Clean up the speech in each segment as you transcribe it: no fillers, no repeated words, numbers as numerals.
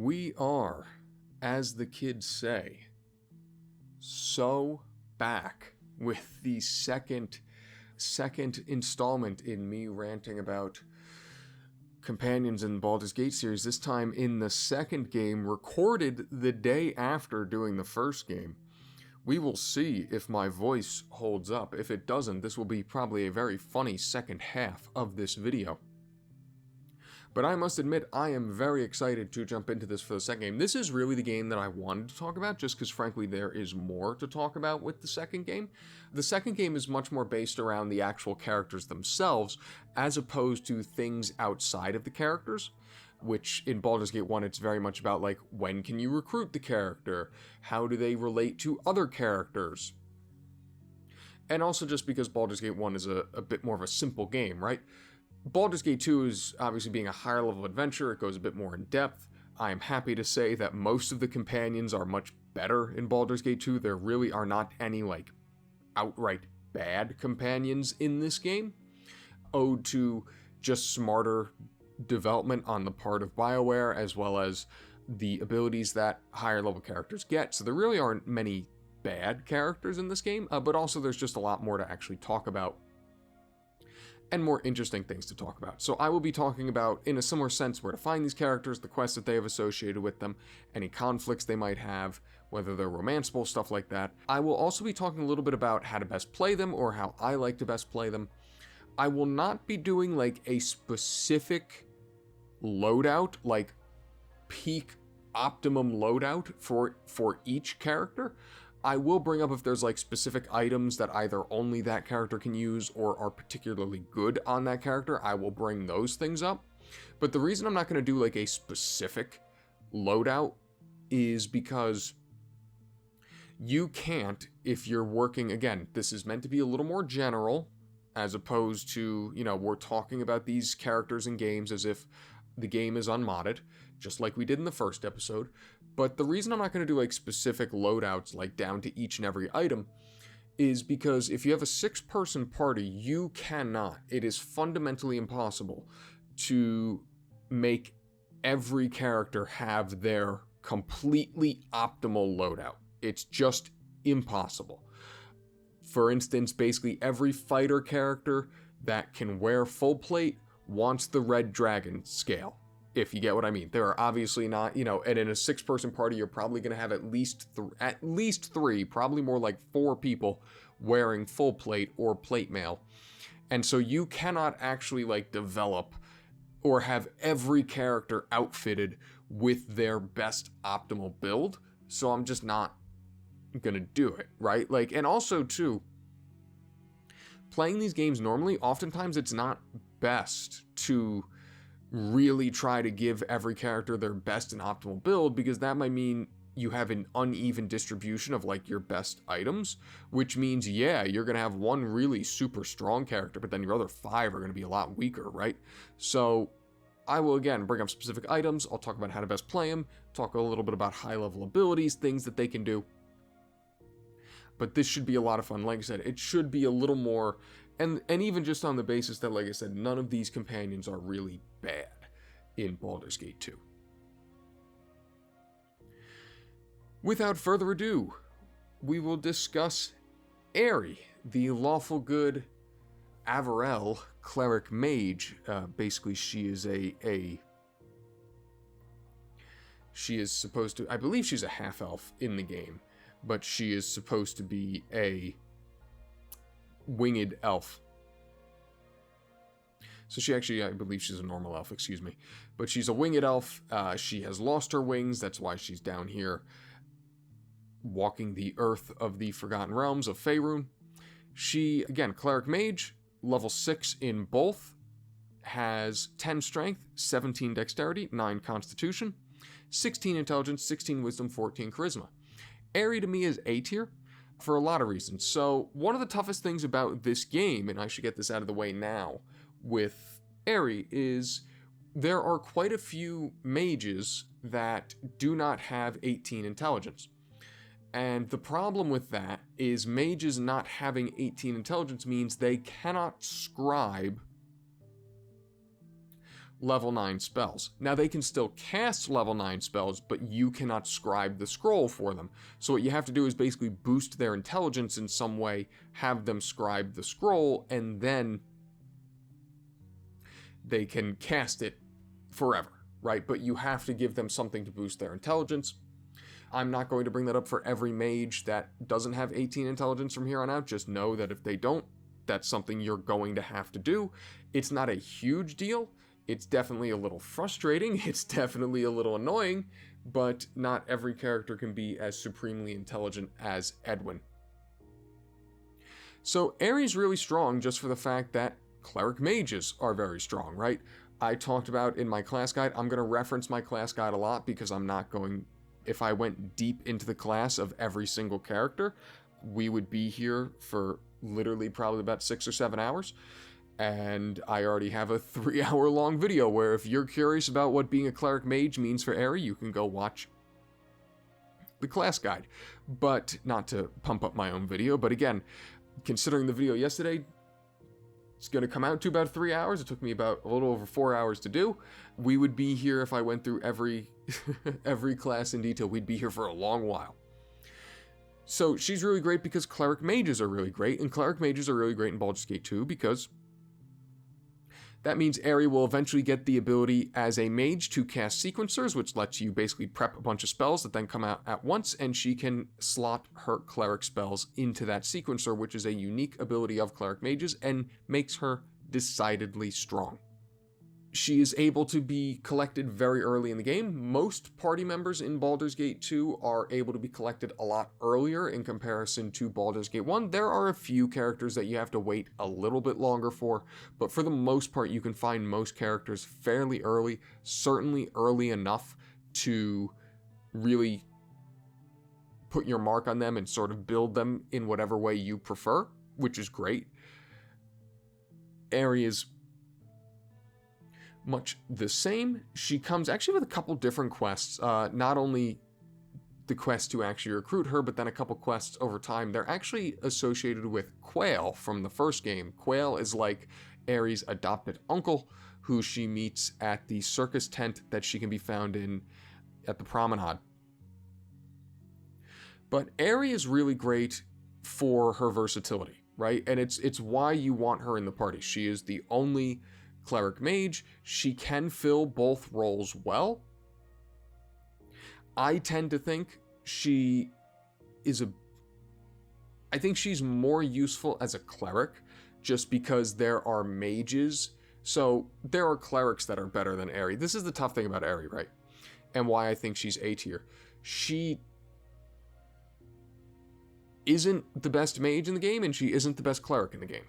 We are, as the kids say, so back with the second installment in me ranting about companions in Baldur's Gate series, this time in the second game, recorded the day after doing the first game. We will see if my voice holds up. If it doesn't, this will be probably a very funny second half of this video. But I must admit, I am very excited to jump into this for the second game. This is really the game that I wanted to talk about, just because frankly there is more to talk about with the second game. The second game is much more based around the actual characters themselves, as opposed to things outside of the characters, which in Baldur's Gate 1 it's very much about, like, when can you recruit the character? How do they relate to other characters? And also just because Baldur's Gate 1 is a bit more of a simple game, right? Baldur's Gate 2 is obviously being a higher level adventure. It goes a bit more in depth. I am happy to say that most of the companions are much better in Baldur's Gate 2. There really are not any, like, outright bad companions in this game, owed to just smarter development on the part of BioWare, as well as the abilities that higher level characters get. So there really aren't many bad characters in this game, but also there's just a lot more to actually talk about and more interesting things to talk about. So I will be talking about, in a similar sense, where to find these characters, the quests that they have associated with them, any conflicts they might have, whether they're romanceable, stuff like that. I will also be talking a little bit about how to best play them, or how I like to best play them. I will not be doing, like, a specific loadout, like peak optimum loadout for each character. I will bring up if there's, like, specific items that either only that character can use or are particularly good on that character. I will bring those things up. But the reason I'm not going to do, like, a specific loadout is because you can't, if you're working, again, this is meant to be a little more general, as opposed to, you know, we're talking about these characters in games as if the game is unmodded, just like we did in the first episode. But the reason I'm not going to do, like, specific loadouts, like, down to each and every item, is because if you have a 6-person party, you cannot, it is fundamentally impossible to make every character have their completely optimal loadout. It's just impossible. For instance, basically every fighter character that can wear full plate wants the red dragon scale, if you get what I mean. There are obviously not, you know, and in a 6-person party, you're probably going to have at least 3, probably more like 4 people wearing full plate or plate mail. And so you cannot actually, like, develop or have every character outfitted with their best optimal build. So I'm just not going to do it, right? Like, and also too, playing these games normally, oftentimes it's not best to really try to give every character their best and optimal build, because that might mean you have an uneven distribution of, like, your best items, which means, yeah, you're going to have one really super strong character, but then your other 5 are going to be a lot weaker, right? So I will, again, bring up specific items. I'll talk about how to best play them, talk a little bit about high-level abilities, things that they can do. But this should be a lot of fun. Like I said, it should be a little more, and even just on the basis that, like I said, none of these companions are really bad in Baldur's Gate 2. Without further ado, we will discuss Aerie, the lawful good Averell cleric mage. Basically, she is she is supposed to, I believe she's a half-elf in the game, but she is supposed to be a winged elf. So she actually, I believe she's a normal elf, excuse me. But she's a winged elf. She has lost her wings. That's why she's down here walking the earth of the Forgotten Realms of Faerun. She, again, cleric mage, level 6 in both, has 10 strength, 17 dexterity, 9 constitution, 16 intelligence, 16 wisdom, 14 charisma. Aerie to me is A tier for a lot of reasons. So one of the toughest things about this game, and I should get this out of the way now, with Aerie is there are quite a few mages that do not have 18 intelligence. And the problem with that is mages not having 18 intelligence means they cannot scribe level 9 spells. Now they can still cast level 9 spells, but you cannot scribe the scroll for them. So what you have to do is basically boost their intelligence in some way, have them scribe the scroll, and then they can cast it forever, right? But you have to give them something to boost their intelligence. I'm not going to bring that up for every mage that doesn't have 18 intelligence from here on out. Just know that if they don't, that's something you're going to have to do. It's not a huge deal. It's definitely a little frustrating. It's definitely a little annoying, but not every character can be as supremely intelligent as Edwin. So Aerie's really strong just for the fact that cleric mages are very strong, right? I talked about in my class guide, I'm going to reference my class guide a lot because I'm not going, if I went deep into the class of every single character, we would be here for literally probably about 6 or 7 hours. And I already have a 3-hour long video where if you're curious about what being a cleric mage means for Aerie, you can go watch the class guide. But not to pump up my own video, but again, considering the video yesterday, it's going to come out to about 3 hours. It took me about a little over 4 hours to do. We would be here if I went through every class in detail. We'd be here for a long while. So she's really great because cleric mages are really great, and cleric mages are really great in Baldur's Gate 2 because that means Aerie will eventually get the ability as a mage to cast sequencers, which lets you basically prep a bunch of spells that then come out at once, and she can slot her cleric spells into that sequencer, which is a unique ability of cleric mages and makes her decidedly strong. She is able to be collected very early in the game. Most party members in Baldur's Gate 2 are able to be collected a lot earlier in comparison to Baldur's Gate 1. There are a few characters that you have to wait a little bit longer for, but for the most part, you can find most characters fairly early, certainly early enough to really put your mark on them and sort of build them in whatever way you prefer, which is great. Aerie is much the same. She comes actually with a couple different quests, not only the quest to actually recruit her, but then a couple quests over time. They're actually associated with Quail from the first game. Quail is like Aerie's adopted uncle, who she meets at the circus tent that she can be found in at the promenade. But Aerie is really great for her versatility, right? And it's why you want her in the party. She is the only cleric mage. She can fill both roles well. I tend to think I think she's more useful as a cleric just because there are mages. So there are clerics that are better than Aerie. This is the tough thing about Aerie, right? And why I think she's A tier. She isn't the best mage in the game, and she isn't the best cleric in the game.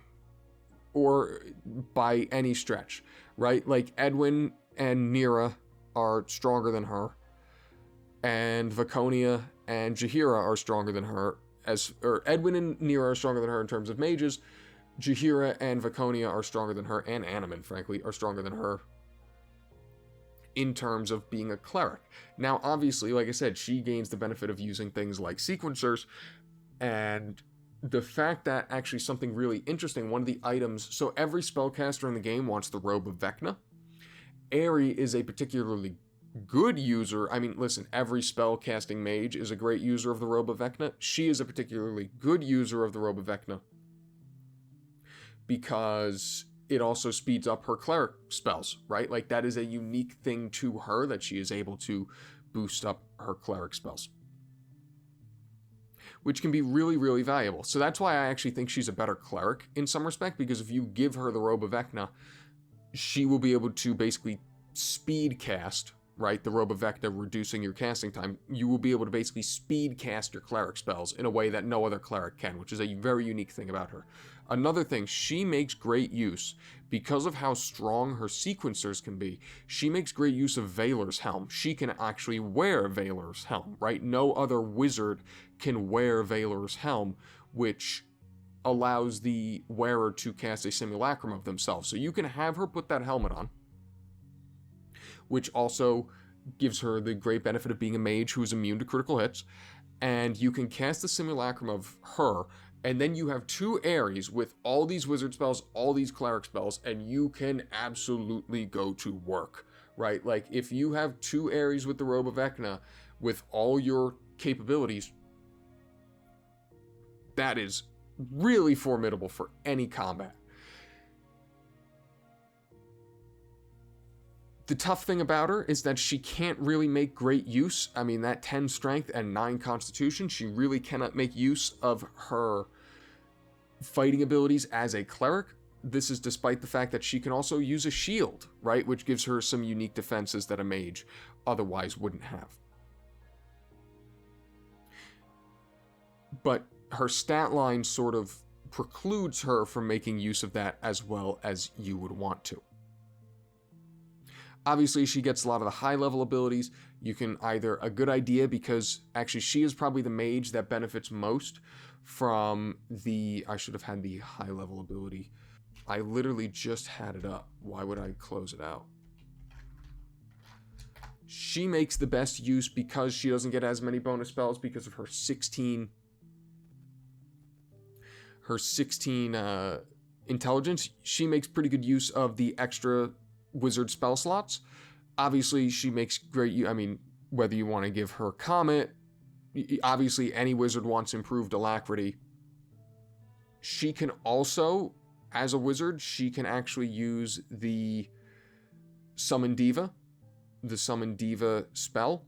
Or by any stretch, right? Like Edwin and Neera are stronger than her, and Viconia and Jaheira are stronger than her. Edwin and Neera are stronger than her in terms of mages. Jaheira and Viconia are stronger than her, and Anomen, frankly, are stronger than her in terms of being a cleric. Now, obviously, like I said, she gains the benefit of using things like sequencers, and the fact that actually something really interesting, one of the items, so every spellcaster in the game wants the Robe of Vecna. Aerie is a particularly good user. I mean, listen, every spellcasting mage is a great user of the Robe of Vecna. She is a particularly good user of the Robe of Vecna because it also speeds up her cleric spells, right? Like that is a unique thing to her that she is able to boost up her cleric spells, which can be really, really valuable. So that's why I actually think she's a better cleric in some respect, because if you give her the Robe of Vecna, she will be able to basically speed cast, right? The Robe of Vecna reducing your casting time. You will be able to basically speed cast your cleric spells in a way that no other cleric can, which is a very unique thing about her. Another thing, she makes great use, because of how strong her sequencers can be, she makes great use of Vaylor's Helm. She can actually wear Vaylor's Helm, right? No other wizard can wear Vaylor's Helm, which allows the wearer to cast a simulacrum of themselves. So you can have her put that helmet on, which also gives her the great benefit of being a mage who is immune to critical hits, and you can cast the simulacrum of her, And then you have 2 Aeries with all these wizard spells, all these cleric spells, and you can absolutely go to work, right? Like, if you have 2 Aeries with the Robe of Ekna with all your capabilities, that is really formidable for any combat. The tough thing about her is that she can't really make great use. I mean, that 10 strength and 9 constitution, she really cannot make use of her fighting abilities as a cleric. This is despite the fact that she can also use a shield, right? Which gives her some unique defenses that a mage otherwise wouldn't have. But her stat line sort of precludes her from making use of that as well as you would want to. Obviously, she gets a lot of the high-level abilities. You can either, a good idea, because actually she is probably the mage that benefits most from the, I should have had the high-level ability. I literally just had it up. Why would I close it out? She makes the best use because she doesn't get as many bonus spells because of her 16 intelligence. She makes pretty good use of the extra wizard spell slots. Obviously, she makes great use. I mean, whether you want to give her Comet, obviously any wizard wants improved alacrity. She can also, as a wizard, she can actually use the Summon Diva spell,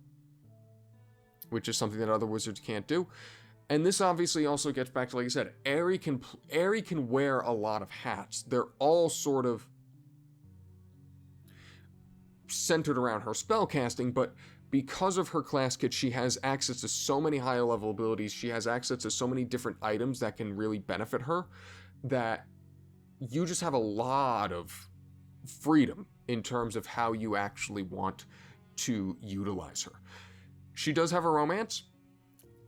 which is something that other wizards can't do. And this obviously also gets back to, like I said, Aerie can wear a lot of hats. They're all sort of centered around her spellcasting, but because of her class kit, she has access to so many higher level abilities, she has access to so many different items that can really benefit her, that you just have a lot of freedom in terms of how you actually want to utilize her. She does have a romance.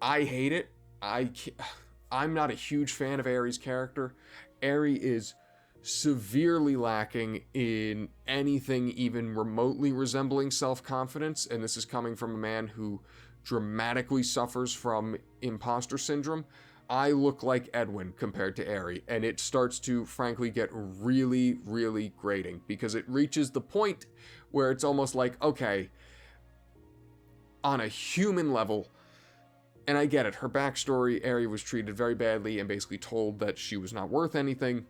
I hate it. I'm not a huge fan of Aerie's character. Aerie is severely lacking in anything even remotely resembling self-confidence, and this is coming from a man who dramatically suffers from imposter syndrome. I look like Edwin compared to Aerie, and it starts to frankly get really, really grating, because it reaches the point where it's almost like, okay, on a human level, and I get it, her backstory, Aerie was treated very badly and basically told that she was not worth anything.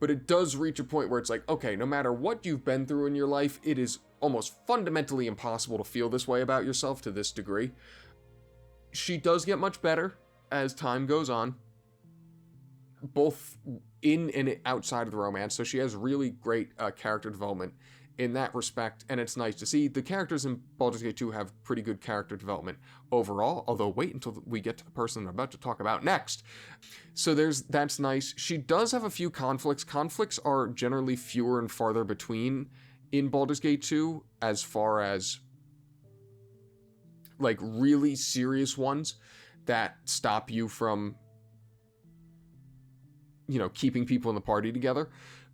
But it does reach a point where it's like, okay, no matter what you've been through in your life, it is almost fundamentally impossible to feel this way about yourself to this degree. She does get much better as time goes on, both in and outside of the romance, so she has really great character development in that respect, and it's nice to see. The characters in Baldur's Gate 2 have pretty good character development overall, although wait until we get to the person I'm about to talk about next. So that's nice. She does have a few conflicts. Conflicts are generally fewer and farther between in Baldur's Gate 2, as far as like really serious ones that stop you from, keeping people in the party together.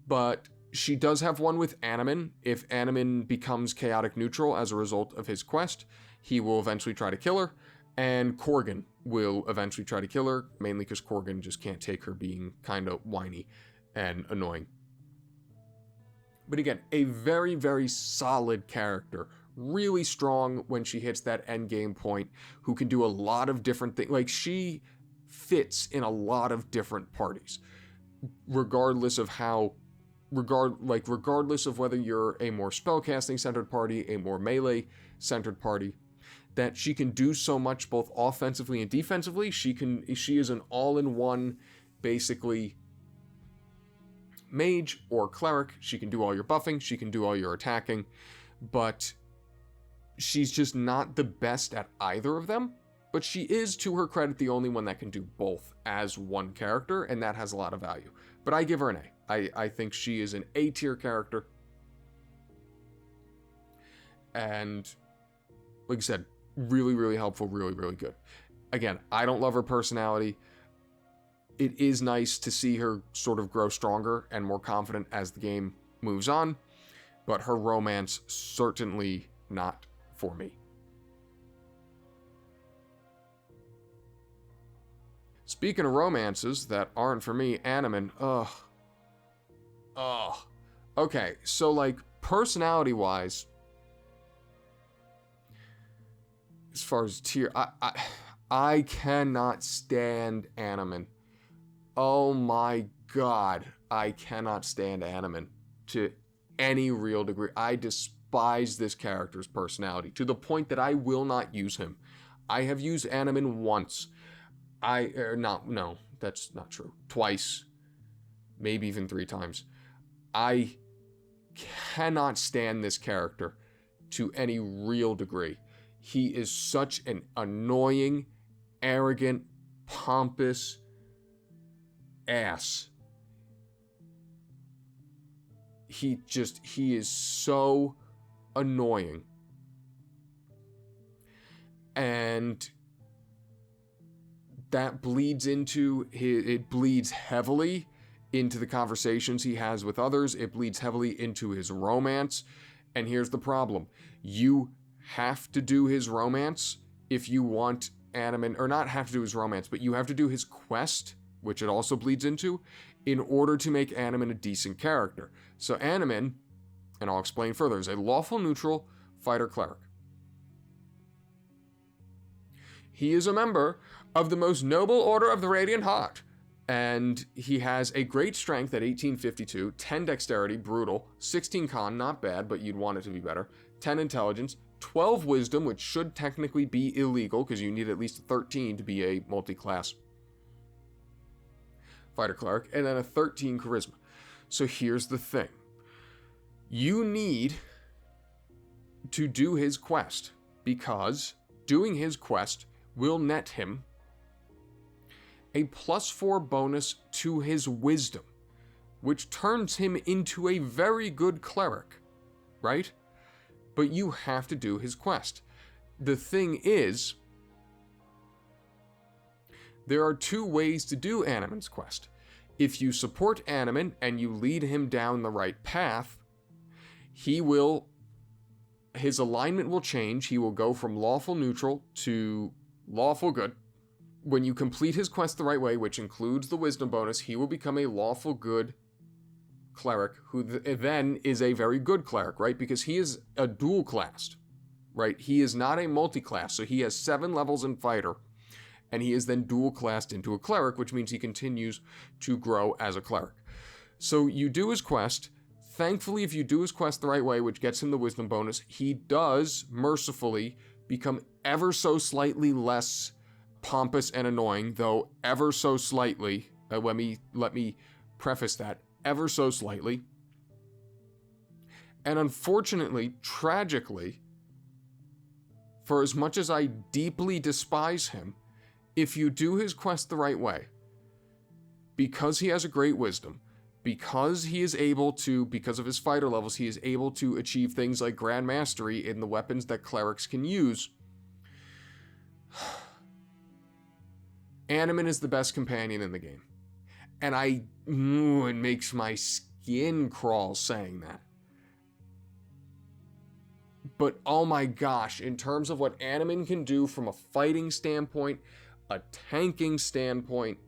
But she does have one with Anomen. If Anomen becomes chaotic neutral as a result of his quest, he will eventually try to kill her, and Korgan will eventually try to kill her, mainly because Korgan just can't take her being kind of whiny and annoying. But again, a very, very solid character, really strong when she hits that end game point, who can do a lot of different things. Like, she fits in a lot of different parties, regardless of whether you're a more spellcasting centered party, a more melee centered party, that she can do so much both offensively and defensively. She is an all-in-one, basically, mage or cleric. She can do all your buffing, she can do all your attacking, but she's just not the best at either of them. But she is, to her credit, the only one that can do both as one character, and that has a lot of value. But I give her an A. I think she is an A-tier character. And, like I said, really, really helpful, really, really good. Again, I don't love her personality. It is nice to see her sort of grow stronger and more confident as the game moves on, but her romance, certainly not for me. Speaking of romances that aren't for me, Anomen, okay, so like personality-wise, as far as tier, I cannot stand Anomen. Oh my god, I cannot stand Anomen to any real degree. I despise this character's personality to the point that I will not use him. I have used Anomen once. No, that's not true. Twice, maybe even 3 times. I cannot stand this character to any real degree. He is such an annoying, arrogant, pompous ass. He is so annoying. And that bleeds into it bleeds heavily into the conversations he has with others. It bleeds heavily into his romance. And here's the problem. You have to do his romance if you want Anomen, or not have to do his romance, but you have to do his quest, which it also bleeds into, in order to make Anomen a decent character. So Anomen, and I'll explain further, is a lawful neutral fighter cleric. He is a member of the most noble order of the Radiant Heart, and he has a great strength at 1852, 10 dexterity, brutal, 16 con, not bad, but you'd want it to be better, 10 intelligence, 12 wisdom, which should technically be illegal because you need at least 13 to be a multi-class fighter cleric, and then a 13 charisma. So here's the thing. You need to do his quest, because doing his quest will net him a +4 bonus to his wisdom, which turns him into a very good cleric, right? But you have to do his quest. The thing is, there are 2 ways to do Anomen's quest. If you support Anomen and you lead him down the right path, his alignment will change. He will go from lawful neutral to lawful good. When you complete his quest the right way, which includes the wisdom bonus, he will become a lawful good cleric, who then is a very good cleric, right? Because he is a dual classed, right? He is not a multi-class, so he has 7 levels in fighter, and he is then dual classed into a cleric, which means he continues to grow as a cleric. So you do his quest. Thankfully, if you do his quest the right way, which gets him the wisdom bonus, he does mercifully become ever so slightly less pompous and annoying, though ever so slightly. Let me preface that, ever so slightly. And unfortunately, tragically, for as much as I deeply despise him, if you do his quest the right way, because he has a great wisdom, because he is able to, because of his fighter levels, he is able to achieve things like Grand Mastery in the weapons that clerics can use, Anomen is the best companion in the game. And it makes my skin crawl saying that. But oh my gosh, in terms of what Anomen can do from a fighting standpoint, a tanking standpoint,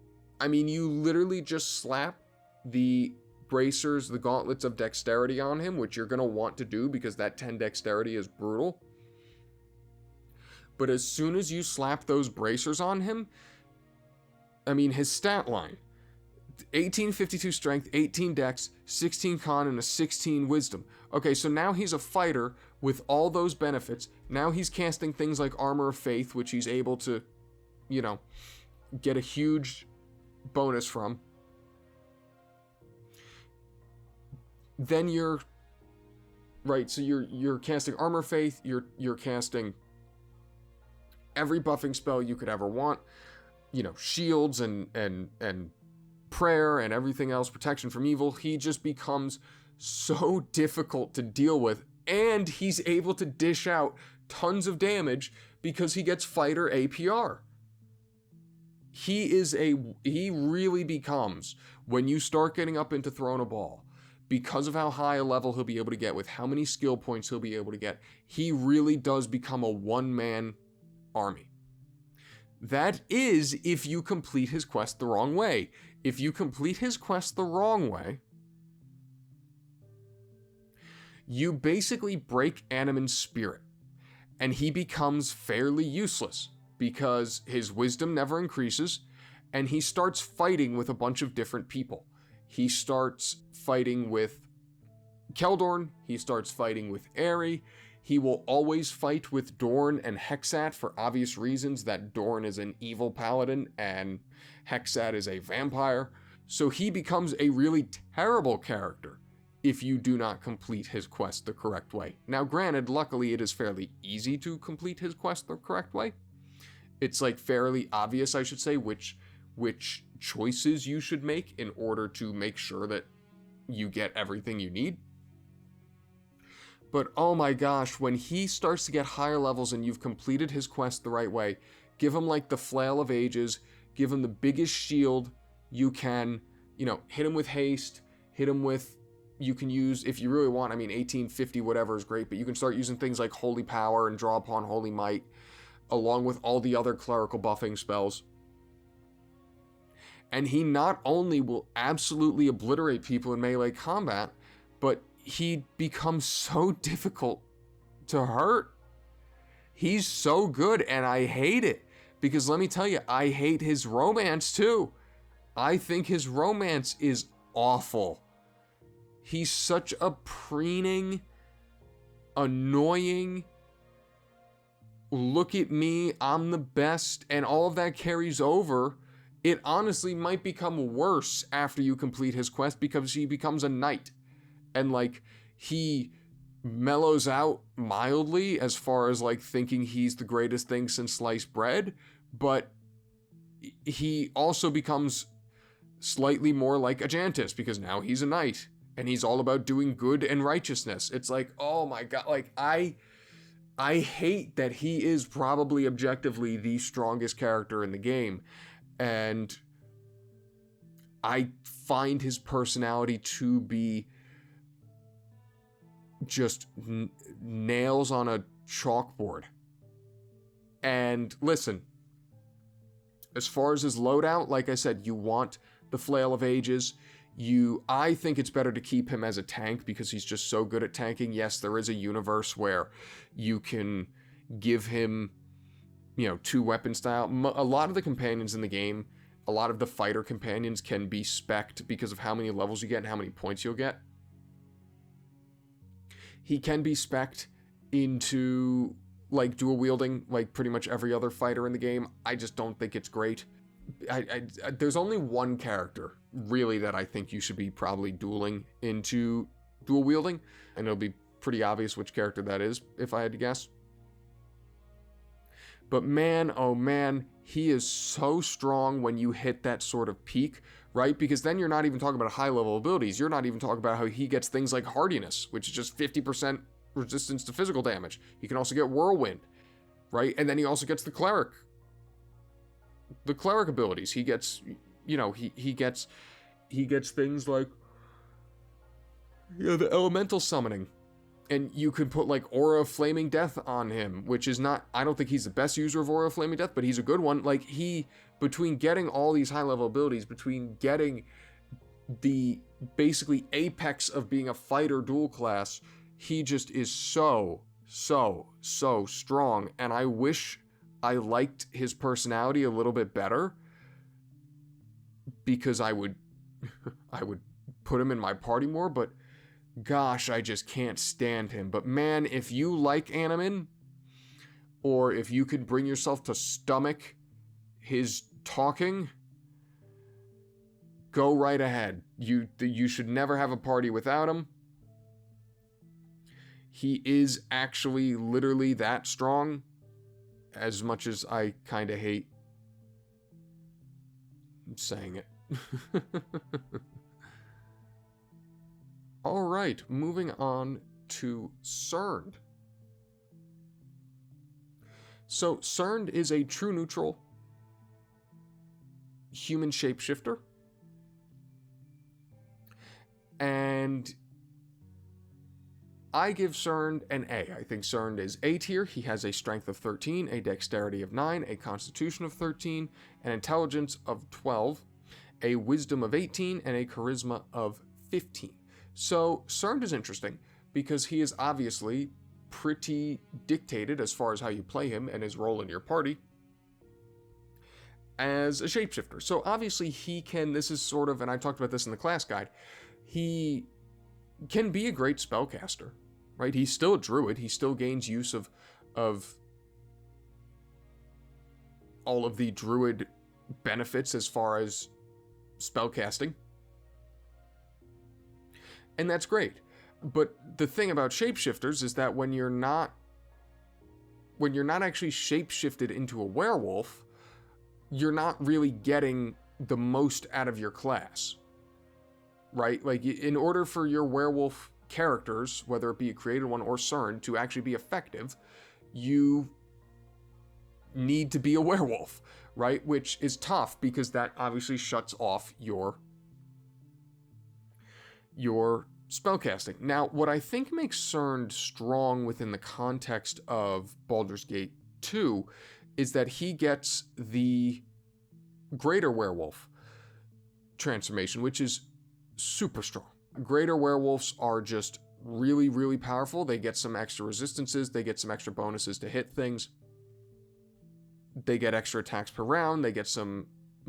I mean, you literally just slap the bracers, the gauntlets of dexterity on him, which you're going to want to do because that 10 dexterity is brutal. But as soon as you slap those bracers on him, I mean, his stat line, 1852 strength, 18 dex, 16 con, and a 16 wisdom. Okay, so now he's a fighter with all those benefits. Now he's casting things like Armor of Faith, which he's able to, get a huge bonus from. Then you're casting Armor of Faith, you're casting every buffing spell you could ever want. Shields and prayer and everything else, protection from evil. He just becomes so difficult to deal with, and he's able to dish out tons of damage because he gets fighter APR. He really becomes, when you start getting up into Throne of Ball, because of how high a level he'll be able to get, with how many skill points he'll be able to get, he really does become a one-man army. That is if you complete his quest the wrong way. If you complete his quest the wrong way, you basically break Anomen's spirit, and he becomes fairly useless because his wisdom never increases, and he starts fighting with a bunch of different people. He starts fighting with Keldorn, he starts fighting with Aerie, he will always fight with Dorn and Hexxat for obvious reasons that Dorn is an evil paladin and Hexxat is a vampire, so he becomes a really terrible character if you do not complete his quest the correct way. Now granted, luckily it is fairly easy to complete his quest the correct way. It's like fairly obvious, I should say, which choices you should make in order to make sure that you get everything you need. But oh my gosh, when he starts to get higher levels and you've completed his quest the right way, give him like the Flail of Ages, give him the biggest shield you can, hit him with haste, hit him with, you can use, if you really want, 1850 whatever is great, but you can start using things like Holy Power and Draw Upon Holy Might, along with all the other clerical buffing spells. And he not only will absolutely obliterate people in melee combat, but he becomes so difficult to hurt. He's so good, and I hate it. Because let me tell you, I hate his romance too. I think his romance is awful. He's such a preening, annoying, look at me, I'm the best, and all of that carries over. It honestly might become worse after you complete his quest because he becomes a knight. And like, he mellows out mildly as far as like thinking he's the greatest thing since sliced bread, but he also becomes slightly more like a Jantis because now he's a knight and he's all about doing good and righteousness. It's like, oh my god, like I hate that he is probably objectively the strongest character in the game, and I find his personality to be just nails on a chalkboard. And listen, as far as his loadout, like I said, you want the Flail of Ages. I think it's better to keep him as a tank because he's just so good at tanking. Yes, there is a universe where you can give him, 2 weapon style. A lot of the companions in the game, a lot of the fighter companions can be spec'd because of how many levels you get and how many points you'll get. He can be spec'd into like dual wielding like pretty much every other fighter in the game. I just don't think it's great. There's only one character really that I think you should be probably dueling into dual wielding, and it'll be pretty obvious which character that is if I had to guess. But man, oh man, he is so strong when you hit that sort of peak, right? Because then you're not even talking about high level abilities. You're not even talking about how he gets things like hardiness, which is just 50% resistance to physical damage. He can also get whirlwind, right? And then he also gets the cleric abilities. He gets, he gets things like, the elemental summoning. And you can put like Aura of Flaming Death on him, which is not, I don't think he's the best user of Aura of Flaming Death, but he's a good one. Like between getting all these high level abilities, between getting the basically apex of being a fighter dual class, he just is so strong. And I wish I liked his personality a little bit better because I would put him in my party more, but gosh, I just can't stand him. But man, if you like Anomen, or if you could bring yourself to stomach his talking, go right ahead. You should never have a party without him. He is actually literally that strong, as much as I kind of hate saying it. All right, moving on to Cernd. So Cernd is a true neutral human shapeshifter. And I give Cernd an A. I think Cernd is A tier. He has a strength of 13, a dexterity of 9, a constitution of 13, an intelligence of 12, a wisdom of 18, and a charisma of 15. So Cernd is interesting because he is obviously pretty dictated as far as how you play him and his role in your party as a shapeshifter. So obviously he can, this is sort of, and I talked about this in the class guide, he can be a great spellcaster, right? He's still a druid. He still gains use of all of the druid benefits as far as spellcasting. And that's great. But the thing about shapeshifters is that when you're not actually shapeshifted into a werewolf, you're not really getting the most out of your class, right? Like, in order for your werewolf characters, whether it be a created one or Cernd, to actually be effective, you need to be a werewolf, right? Which is tough because that obviously shuts off your spellcasting. Now, what I think makes Cernd strong within the context of Baldur's Gate 2 is that he gets the Greater Werewolf transformation, which is super strong. Greater Werewolves are just really, really powerful. They get some extra resistances. They get some extra bonuses to hit things. They get extra attacks per round. They get some...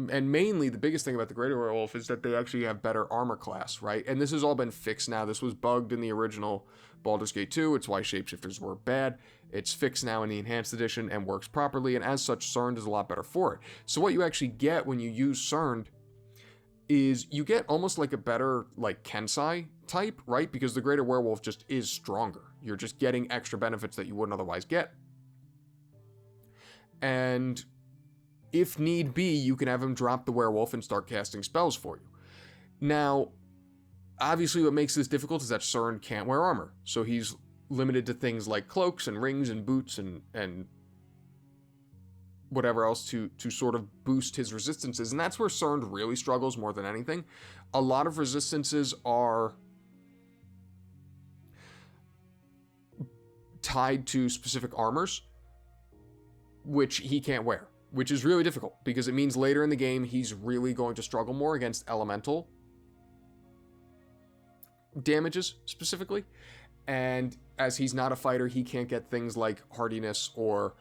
And mainly, the biggest thing about the Greater Werewolf is that they actually have better armor class, right? And this has all been fixed now. This was bugged in the original Baldur's Gate 2. It's why shapeshifters were bad. It's fixed now in the Enhanced Edition and works properly, and as such, Cernd is a lot better for it. So what you actually get when you use Cernd is you get almost like a better, like, Kensai type, right? Because the Greater Werewolf just is stronger. You're just getting extra benefits that you wouldn't otherwise get. And if need be, you can have him drop the werewolf and start casting spells for you. Now, obviously what makes this difficult is that Cernd can't wear armor. So he's limited to things like cloaks and rings and boots and whatever else to sort of boost his resistances. And that's where Cernd really struggles more than anything. A lot of resistances are tied to specific armors, which he can't wear, which is really difficult because it means later in the game he's really going to struggle more against elemental damages specifically. And as he's not a fighter, he can't get things like hardiness or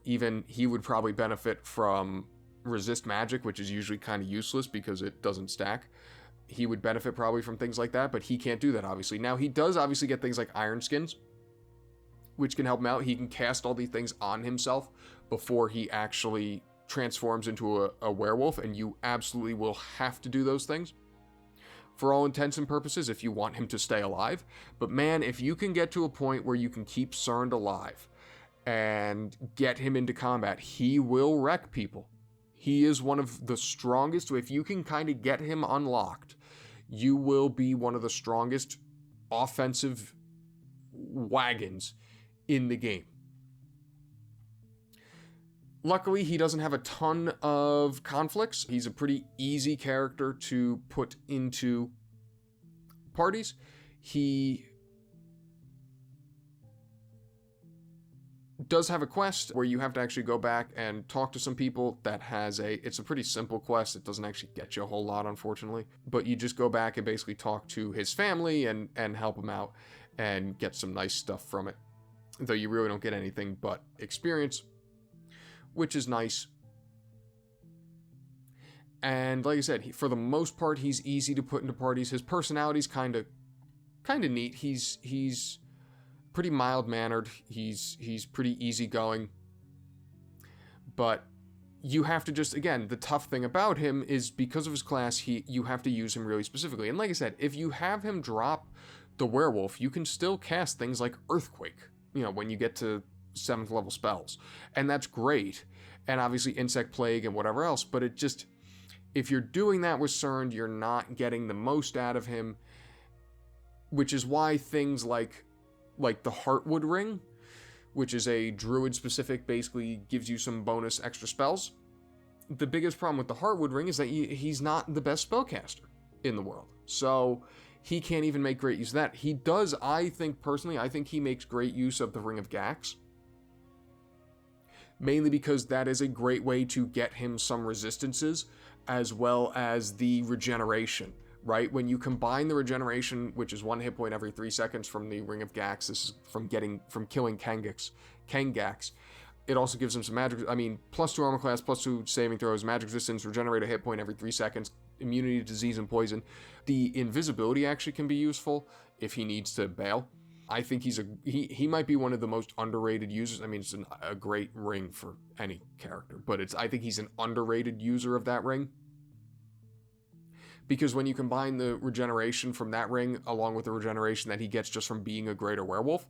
even he would probably benefit from resist magic, which is usually kind of useless because it doesn't stack. He would benefit probably from things like that, but he can't do that obviously. Now he does obviously get things like iron skins, which can help him out. He can cast all these things on himself before he actually transforms into a werewolf, and you absolutely will have to do those things for all intents and purposes if you want him to stay alive. But man, if you can get to a point where you can keep Cernd alive and get him into combat, he will wreck people. He is one of the strongest. If you can kind of get him unlocked, you will be one of the strongest offensive wagons in the game. Luckily, he doesn't have a ton of conflicts. He's a pretty easy character to put into parties. He does have a quest where you have to actually go back and talk to some people that has it's a pretty simple quest. It doesn't actually get you a whole lot, unfortunately, but you just go back and basically talk to his family and help him out and get some nice stuff from it. Though you really don't get anything but experience, which is nice. And like I said, for the most part, he's easy to put into parties. His personality's kind of neat. He's pretty mild-mannered. He's pretty easygoing. But you have to just, again, the tough thing about him is because of his class, you have to use him really specifically. And like I said, if you have him drop the werewolf, you can still cast things like Earthquake, when you get to 7th level spells. And that's great. And obviously Insect Plague and whatever else. But it just, if you're doing that with Cernd, you're not getting the most out of him. Which is why things like the Heartwood Ring, which is a druid specific, basically gives you some bonus extra spells. The biggest problem with the Heartwood Ring is that he's not the best spellcaster in the world. So he can't even make great use of that. He does, I think he makes great use of the Ring of Gax. Mainly because that is a great way to get him some resistances, as well as the regeneration, right? When you combine the regeneration, which is 1 hit point every 3 seconds from the Ring of Gax, this is from killing Kangax. It also gives him some magic, +2 armor class, +2 saving throws, magic resistance, regenerate a hit point every 3 seconds, immunity to disease and poison. The invisibility actually can be useful if he needs to bail. I think he might be one of the most underrated users. It's a great ring for any character, but I think he's an underrated user of that ring. Because when you combine the regeneration from that ring along with the regeneration that he gets just from being a greater werewolf,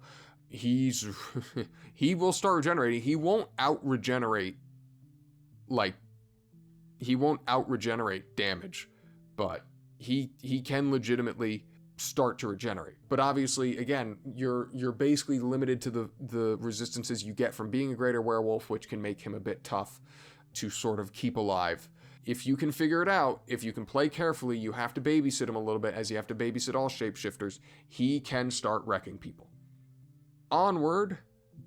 he will start regenerating. He won't out-regenerate damage, but he can legitimately start to regenerate. But obviously, again, you're basically limited to the resistances you get from being a greater werewolf, which can make him a bit tough to sort of keep alive. If you can figure it out, if you can play carefully, you have to babysit him a little bit, as you have to babysit all shapeshifters. He can start wrecking people. Onward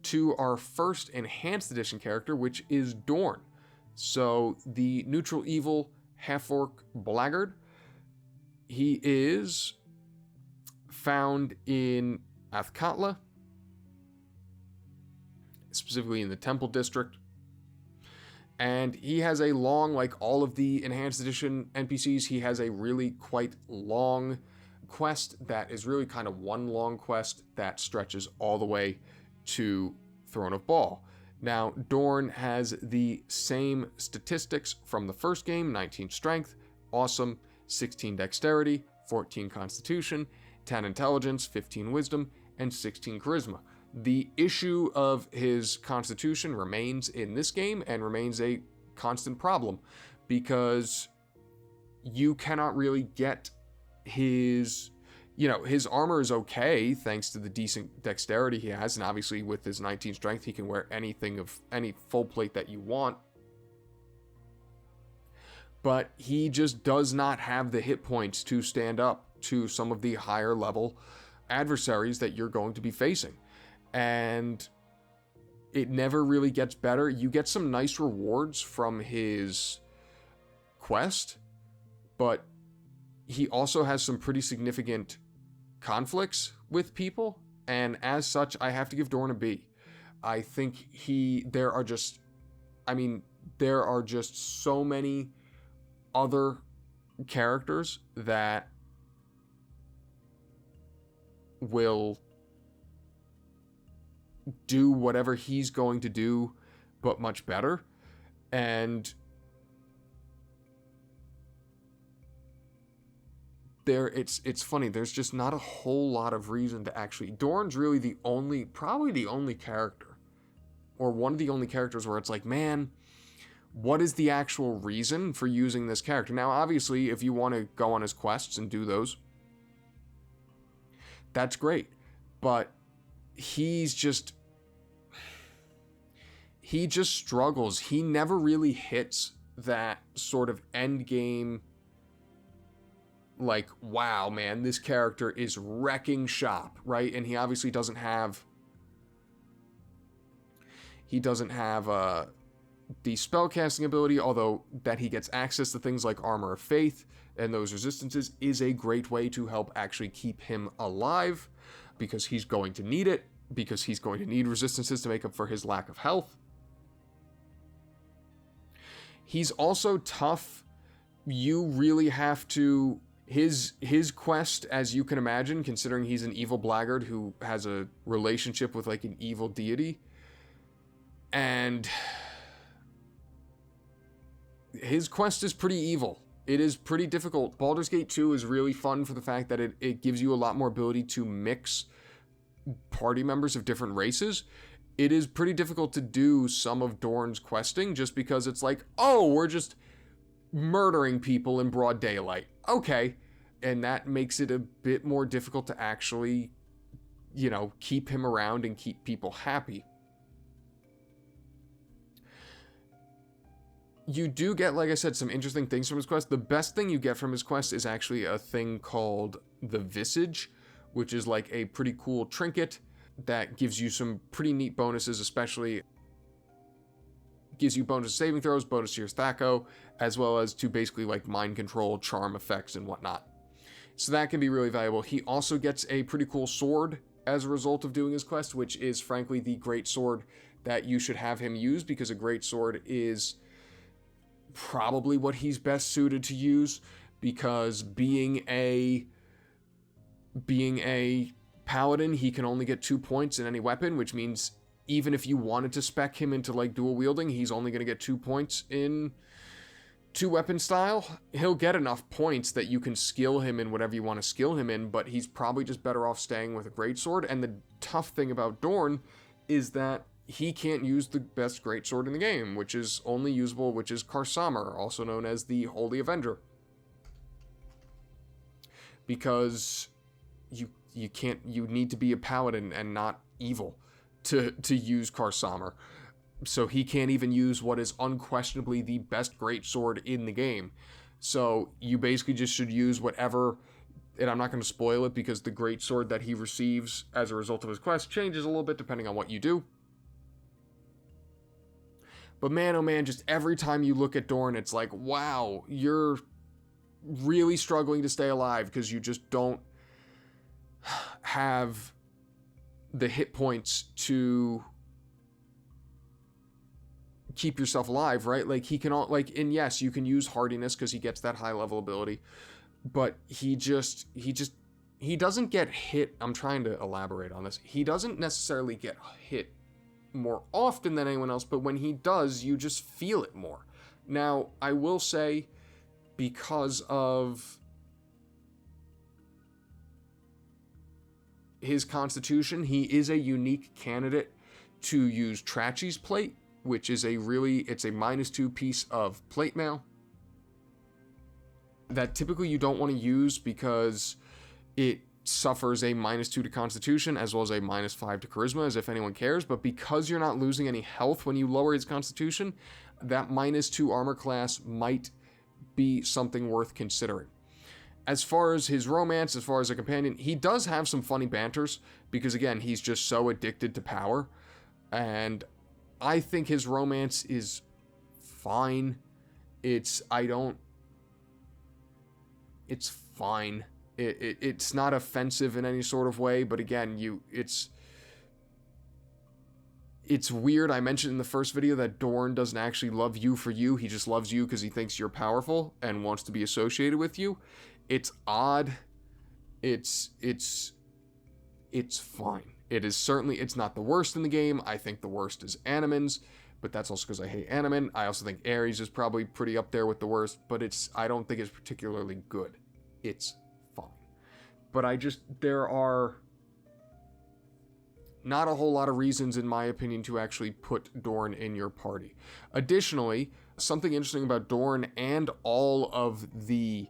to our first Enhanced Edition character, which is Dorn. So, the neutral evil half-orc blackguard. He is found in Athkatla, specifically in the Temple District. And he has a long, like all of the Enhanced Edition NPCs, he has a really quite long quest that is really kind of one long quest that stretches all the way to Throne of Baal. Now, Dorn has the same statistics from the first game: 19 strength, awesome, 16 dexterity, 14 constitution, 10 intelligence, 15 wisdom, and 16 charisma. The issue of his constitution remains in this game and remains a constant problem, because you cannot really get his armor is okay thanks to the decent dexterity he has, and obviously with his 19 strength he can wear anything of any full plate that you want. But he just does not have the hit points to stand up to some of the higher level adversaries that you're going to be facing. And it never really gets better. You get some nice rewards from his quest, but he also has some pretty significant conflicts with people, and as such, I have to give Dorn a B. I think there are just so many other characters that will do whatever he's going to do, but much better. And it's funny, there's just not a whole lot of reason to actually... Dorn's really probably the only character, or one of the only characters where it's like, man, what is the actual reason for using this character? Now, obviously, if you want to go on his quests and do those, that's great. But he just struggles. He never really hits that sort of end game, like, wow, man, this character is wrecking shop, right? And he obviously doesn't have the spellcasting ability, although that he gets access to things like Armor of Faith and those resistances is a great way to help actually keep him alive, because he's going to need it, because he's going to need resistances to make up for his lack of health. He's also tough. You really have to... His quest, as you can imagine, considering he's an evil blackguard who has a relationship with like an evil deity, and his quest is pretty evil. It is pretty difficult. Baldur's Gate 2 is really fun for the fact that it gives you a lot more ability to mix party members of different races. It is pretty difficult to do some of Dorn's questing just because it's like, oh, we're just murdering people in broad daylight. Okay. And that makes it a bit more difficult to actually, keep him around and keep people happy. You do get, like I said, some interesting things from his quest. The best thing you get from his quest is actually a thing called the Visage, which is like a pretty cool trinket that gives you some pretty neat bonuses, especially gives you bonus saving throws, bonus to your Thacko, as well as to basically like mind control, charm effects, and whatnot. So that can be really valuable. He also gets a pretty cool sword as a result of doing his quest, which is frankly the great sword that you should have him use, because a great sword is probably what he's best suited to use, because being a paladin, he can only get 2 points in any weapon, which means even if you wanted to spec him into like dual wielding, he's only going to get 2 points in 2 weapon style. He'll get enough points that you can skill him in whatever you want to skill him in, but he's probably just better off staying with a greatsword. And the tough thing about Dorn is that he can't use the best greatsword in the game, which is only usable, which is Karsamer, also known as the Holy Avenger. Because you need to be a paladin and not evil to use Karsamer. So he can't even use what is unquestionably the best greatsword in the game. So you basically just should use whatever, and I'm not going to spoil it because the greatsword that he receives as a result of his quest changes a little bit depending on what you do. But man, oh man, just every time you look at Dorn, it's like, wow, you're really struggling to stay alive because you just don't have the hit points to keep yourself alive, right? Like he can all like, and yes, you can use hardiness because he gets that high level ability, but he doesn't get hit. I'm trying to elaborate on this. He doesn't necessarily get hit more often than anyone else, but when he does, you just feel it more. Now, I will say, because of his constitution, he is a unique candidate to use Trachi's plate, which is it's a -2 piece of plate mail that typically you don't want to use because it suffers a -2 to constitution as well as a -5 to charisma, as if anyone cares. But because you're not losing any health when you lower his constitution, that -2 armor class might be something worth considering. As far as his romance, as far as a companion, he does have some funny banters because, again, he's just so addicted to power. And I think his romance is fine. It's fine. It's not offensive in any sort of way, but again, it's weird. I mentioned in the first video that Dorn doesn't actually love you for you. He just loves you because he thinks you're powerful and wants to be associated with you. It's odd. It's fine. It's not the worst in the game. I think the worst is Anomen's, but that's also because I hate Anomen. I also think Aerie's is probably pretty up there with the worst, but I don't think it's particularly good. It's fine. But there are not a whole lot of reasons, in my opinion, to actually put Dorn in your party. Additionally, something interesting about Dorn and all of the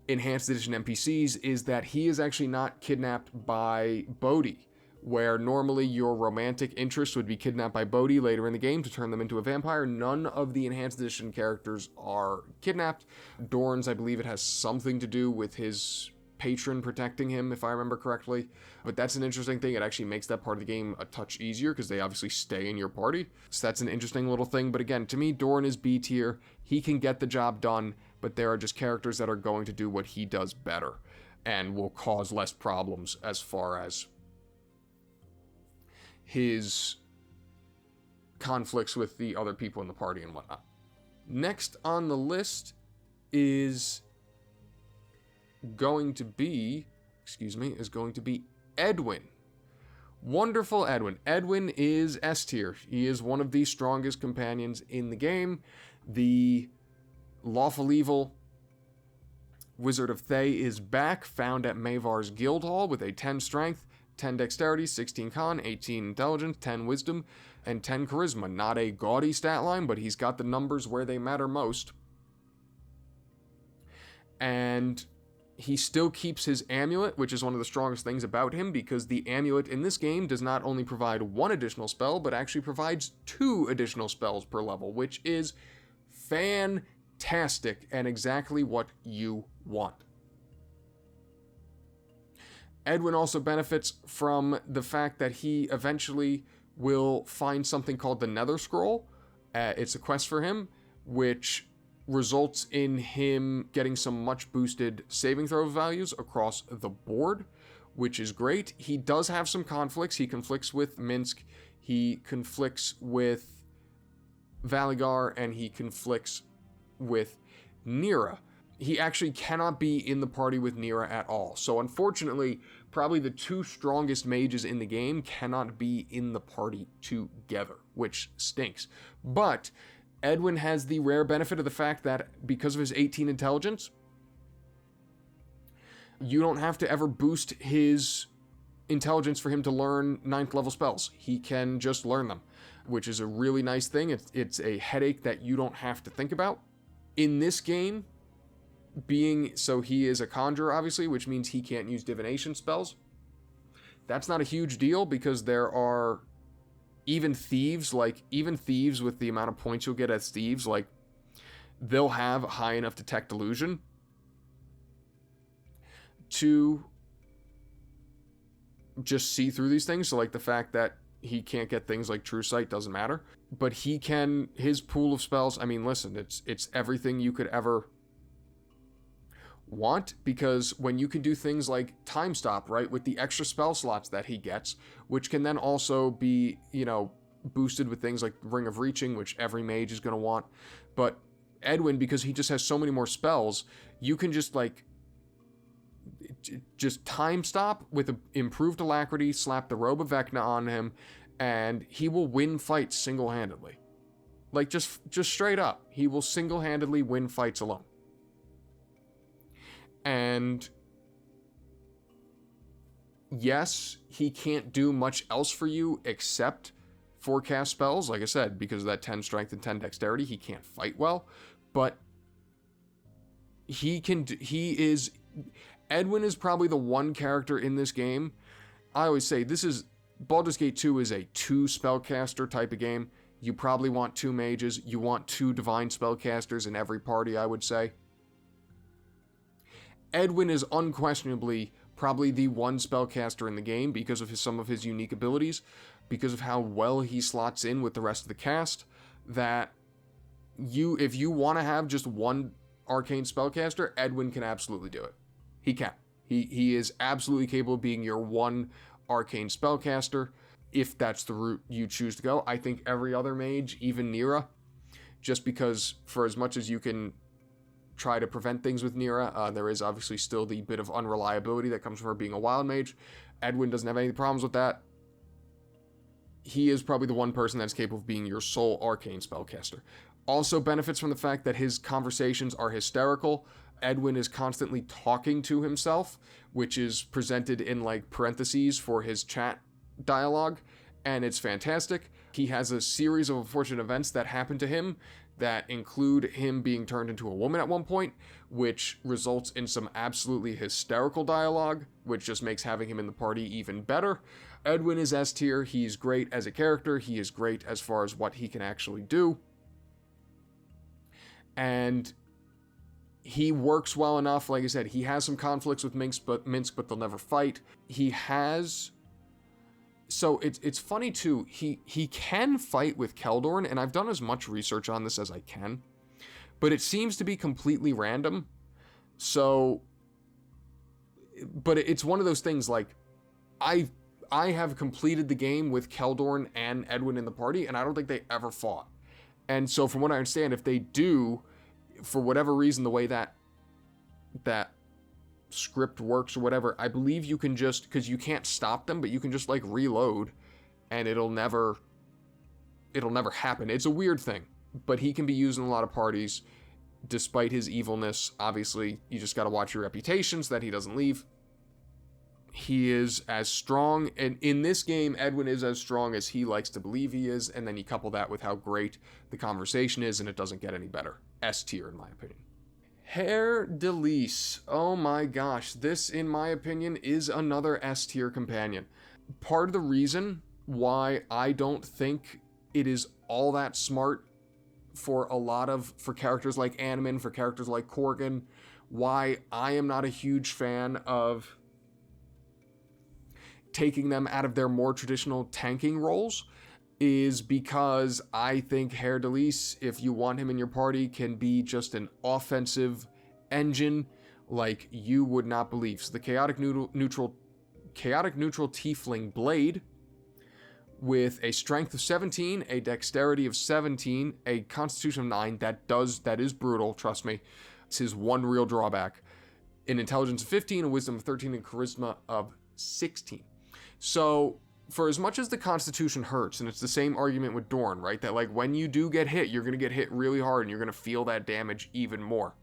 Enhanced Edition NPCs is that he is actually not kidnapped by Bodhi, where normally your romantic interest would be kidnapped by Bodhi later in the game to turn them into a vampire. None of the Enhanced Edition characters are kidnapped. Dorn's, I believe it has something to do with his patron protecting him, if I remember correctly. But that's an interesting thing. It actually makes that part of the game a touch easier because they obviously stay in your party. So that's an interesting little thing. But again, to me, Dorn is B tier. He can get the job done, but there are just characters that are going to do what he does better and will cause less problems as far as his conflicts with the other people in the party and whatnot. Next on the list is going to be Edwin. Wonderful Edwin. Edwin is S tier. He is one of the strongest companions in the game. The Lawful Evil Wizard of Thay is back, found at Mavar's Guildhall with a 10 strength, 10 dexterity, 16 con, 18 intelligence, 10 wisdom, and 10 charisma. Not a gaudy stat line, but he's got the numbers where they matter most. And he still keeps his amulet, which is one of the strongest things about him, because the amulet in this game does not only provide 1 additional spell, but actually provides 2 additional spells per level, which is fantastic and exactly what you want. Edwin also benefits from the fact that he eventually will find something called the Nether Scroll. It's a quest for him, which results in him getting some much boosted saving throw values across the board, which is great. He does have some conflicts. He conflicts with Minsc, he conflicts with Valygar, and he conflicts with Neera. He actually cannot be in the party with Neera at all. So unfortunately, probably the two strongest mages in the game cannot be in the party together, which stinks. But Edwin has the rare benefit of the fact that because of his 18 intelligence, you don't have to ever boost his intelligence for him to learn 9th level spells. He can just learn them, which is a really nice thing. It's a headache that you don't have to think about. In this game, so he is a conjurer, obviously, which means he can't use divination spells. That's not a huge deal because there are even thieves with the amount of points you'll get as thieves, like, they'll have high enough detect illusion to just see through these things. So, like, the fact that he can't get things like True Sight doesn't matter. But he can, his pool of spells, I mean, listen, it's everything you could ever want, because when you can do things like Time Stop, right, with the extra spell slots that he gets, which can then also be, boosted with things like Ring of Reaching, which every mage is going to want. But Edwin, because he just has so many more spells, you can just Time Stop with improved alacrity, slap the Robe of Vecna on him, and he will win fights single-handedly. Like, just straight up, he will single-handedly win fights alone. And yes, he can't do much else for you except forecast spells. Like I said, because of that 10 strength and 10 dexterity, he can't fight well. But Edwin is probably the one character in this game. I always say Baldur's Gate 2 is a 2 spellcaster type of game. You probably want 2 mages. You want 2 divine spellcasters in every party, I would say. Edwin is unquestionably probably the one spellcaster in the game because of some of his unique abilities, because of how well he slots in with the rest of the cast, that if you want to have just one arcane spellcaster, Edwin can absolutely do it. He can. He is absolutely capable of being your one arcane spellcaster, if that's the route you choose to go. I think every other mage, even Neera, just because for as much as you can try to prevent things with Neera, there is obviously still the bit of unreliability that comes from her being a wild mage. Edwin doesn't have any problems with that. He is probably the one person that's capable of being your sole arcane spellcaster. Also benefits from the fact that his conversations are hysterical. Edwin is constantly talking to himself, which is presented in like parentheses for his chat dialogue, and it's fantastic. He has a series of unfortunate events that happen to him that include him being turned into a woman at one point, which results in some absolutely hysterical dialogue, which just makes having him in the party even better. Edwin is S tier. He's great as a character. He is great as far as what he can actually do. And he works well enough. Like I said, he has some conflicts with Minsc, but they'll never fight. So it's funny too, he can fight with Keldorn, and I've done as much research on this as I can, but it seems to be completely random. So, but it's one of those things, like, I have completed the game with Keldorn and Edwin in the party, and I don't think they ever fought. And so from what I understand, if they do, for whatever reason, the way that script works or whatever, I believe you can just, because you can't stop them, but you can just like reload and it'll never happen. It's a weird thing, but he can be used in a lot of parties despite his evilness. Obviously, you just got to watch your reputation so that he doesn't leave. He is as strong, and in this game, Edwin is as strong as he likes to believe he is, and then you couple that with how great the conversation is, and it doesn't get any better. S tier, in my opinion. Haer'Dalis. Oh my gosh, this, in my opinion, is another S tier companion. Part of the reason why I don't think it is all that smart for characters like Anomen, for characters like Korgan, why I am not a huge fan of taking them out of their more traditional tanking roles, is because I think Haer'Dalis, if you want him in your party, can be just an offensive engine like you would not believe. So the chaotic neutral tiefling blade with a strength of 17, a dexterity of 17, a constitution of 9, that is brutal, trust me. It's his one real drawback. An intelligence of 15, a wisdom of 13, and charisma of 16. So for as much as the constitution hurts, and it's the same argument with Dorn, right? That like when you do get hit, you're going to get hit really hard and you're going to feel that damage even more.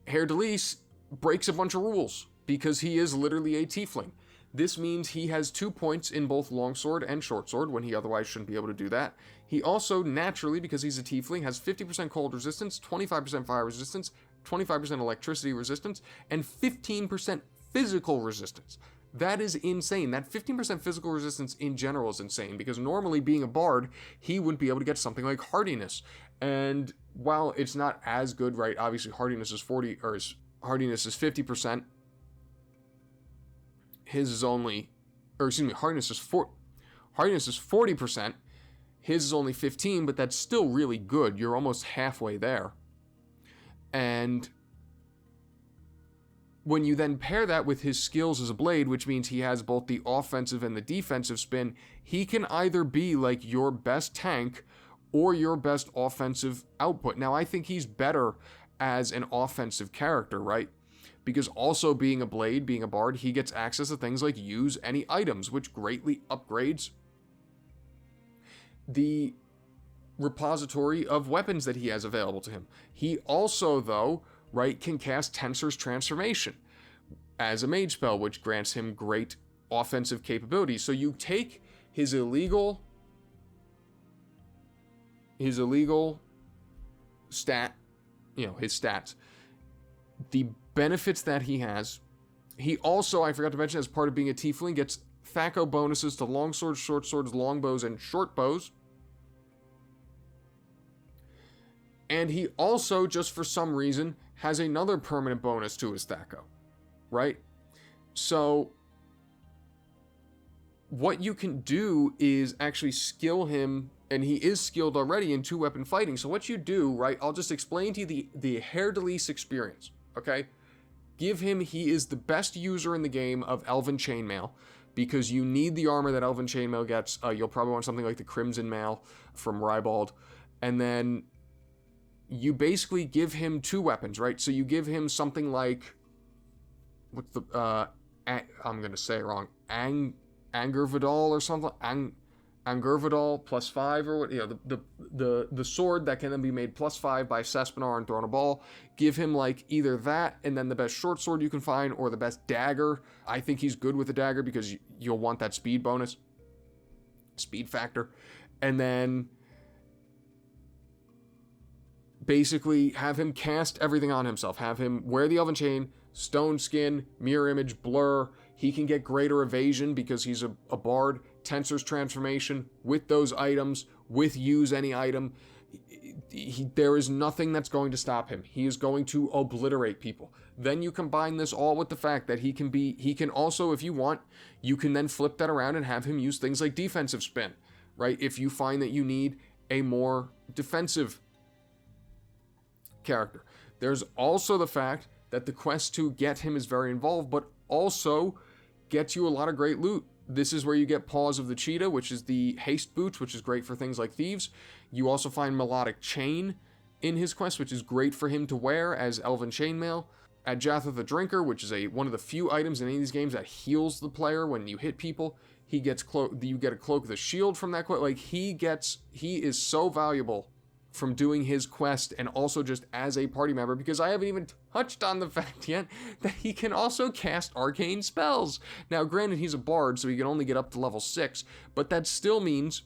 Haer'Dalis breaks a bunch of rules because he is literally a tiefling. This means he has 2 points in both longsword and shortsword when he otherwise shouldn't be able to do that. He also naturally, because he's a tiefling, has 50% cold resistance, 25% fire resistance, 25% electricity resistance, and 15% physical resistance. That is insane. That 15% physical resistance in general is insane, because normally being a bard, he wouldn't be able to get something like hardiness. And while it's not as good, right? Obviously hardiness is 50%. His is only, hardiness is 40%. His is only 15, but that's still really good. You're almost halfway there. And when you then pair that with his skills as a blade, which means he has both the offensive and the defensive spin, he can either be like your best tank or your best offensive output. Now, I think he's better as an offensive character, right? Because also being a blade, being a bard, he gets access to things like use any items, which greatly upgrades the repository of weapons that he has available to him. He also, though, right, can cast Tensor's Transformation as a mage spell, which grants him great offensive capabilities. So you take his illegal stat, his stats, the benefits that he has. He also, I forgot to mention, as part of being a tiefling, gets THAC0 bonuses to longswords, short swords, longbows, and short bows. And he also, just for some reason, has another permanent bonus to his THAC0, right? So what you can do is actually skill him, and he is skilled already in 2-weapon fighting. So what you do, right, I'll just explain to you the Haer'Dalis experience, okay? Give him, he is the best user in the game of Elven Chainmail, because you need the armor that Elven Chainmail gets. You'll probably want something like the Crimson Mail from Ribald. And then you basically give him 2 weapons, right? So you give him something like, what's the, I'm going to say it wrong, Angurvidal or something, Angurvidal +5 or what, the sword that can then be made +5 by Sespinar and thrown a ball. Give him like either that and then the best short sword you can find, or the best dagger. I think he's good with the dagger because you'll want that speed bonus, speed factor. And then basically have him cast everything on himself. Have him wear the Elven Chain, Stone Skin, Mirror Image, Blur. He can get greater evasion because he's a bard. Tensor's Transformation with those items, with use any item. There is nothing that's going to stop him. He is going to obliterate people. Then you combine this all with the fact that he can also, if you want, you can then flip that around and have him use things like defensive spin, right? If you find that you need a more defensive character. There's also the fact that the quest to get him is very involved, but also gets you a lot of great loot. This is where you get Paws of the Cheetah, which is the haste boots, which is great for things like thieves. You also find Melodic Chain in his quest, which is great for him to wear as Elven Chainmail. Adjatha the Drinker, which is one of the few items in any of these games that heals the player when you hit people. You get a Cloak of the Shield from that quest. Like he is so valuable from doing his quest, and also just as a party member, because I haven't even touched on the fact yet that he can also cast arcane spells. Now, granted, he's a bard, so he can only get up to level 6, but that still means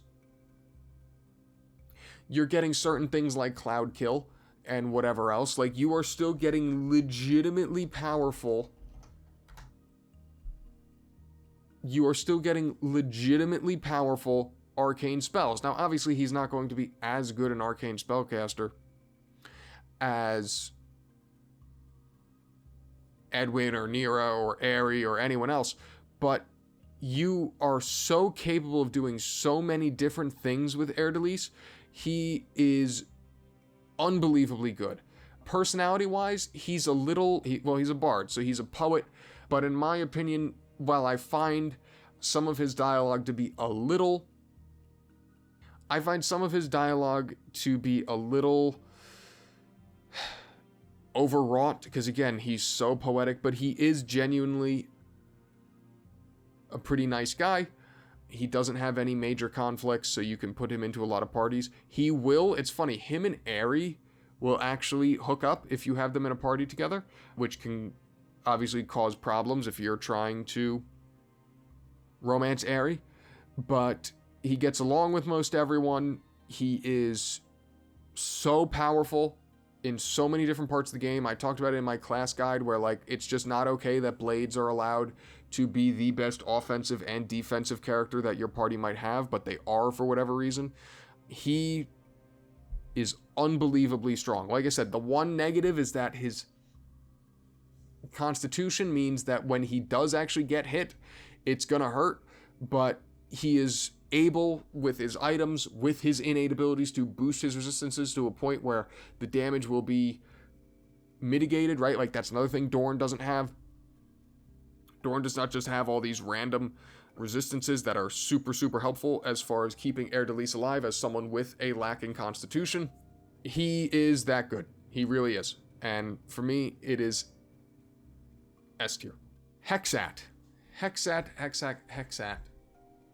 you're getting certain things like Cloud Kill and whatever else. Like, you are still getting legitimately powerful. You are still getting legitimately powerful arcane spells. Now, obviously, he's not going to be as good an arcane spellcaster as Edwin or Neera or Aerie or anyone else, but you are so capable of doing so many different things with Haer'Dalis. He is unbelievably good. Personality-wise, he's a bard, so he's a poet, but in my opinion, while I find some of his dialogue to be a little overwrought, because again, he's so poetic, but he is genuinely a pretty nice guy. He doesn't have any major conflicts, so you can put him into a lot of parties. It's funny, him and Aerie will actually hook up if you have them in a party together, which can obviously cause problems if you're trying to romance Aerie, but he gets along with most everyone. He is so powerful in so many different parts of the game. I talked about it in my class guide where, like, it's just not okay that blades are allowed to be the best offensive and defensive character that your party might have, but they are for whatever reason. He is unbelievably strong. Like I said, the one negative is that his constitution means that when he does actually get hit, it's gonna hurt, but he is able, with his items, with his innate abilities, to boost his resistances to a point where the damage will be mitigated, right? Like, that's another thing Dorn doesn't have. Dorn does not just have all these random resistances that are super, super helpful as far as keeping Haer'Dalis alive as someone with a lacking constitution. He is that good. He really is. And for me, it is S tier. Hexxat. Hexxat.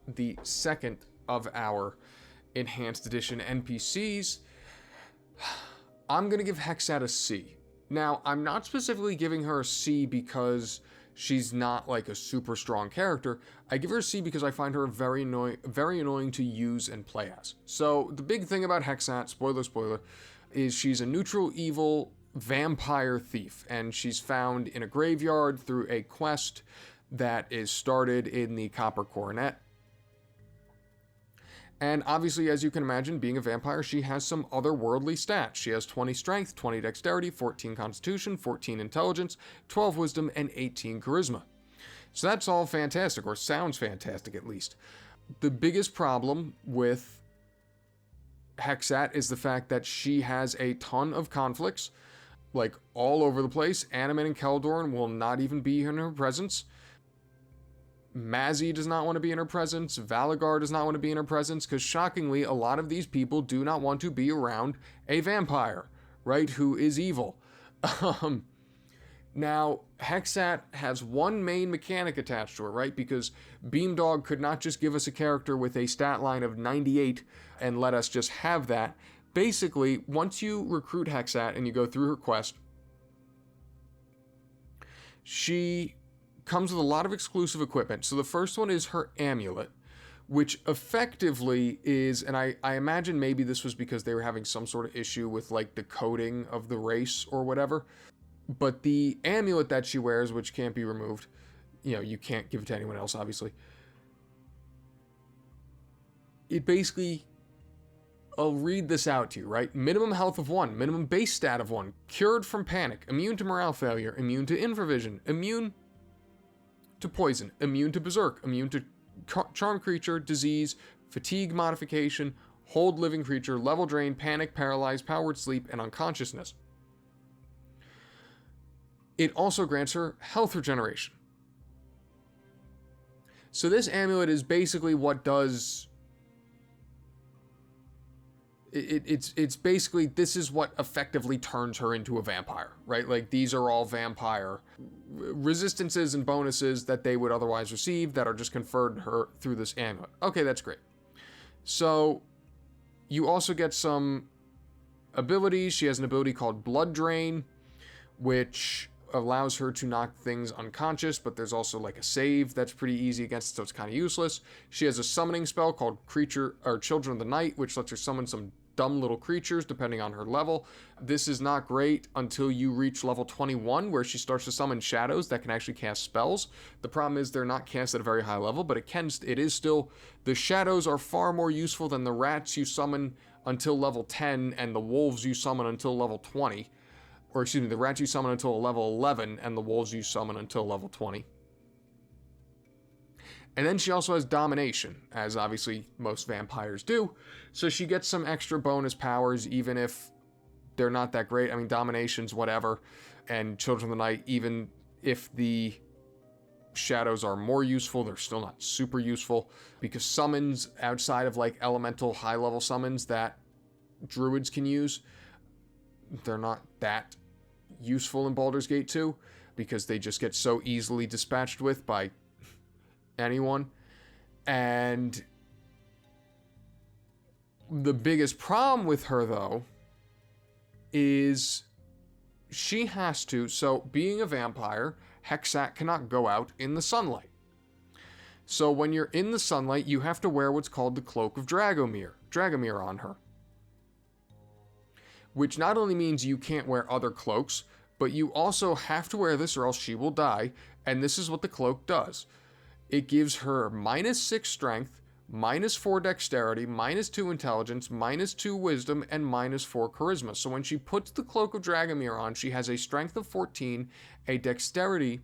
The second of our enhanced edition NPCs. I'm going to give Hexxat a C. Now, I'm not specifically giving her a C because she's not like a super strong character. I give her a C because I find her very annoying to use and play as. So the big thing about Hexxat, spoiler, is she's a neutral evil vampire thief, and she's found in a graveyard through a quest that is started in the Copper Coronet. And obviously, as you can imagine, being a vampire, she has some otherworldly stats. She has 20 strength, 20 dexterity, 14 constitution, 14 intelligence, 12 wisdom, and 18 charisma. So that's all fantastic, or sounds fantastic at least. The biggest problem with Hexxat is the fact that she has a ton of conflicts, like all over the place. Anomen and Keldorn will not even be in her presence. Mazzy does not want to be in her presence. Valygar does not want to be in her presence, because shockingly, a lot of these people do not want to be around a vampire, right, who is evil. Now, Hexxat has one main mechanic attached to her, right, because Beamdog could not just give us a character with a stat line of 98 and let us just have that. Basically, once you recruit Hexxat and you go through her quest, she comes with a lot of exclusive equipment. So the first one is her amulet, which effectively is, and I imagine maybe this was because they were having some sort of issue with like the coding of the race or whatever, but the amulet that she wears, which can't be removed, you can't give it to anyone else, obviously. It basically, I'll read this out to you, right? Minimum health of 1, minimum base stat of 1, cured from panic, immune to morale failure, immune to infravision, immune to poison, immune to berserk, immune to charm creature, disease, fatigue modification, hold living creature, level drain, panic, paralyze, powered sleep, and unconsciousness. It also grants her health regeneration. So this amulet is basically what does... It's basically, this is what effectively turns her into a vampire, right? Like, these are all vampire resistances and bonuses that they would otherwise receive that are just conferred to her through this amulet. Okay, that's great. So you also get some abilities. She has an ability called Blood Drain, which allows her to knock things unconscious, but there's also like a save that's pretty easy against it, so it's kind of useless. She has a summoning spell called Children of the Night, which lets her summon some dumb little creatures depending on her level. This is not great until you reach level 21, where she starts to summon shadows that can actually cast spells. The problem is they're not cast at a very high level, but it is still, the shadows are far more useful than the rats you summon until level 10 and the wolves you summon until level 20. Or excuse me, the rats you summon until level 11 and the wolves you summon until level 20. And then she also has domination, as obviously most vampires do. So she gets some extra bonus powers, even if they're not that great. I mean, domination's whatever. And Children of the Night, even if the shadows are more useful, they're still not super useful. Because summons outside of like elemental high-level summons that druids can use, they're not that useful in Baldur's Gate 2. Because they just get so easily dispatched with by anyone. And the biggest problem with her, though, is she has to, so being a vampire, Hexxat cannot go out in the sunlight. So when you're in the sunlight, you have to wear what's called the Cloak of Dragomir on her. Which not only means you can't wear other cloaks, but you also have to wear this or else she will die, and this is what the cloak does. It gives her -6 strength, -4 dexterity, -2 intelligence, -2 wisdom, and -4 charisma. So when she puts the Cloak of Dragomir on, she has a strength of 14, a dexterity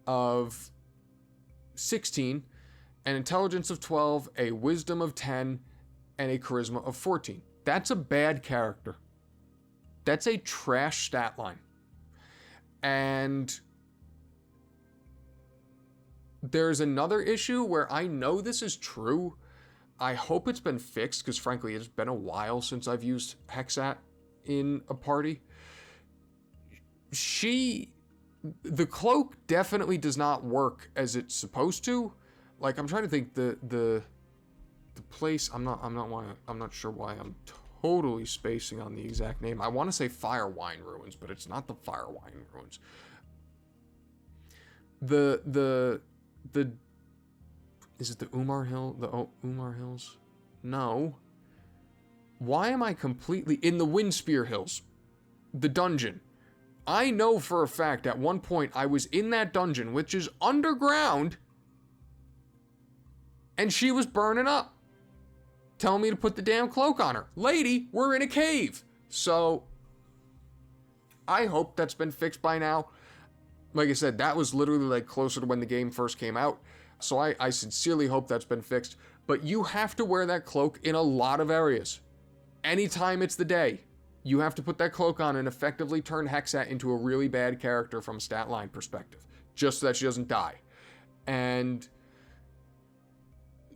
of 16, an intelligence of 12, a wisdom of 10, and a charisma of 14. That's a bad character. That's a trash stat line. And there's another issue where I know this is true. I hope it's been fixed, because frankly, it's been a while since I've used Hexxat in a party. The cloak definitely does not work as it's supposed to. Like, I'm trying to think the place. I'm not sure why I'm totally spacing on the exact name. I want to say Firewine Ruins, but it's not the Firewine Ruins. Is it the Umar Hill? Umar Hills? No. Why am I completely in the Windspear Hills? The dungeon. I know for a fact at one point I was in that dungeon, which is underground, and she was burning up, telling me to put the damn cloak on her. Lady, we're in a cave. So I hope that's been fixed by now. Like I said, that was literally like closer to when the game first came out. So I sincerely hope that's been fixed. But you have to wear that cloak in a lot of areas. Anytime it's the day, you have to put that cloak on and effectively turn Hexxat into a really bad character from a stat line perspective. Just so that she doesn't die. And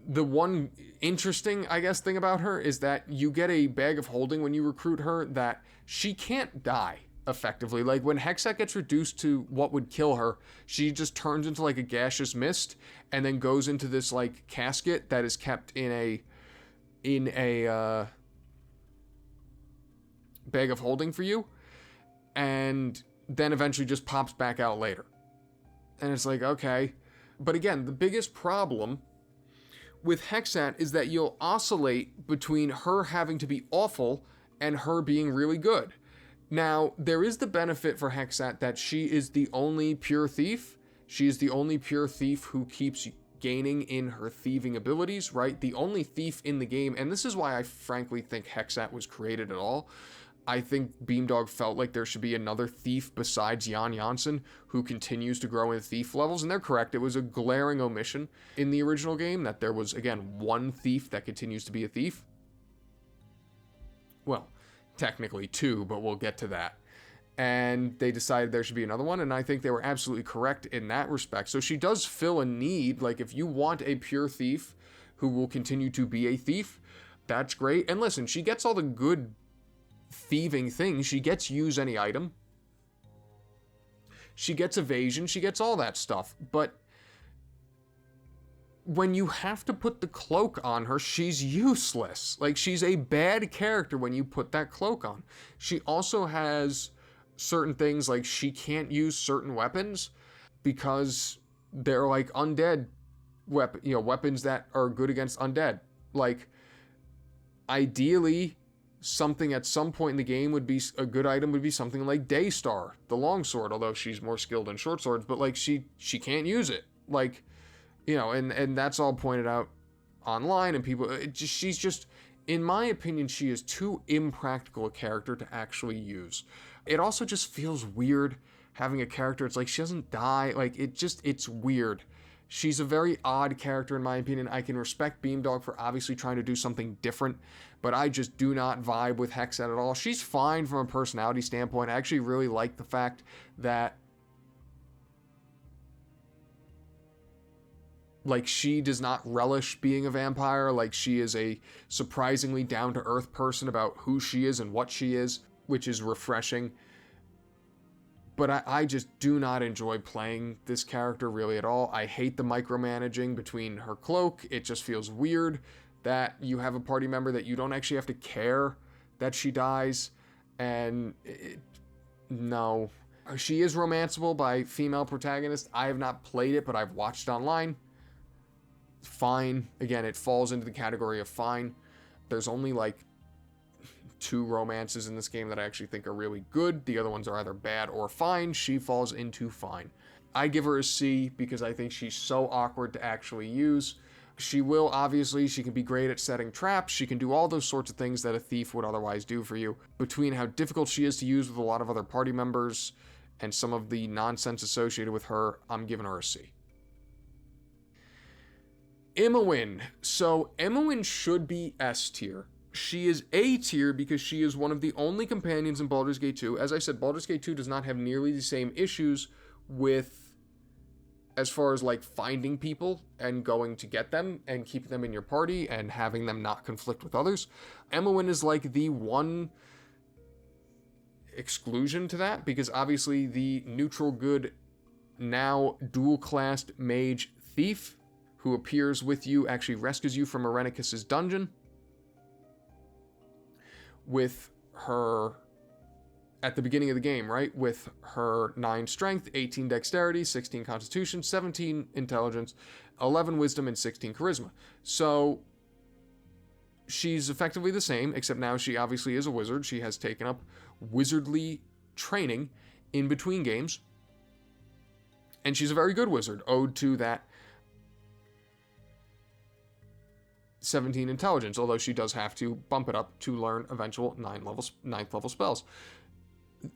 the one interesting, I guess, thing about her is that you get a bag of holding when you recruit her that she can't die. Effectively, like when Hexxat gets reduced to what would kill her, she just turns into like a gaseous mist and then goes into this like casket that is kept in a bag of holding for you, and then eventually just pops back out later. And it's like, okay. But again, the biggest problem with Hexxat is that you'll oscillate between her having to be awful and her being really good. Now, there is the benefit for Hexxat that she is the only pure thief. She is the only pure thief who keeps gaining in her thieving abilities, right? The only thief in the game, and this is why I frankly think Hexxat was created at all. I think Beamdog felt like there should be another thief besides Jan Jansen who continues to grow in thief levels, and they're correct. It was a glaring omission in the original game that there was, again, one thief that continues to be a thief. Well, technically two, but we'll get to that. And they decided there should be another one, and I think they were absolutely correct in that respect. So she does fill a need. Like, if you want a pure thief who will continue to be a thief, that's great. And listen, she gets all the good thieving things. She gets use any item. She gets evasion. She gets all that stuff. But when you have to put the cloak on her, she's useless. Like, she's a bad character when you put that cloak on. She also has certain things, like she can't use certain weapons because they're like undead weapons that are good against undead. Like, Ideally, something at some point in the game would be a good item would be something like Daystar, the longsword, although she's more skilled in short swords, but like she can't use it. Like, you know, and that's all pointed out online, and people, she's just, in my opinion, she is too impractical a character to actually use. It also just feels weird having a character, it's like she doesn't die, like it's weird. She's a very odd character in my opinion. I can respect Beamdog for obviously trying to do something different, but I just do not vibe with Hexxat at all. She's fine from a personality standpoint. I actually really like the fact that like she does not relish being a vampire. Like she is a surprisingly down-to-earth person about who she is and what she is, which is refreshing. But I just do not enjoy playing this character really at all. I hate the micromanaging between her cloak. It just feels weird that you have a party member that you don't actually have to care that she dies. And no. She is romanceable by female protagonists. I have not played it, but I've watched online. Fine. Again, it falls into the category of fine. There's only like 2 romances in this game that I actually think are really good. The other ones are either bad or fine. She falls into fine. I give her a C because I think she's so awkward to actually use. She will, obviously, she can be great at setting traps. She can do all those sorts of things that a thief would otherwise do for you. Between how difficult she is to use with a lot of other party members and some of the nonsense associated with her, I'm giving her a C. Imoen. So Imoen should be S tier. She is A tier because she is one of the only companions in Baldur's Gate 2. As I said, Baldur's Gate 2 does not have nearly the same issues with, as far as like finding people and going to get them and keeping them in your party and having them not conflict with others. Imoen is like the one exclusion to that, because obviously the neutral good, now dual-classed mage thief who appears with you actually rescues you from Irenicus's dungeon with her, at the beginning of the game, right? With her 9 strength, 18 dexterity, 16 constitution, 17 intelligence, 11 wisdom, and 16 charisma. So she's effectively the same, except now she obviously is a wizard. She has taken up wizardly training in between games. And she's a very good wizard, owed to that 17 intelligence, although she does have to bump it up to learn eventual 9th level spells.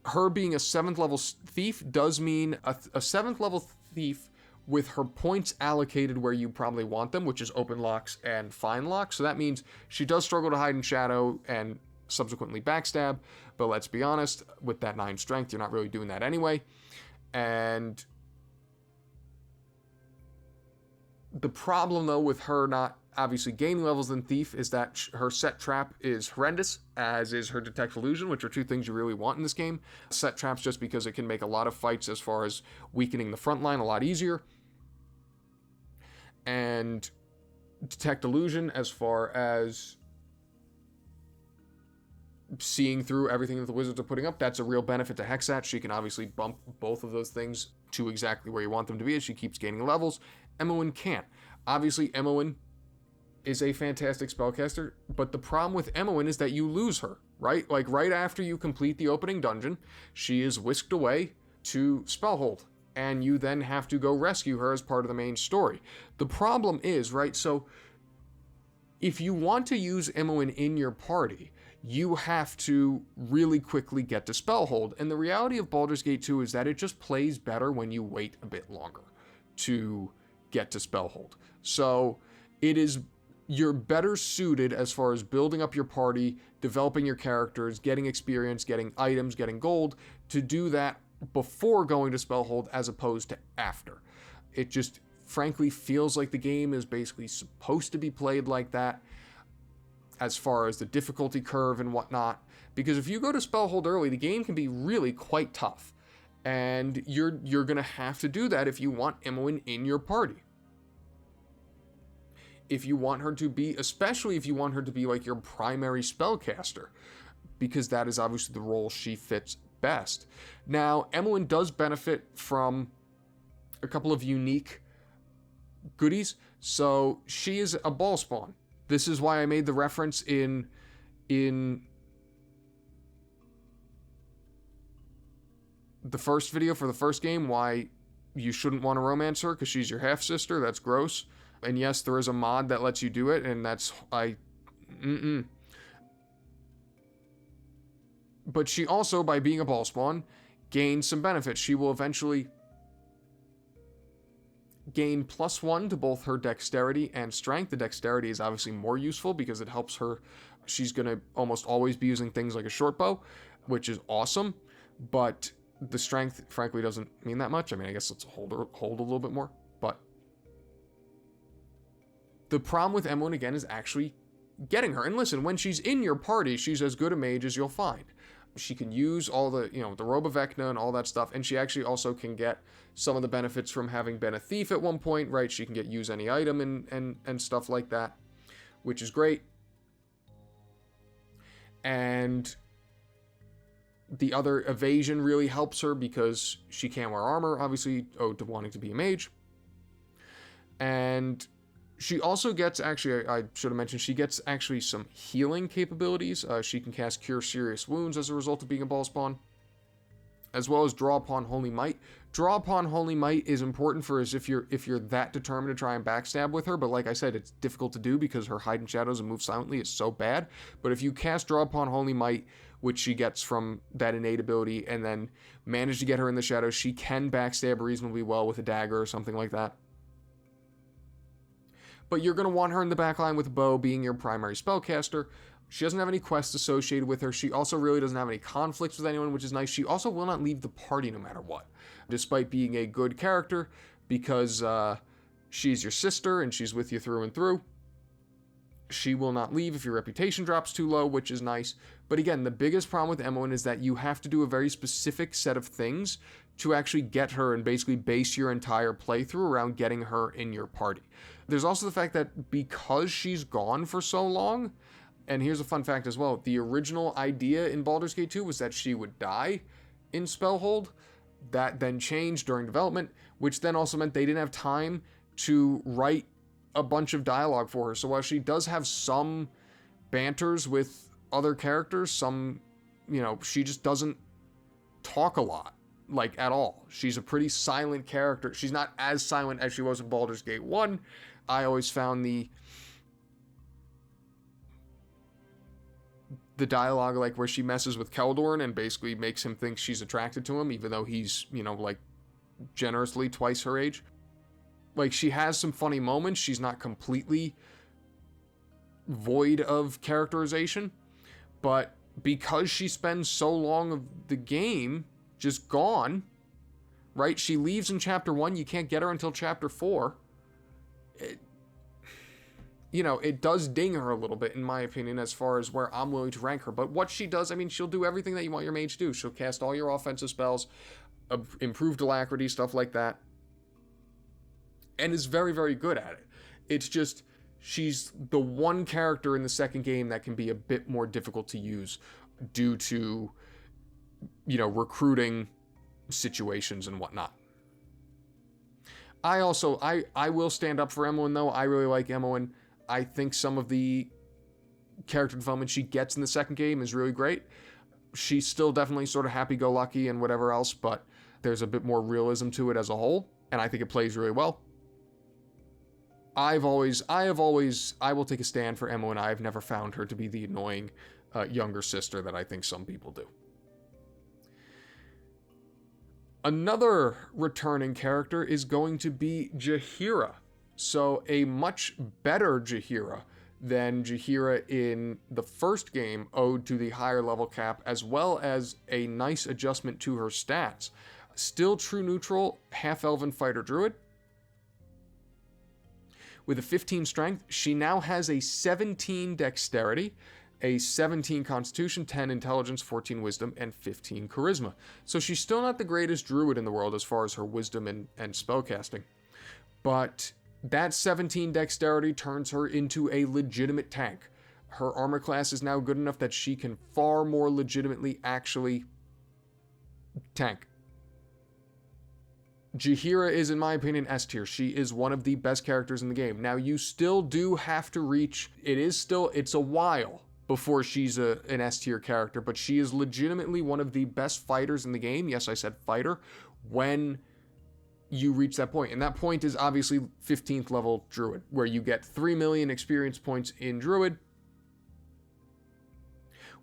Her being a 7th level thief does mean a 7th level thief with her points allocated where you probably want them, which is open locks and fine locks. So that means she does struggle to hide in shadow and subsequently backstab, but let's be honest, with that 9 strength, you're not really doing that anyway. And the problem, though, with her not obviously gaining levels in Thief is that her set trap is horrendous, as is her detect illusion, which are 2 things you really want in this game. Set traps just because it can make a lot of fights as far as weakening the front line a lot easier. And detect illusion as far as seeing through everything that the wizards are putting up. That's a real benefit to Hexxat. She can obviously bump both of those things to exactly where you want them to be as she keeps gaining levels. Imoen can't. Obviously, Imoen is a fantastic spellcaster, but the problem with Imoen is that you lose her, right? Like, right after you complete the opening dungeon, she is whisked away to Spellhold, and you then have to go rescue her as part of the main story. The problem is, right, so if you want to use Imoen in your party, you have to really quickly get to Spellhold, and the reality of Baldur's Gate 2 is that it just plays better when you wait a bit longer to get to Spellhold. So you're better suited as far as building up your party, developing your characters, getting experience, getting items, getting gold, to do that before going to Spellhold as opposed to after. It just frankly feels like the game is basically supposed to be played like that as far as the difficulty curve and whatnot, because if you go to Spellhold early, the game can be really quite tough, and you're going to have to do that if you want Imoen in your party. If you want her to be, especially if you want her to be like your primary spellcaster, because that is obviously the role she fits best. Now, Imoen does benefit from a couple of unique goodies. So she is a ball spawn. This is why I made the reference in the first video for the first game, why you shouldn't want to romance her, because she's your half-sister. That's gross. And yes, there is a mod that lets you do it, and that's... But she also, by being a ball spawn, gains some benefits. She will eventually gain +1 to both her dexterity and strength. The dexterity is obviously more useful because it helps her. She's going to almost always be using things like a short bow, which is awesome. But the strength, frankly, doesn't mean that much. I mean, I guess let's hold a little bit more. But the problem with Imoen, again, is actually getting her. And listen, when she's in your party, she's as good a mage as you'll find. She can use all the, the Robe of Vecna and all that stuff, and she actually also can get some of the benefits from having been a thief at one point, right? She can use any item and stuff like that, which is great. And the other evasion really helps her because she can wear armor, obviously owed to wanting to be a mage. And she also gets, actually, I should have mentioned, she gets actually some healing capabilities. She can cast Cure Serious Wounds as a result of being a ball spawn, as well as Draw Upon Holy Might. Draw Upon Holy Might is important for as if you're that determined to try and backstab with her, but like I said, it's difficult to do because her Hide in Shadows and Move Silently is so bad. But if you cast Draw Upon Holy Might, which she gets from that innate ability, and then manage to get her in the shadows, she can backstab reasonably well with a dagger or something like that. But you're going to want her in the backline with a bow being your primary spellcaster. She doesn't have any quests associated with her. She also really doesn't have any conflicts with anyone, which is nice. She also will not leave the party no matter what, despite being a good character, because she's your sister and she's with you through and through. She will not leave if your reputation drops too low, which is nice. But again, the biggest problem with Imoen is that you have to do a very specific set of things to actually get her and basically base your entire playthrough around getting her in your party. There's also the fact that because she's gone for so long, and here's a fun fact as well, the original idea in Baldur's Gate 2 was that she would die in Spellhold. That then changed during development, which then also meant they didn't have time to write a bunch of dialogue for her. So while she does have some banters with other characters, she just doesn't talk a lot, like at all. She's a pretty silent character. She's not as silent as she was in Baldur's Gate 1. I always found the dialogue, like where she messes with Keldorn and basically makes him think she's attracted to him, even though he's, like generously twice her age. Like, she has some funny moments. She's not completely void of characterization, but because she spends so long of the game just gone, right? She leaves in chapter 1. You can't get her until chapter 4. It does ding her a little bit, in my opinion, as far as where I'm willing to rank her. But what she does, I mean, she'll do everything that you want your mage to do. She'll cast all your offensive spells, improved alacrity, stuff like that, and is very, very good at it. It's just, she's the one character in the second game that can be a bit more difficult to use due to, recruiting situations and whatnot. I will stand up for Imoen, though. I really like Imoen. I think some of the character development she gets in the second game is really great. She's still definitely sort of happy-go-lucky and whatever else, but there's a bit more realism to it as a whole, and I think it plays really well. I will take a stand for Imoen. I've never found her to be the annoying younger sister that I think some people do. Another returning character is going to be Jaheira. So a much better Jaheira than Jaheira in the first game, owed to the higher level cap, as well as a nice adjustment to her stats. Still true neutral, half-elven fighter druid. With a 15 strength, she now has a 17 dexterity, a 17 constitution, 10 intelligence, 14 wisdom, and 15 charisma. So she's still not the greatest druid in the world as far as her wisdom and spellcasting. But that 17 dexterity turns her into a legitimate tank. Her armor class is now good enough that she can far more legitimately actually tank. Jaheira is, in my opinion, S tier. She is one of the best characters in the game. Now, you still do have to reach, it's a while before she's an S tier character, but she is legitimately one of the best fighters in the game. Yes, I said fighter, when you reach that point. And that point is obviously 15th level Druid, where you get 3 million experience points in Druid,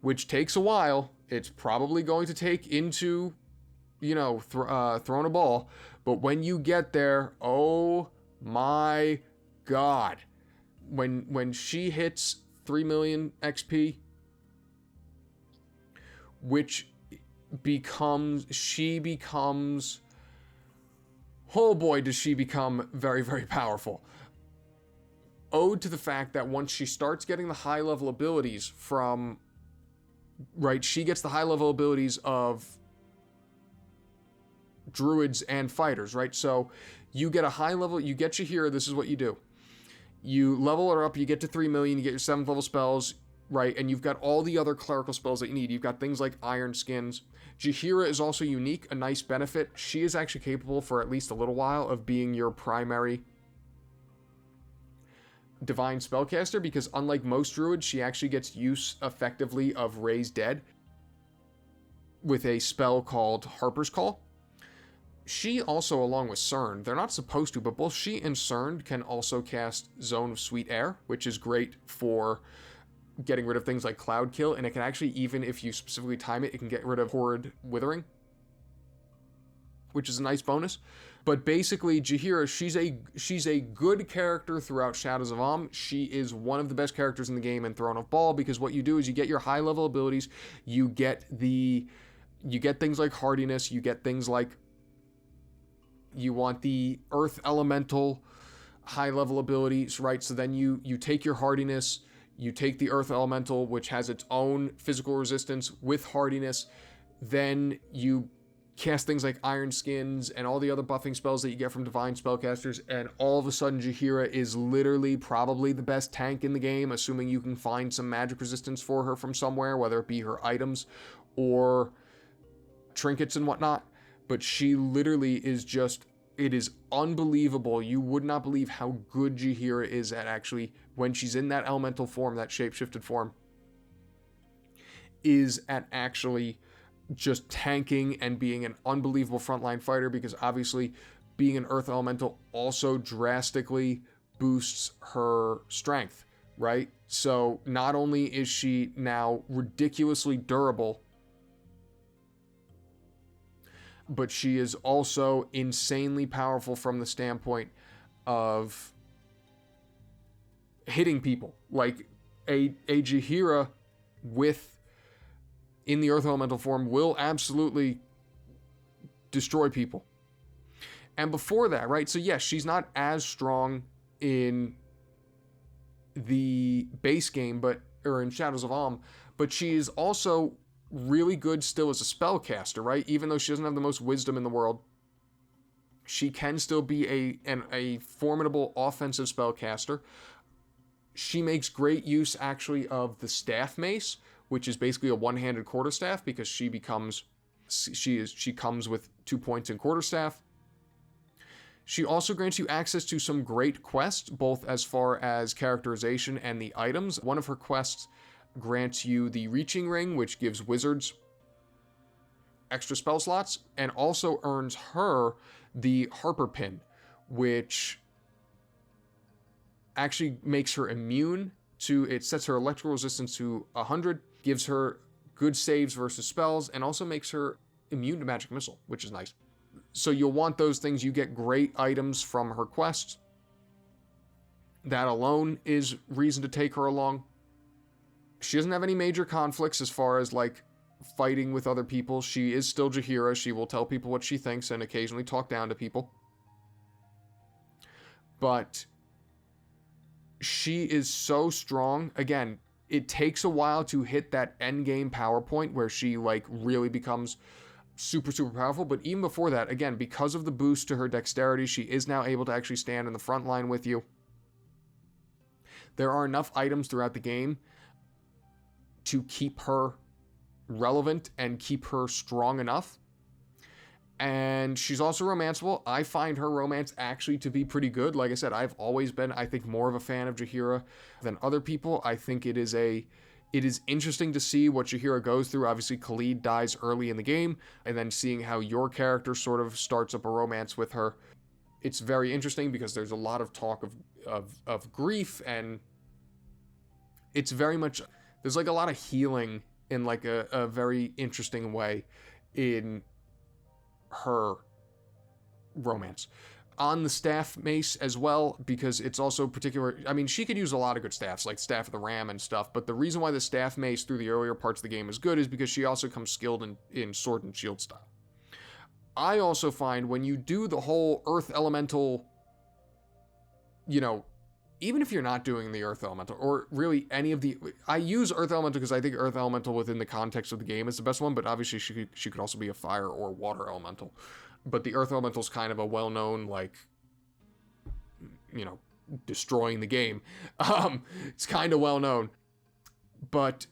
which takes a while. It's probably going to take into, throwing a ball. But when you get there, oh my God. When she hits 3 million XP, which she becomes, oh boy, does she become very, very powerful. Owed to the fact that once she starts getting the high level abilities from, right, she gets the high level abilities of druids and fighters, right? So you get a high level, you get Jaheira, this is what you do. You level her up, you get to 3 million, you get your 7th level spells, right? And you've got all the other clerical spells that you need. You've got things like Iron Skins. Jaheira is also unique, a nice benefit. She is actually capable for at least a little while of being your primary divine spellcaster, because unlike most druids, she actually gets use effectively of Raise Dead with a spell called Harper's Call. She also, along with Cernd, they're not supposed to, but both she and Cernd can also cast Zone of Sweet Air, which is great for getting rid of things like Cloud Kill, and it can actually, even if you specifically time it, it can get rid of Horrid Withering, which is a nice bonus. But basically, Jaheira, she's a good character throughout Shadows of Amn. She is one of the best characters in the game in Throne of Ball, because what you do is you get your high level abilities, you get things like hardiness, you get things like, you want the earth elemental high level abilities, right? So then you take your hardiness, you take the earth elemental, which has its own physical resistance with hardiness, then you cast things like Iron Skins and all the other buffing spells that you get from divine spellcasters, and all of a sudden Jaheira is literally probably the best tank in the game, assuming you can find some magic resistance for her from somewhere, whether it be her items or trinkets and whatnot. But she literally is just, it is unbelievable. You would not believe how good Jaheira is at actually, when she's in that elemental form, that shapeshifted form, is at actually just tanking and being an unbelievable frontline fighter, because obviously being an earth elemental also drastically boosts her strength, right? So not only is she now ridiculously durable, but she is also insanely powerful from the standpoint of hitting people. Like a Jaheira in the earth elemental form will absolutely destroy people. And before that, right? So yes, she's not as strong in the base game, or in Shadows of Amn, but she is also really good still as a spellcaster, right? Even though she doesn't have the most wisdom in the world, she can still be a formidable offensive spellcaster. She makes great use actually of the staff mace, which is basically a one-handed quarterstaff, because she comes with 2 points in quarterstaff. She also grants you access to some great quests, both as far as characterization and the items. One of her quests grants you the Reaching Ring, which gives wizards extra spell slots, and also earns her the Harper Pin, which actually makes her immune to, it sets her electrical resistance to 100, gives her good saves versus spells, and also makes her immune to magic missile, which is nice. So you'll want those things. You get great items from her quests. That alone is reason to take her along. She doesn't have any major conflicts as far as like fighting with other people. She is still Jaheira. She will tell people what she thinks and occasionally talk down to people. But she is so strong. Again, it takes a while to hit that end game power point where she like really becomes super, super powerful. But even before that, again, because of the boost to her dexterity, she is now able to actually stand in the front line with you. There are enough items throughout the game to keep her relevant and keep her strong enough. And she's also romanceable. I find her romance actually to be pretty good. Like I said, I've always been, I think, more of a fan of Jaheira than other people. I think it is interesting to see what Jaheira goes through. Obviously, Khalid dies early in the game, and then seeing how your character sort of starts up a romance with her. It's very interesting because there's a lot of talk of grief, and it's very much, there's like a lot of healing in like a very interesting way in her romance. On the staff mace as well, because it's also particular. I mean, she could use a lot of good staffs, like Staff of the Ram and stuff, but the reason why the staff mace through the earlier parts of the game is good is because she also comes skilled in sword and shield style. I also find when you do the whole earth elemental, you know, even if you're not doing the earth elemental, or really any of the, I use earth elemental because I think earth elemental within the context of the game is the best one, but obviously she could also be a fire or water elemental. But the earth elemental is kind of a well-known, like, you know, destroying the game. It's kind of well-known. But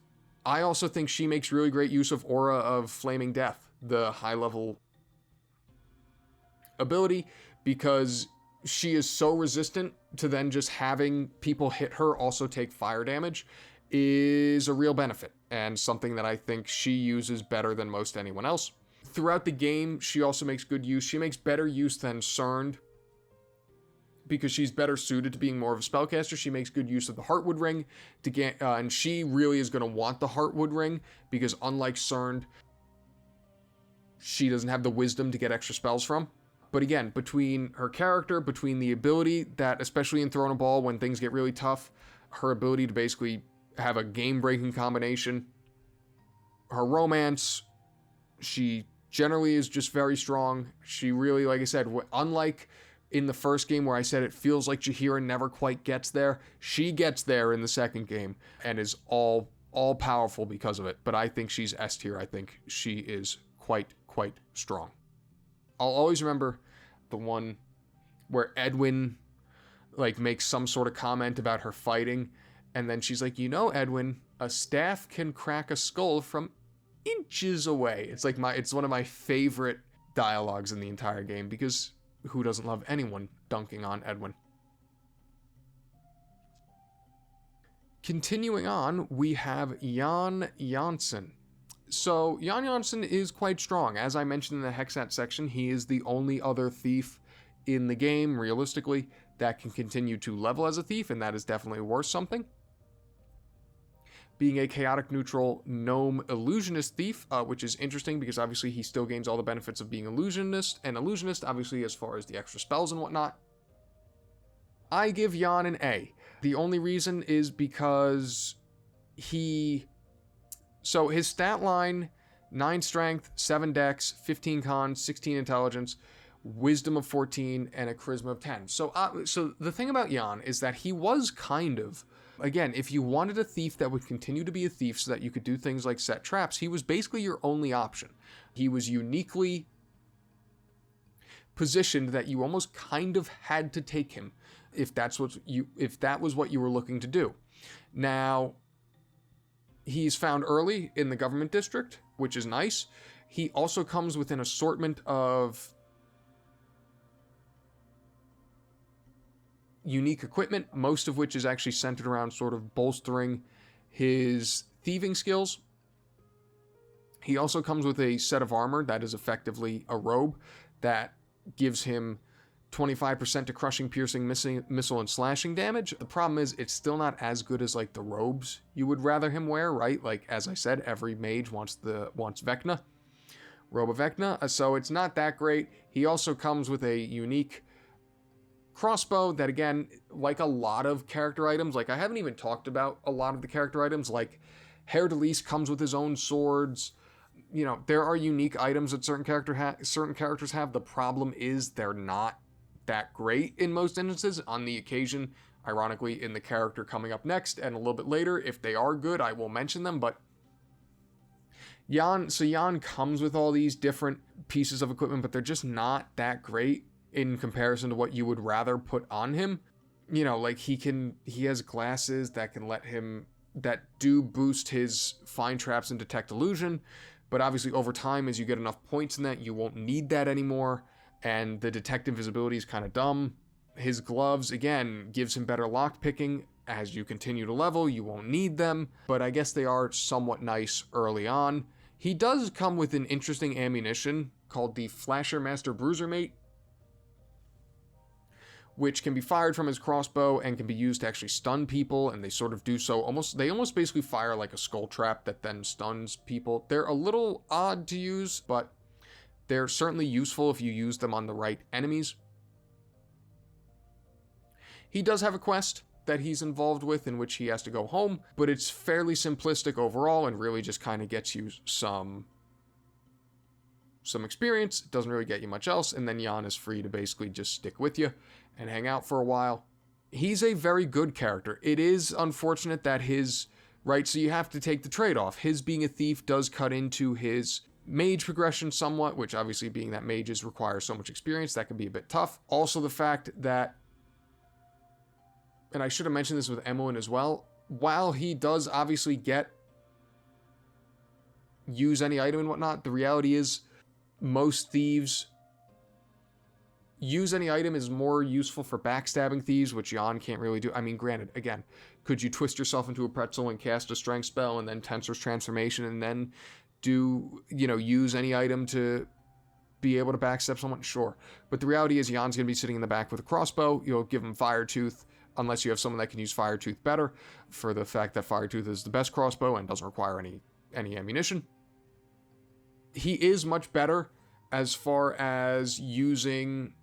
I also think she makes really great use of Aura of Flaming Death, the high-level ability, because she is so resistant to then just having people hit her also take fire damage is a real benefit, and something that I think she uses better than most anyone else. Throughout the game, she also makes good use. She makes better use than Cernd because she's better suited to being more of a spellcaster. She makes good use of the Heartwood Ring to get, and she really is going to want the Heartwood Ring because unlike Cernd, she doesn't have the wisdom to get extra spells from. But again, between her character, between the ability that, especially in throwing a ball when things get really tough, her ability to basically have a game-breaking combination, her romance, she generally is just very strong. She really, like I said, unlike in the first game where I said it feels like Jaheira never quite gets there, she gets there in the second game and is all powerful because of it. But I think she's S tier. I think she is quite strong. I'll always remember the one where Edwin like makes some sort of comment about her fighting, and then she's like, you know, Edwin, a staff can crack a skull from inches away. It's like it's one of my favorite dialogues in the entire game, because who doesn't love anyone dunking on Edwin? Continuing on, we have Jan Jansen. So Jan Jansen is quite strong. As I mentioned in the Hexxat section, he is the only other thief in the game, realistically, that can continue to level as a thief, and that is definitely worth something. Being a chaotic neutral gnome illusionist thief, which is interesting because obviously he still gains all the benefits of being illusionist, and illusionist obviously as far as the extra spells and whatnot. I give Jan an A. The only reason is because so his stat line, 9 strength, 7 dex, 15 con, 16 intelligence, wisdom of 14, and a charisma of 10. So the thing about Jan is that he was kind of, again, if you wanted a thief that would continue to be a thief so that you could do things like set traps, he was basically your only option. He was uniquely positioned that you almost kind of had to take him if that was what you were looking to do. Now, he's found early in the government district, which is nice. He also comes with an assortment of unique equipment, most of which is actually centered around sort of bolstering his thieving skills. He also comes with a set of armor that is effectively a robe that gives him 25% to crushing, piercing, missile, and slashing damage. The problem is it's still not as good as like the robes you would rather him wear, right? Like, as I said, every mage wants Vecna, robe of Vecna, so it's not that great. He also comes with a unique crossbow that, again, like a lot of character items, like I haven't even talked about a lot of the character items, like Haer'Dalis comes with his own swords. You know, there are unique items that certain characters have. The problem is they're not that great in most instances. On the occasion, ironically, in the character coming up next and a little bit later, if they are good, I will mention them. But Jan comes with all these different pieces of equipment, but they're just not that great in comparison to what you would rather put on him. You know, like he has glasses that can that do boost his find traps and detect illusion, But obviously over time, as you get enough points in that, you won't need that anymore. And the detect invisibility is kind of dumb. His gloves, again, gives him better lockpicking. As you continue to level, you won't need them, but I guess they are somewhat nice early on. He does come with an interesting ammunition called the Flasher Master Bruiser Mate, which can be fired from his crossbow and can be used to actually stun people, and they sort of do so they almost basically fire like a skull trap that then stuns people. They're a little odd to use, but they're certainly useful if you use them on the right enemies. He does have a quest that he's involved with in which he has to go home, but it's fairly simplistic overall and really just kind of gets you some experience. It doesn't really get you much else, and then Jan is free to basically just stick with you and hang out for a while. He's a very good character. It is unfortunate that so you have to take the trade-off. His being a thief does cut into his mage progression somewhat, which obviously being that mages require so much experience, that can be a bit tough. Also the fact that, and I should have mentioned this with Imoen as well, while he does obviously use any item and whatnot, the reality is most thieves use any item is more useful for backstabbing thieves, which Jan can't really do. I mean, granted, again, could you twist yourself into a pretzel and cast a strength spell and then Tensor's transformation and then use any item to be able to backstab someone? Sure. But the reality is Jan's going to be sitting in the back with a crossbow. You'll give him Fire Tooth, unless you have someone that can use Fire Tooth better, for the fact that Fire Tooth is the best crossbow and doesn't require any ammunition. He is much better as far as using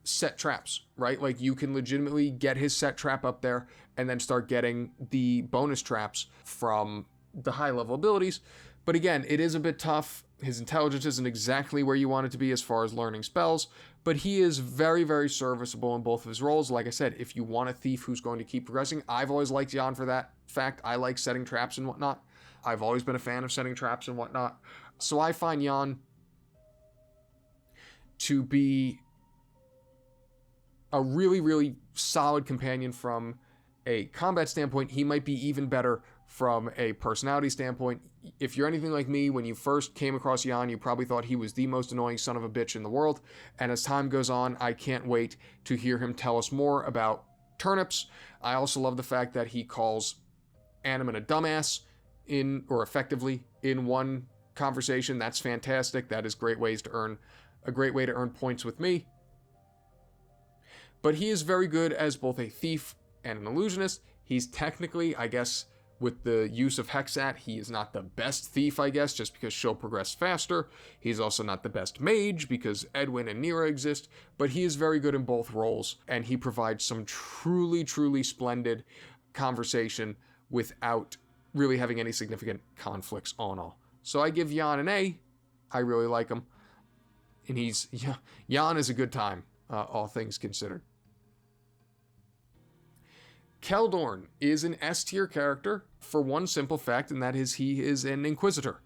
set traps, right? Like, you can legitimately get his set trap up there and then start getting the bonus traps from the high level abilities. But again, it is a bit tough. His intelligence isn't exactly where you want it to be as far as learning spells, but he is very, very serviceable in both of his roles. Like I said, if you want a thief who's going to keep progressing, I've always liked Jan for that fact. I like setting traps and whatnot. I've always been a fan of setting traps and whatnot. So I find Jan to be a really, really solid companion from a combat standpoint. He might be even better from a personality standpoint. If you're anything like me, when you first came across Jan, you probably thought he was the most annoying son of a bitch in the world. And as time goes on, I can't wait to hear him tell us more about turnips. I also love the fact that he calls Anomen a dumbass effectively in one conversation. That's fantastic. That is a great way to earn points with me. But he is very good as both a thief and an illusionist. He's technically, I guess, with the use of Hexxat, he is not the best thief, I guess, just because she'll progress faster. He's also not the best mage because Edwin and Neera exist, but he is very good in both roles, and he provides some truly, truly splendid conversation without really having any significant conflicts on all. So I give Jan an A. I really like him. And Jan is a good time, all things considered. Keldorn is an S-tier character for one simple fact, and that is he is an Inquisitor.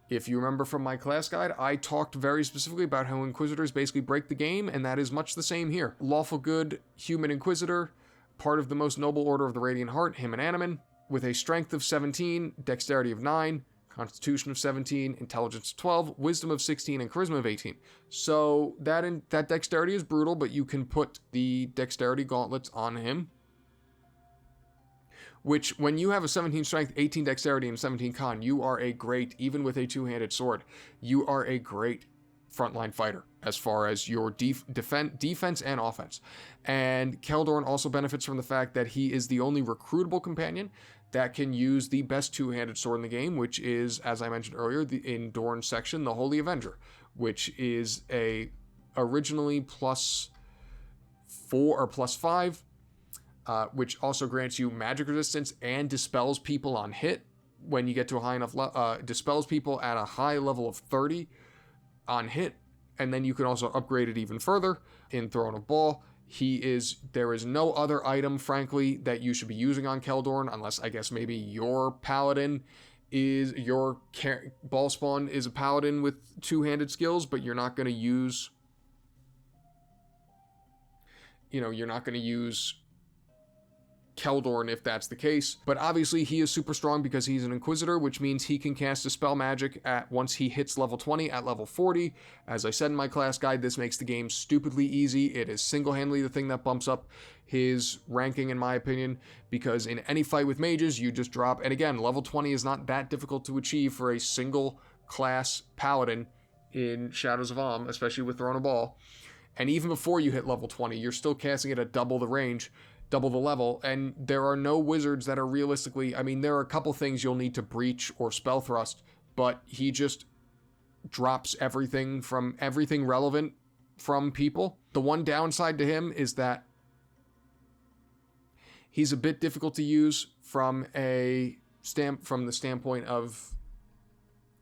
If you remember from my class guide, I talked very specifically about how Inquisitors basically break the game, and that is much the same here. Lawful good human Inquisitor, part of the most noble order of the Radiant Heart, him and Anomen, with a strength of 17, dexterity of 9, constitution of 17, intelligence of 12, wisdom of 16, and charisma of 18. So that dexterity is brutal, but you can put the dexterity gauntlets on him, which, when you have a 17 strength, 18 dexterity, and 17 con, you are a great, even with a two-handed sword, you are a great frontline fighter as far as your defense and offense. And Keldorn also benefits from the fact that he is the only recruitable companion that can use the best two-handed sword in the game, which is, as I mentioned earlier, in Dorn's section, the Holy Avenger, which is originally +4 or +5, which also grants you magic resistance and dispels people on hit when you get to a high enough dispels people at a high level of 30 on hit, and then you can also upgrade it even further in Throne of Ball. There is no other item, frankly, that you should be using on Keldorn, unless I guess maybe your paladin ball spawn is a paladin with two-handed skills, but you're not going to use, Keldorn if that's the case. But obviously he is super strong because he's an Inquisitor, which means he can cast a spell magic once he hits level 20 at level 40. As I said in my class guide, this makes the game stupidly easy. It is single-handedly the thing that bumps up his ranking, in my opinion, because in any fight with mages, you just drop, and again, level 20 is not that difficult to achieve for a single class paladin in Shadows of Amn, especially with Throne of Ball. And even before you hit level 20, you're still casting it at double the range, double the level, and there are no wizards that are realistically, I mean, there are a couple things you'll need to breach or spell thrust, but he just drops everything relevant from people. The one downside to him is that he's a bit difficult to use from the standpoint of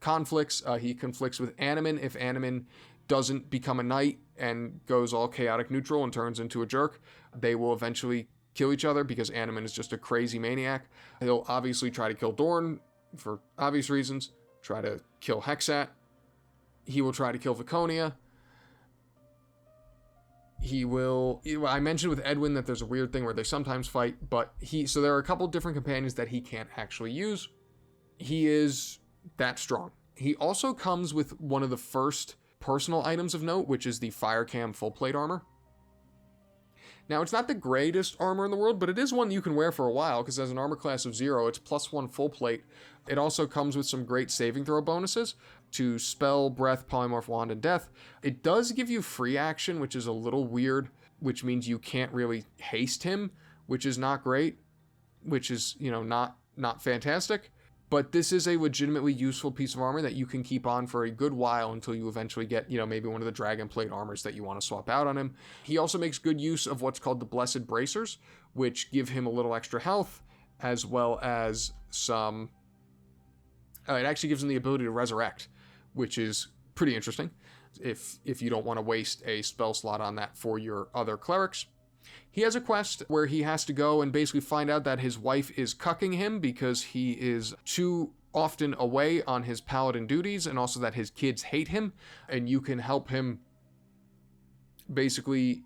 conflicts. He conflicts with Anomen. If Anomen doesn't become a knight and goes all chaotic neutral and turns into a jerk, they will eventually kill each other because Anomen is just a crazy maniac. He'll obviously try to kill Dorn for obvious reasons, try to kill Hexxat. He will try to kill Viconia. I mentioned with Edwin that there's a weird thing where they sometimes fight, but so there are a couple different companions that he can't actually use. He is that strong. He also comes with one of the first personal items of note, which is the Fire Cam full plate armor. Now, it's not the greatest armor in the world, but it is one you can wear for a while, because as an armor class of 0, it's +1 full plate. It also comes with some great saving throw bonuses to Spell, Breath, Polymorph, Wand, and Death. It does give you free action, which is a little weird, which means you can't really haste him, which is not great, which is, not fantastic. But this is a legitimately useful piece of armor that you can keep on for a good while until you eventually get, maybe one of the Dragon Plate armors that you want to swap out on him. He also makes good use of what's called the Blessed Bracers, which give him a little extra health, as well as some... it actually gives him the ability to resurrect, which is pretty interesting if you don't want to waste a spell slot on that for your other clerics. He has a quest where he has to go and basically find out that his wife is cucking him because he is too often away on his paladin duties, and also that his kids hate him, and you can help him basically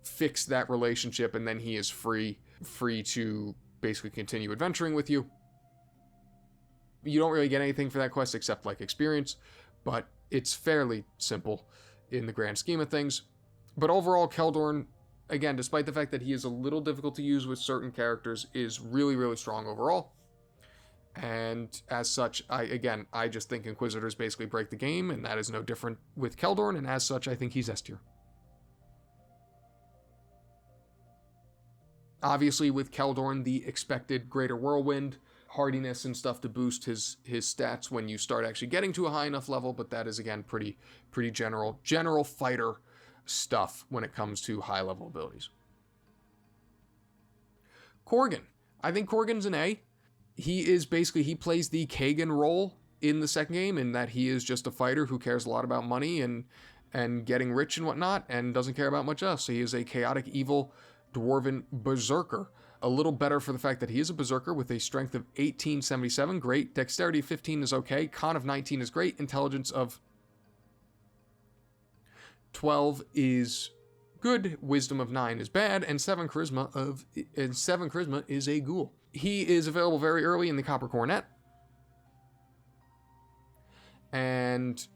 fix that relationship, and then he is free to basically continue adventuring with you. You don't really get anything for that quest except experience, but it's fairly simple in the grand scheme of things. But overall, Keldorn, again, despite the fact that he is a little difficult to use with certain characters, is really, really strong overall. And as such, I just think Inquisitors basically break the game, and that is no different with Keldorn, and as such, I think he's S tier. Obviously, with Keldorn, the expected Greater Whirlwind, hardiness and stuff to boost his stats when you start actually getting to a high enough level, but that is, again, pretty general fighter stuff when it comes to high level abilities. Korgan. I think Korgan's an A. He plays the Kagan role in the second game, in that he is just a fighter who cares a lot about money and getting rich and whatnot, and doesn't care about much else. So he is a chaotic, evil, dwarven berserker. A little better for the fact that he is a berserker with a strength of 1877, great. Dexterity 15 is okay. Con of 19 is great. Intelligence of 12 is good, wisdom of 9 is bad, and 7 charisma is a ghoul. He is available very early in the Copper Coronet. And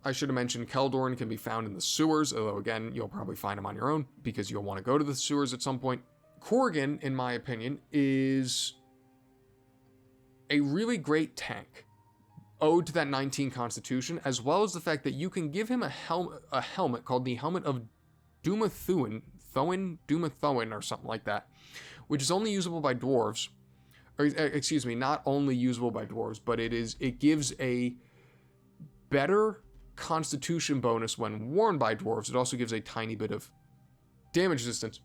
I should have mentioned Keldorn can be found in the sewers, although again, you'll probably find him on your own because you'll want to go to the sewers at some point. Korgan, in my opinion, is a really great tank, owed to that 19 constitution, as well as the fact that you can give him a helmet called the Helmet of Dumathoin, or something like that, which is only usable by dwarves, not only usable by dwarves, but it gives a better constitution bonus when worn by dwarves. It also gives a tiny bit of damage resistance.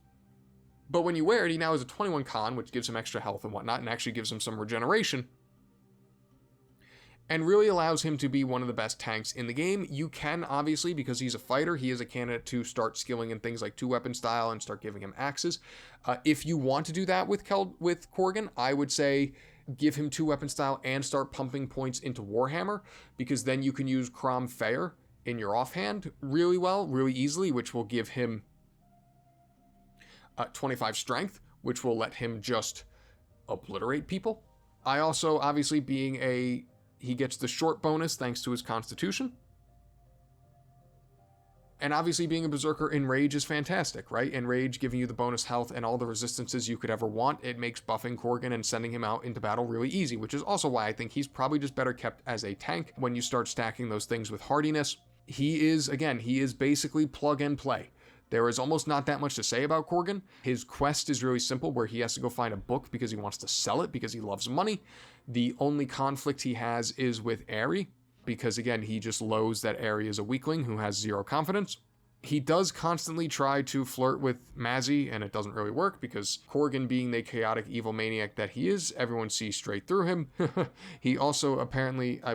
But when you wear it, he now has a 21 con, which gives him extra health and whatnot, and actually gives him some regeneration, and really allows him to be one of the best tanks in the game. You can, obviously, because he's a fighter, he is a candidate to start skilling in things like 2-weapon style and start giving him axes. If you want to do that with Korgan, I would say give him 2-weapon style and start pumping points into Warhammer, because then you can use Crom Fair in your offhand really well, really easily, which will give him 25 strength, which will let him just obliterate people. I also, obviously, he gets the short bonus thanks to his constitution. And obviously being a berserker, Enrage is fantastic, right? Enrage giving you the bonus health and all the resistances you could ever want. It makes buffing Korgan and sending him out into battle really easy, which is also why I think he's probably just better kept as a tank when you start stacking those things with hardiness. He is basically plug and play. There is almost not that much to say about Korgan. His quest is really simple, where he has to go find a book because he wants to sell it because he loves money. The only conflict he has is with Aerie, because again, he just loathes that Aerie is a weakling who has 0 confidence. He does constantly try to flirt with Mazzy, and it doesn't really work because Korgan, being the chaotic evil maniac that he is, everyone sees straight through him. He also apparently, I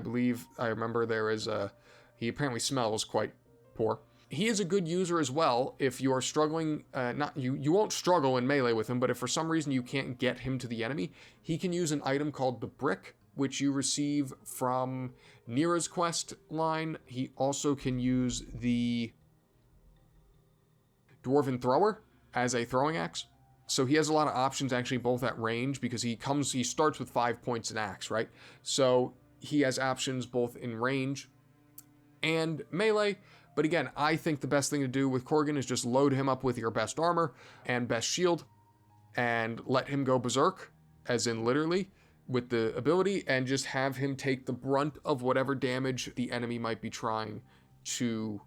remember he apparently smells quite poor. He is a good user as well. If you are struggling, you won't struggle in melee with him, but if for some reason you can't get him to the enemy, he can use an item called the Brick, which you receive from Neera's quest line. He also can use the Dwarven Thrower as a throwing axe. So he has a lot of options actually, both at range, because he starts with 5 points in axe, right? So he has options both in range and melee. But again, I think the best thing to do with Korgan is just load him up with your best armor and best shield and let him go berserk, as in literally, with the ability, and just have him take the brunt of whatever damage the enemy might be trying to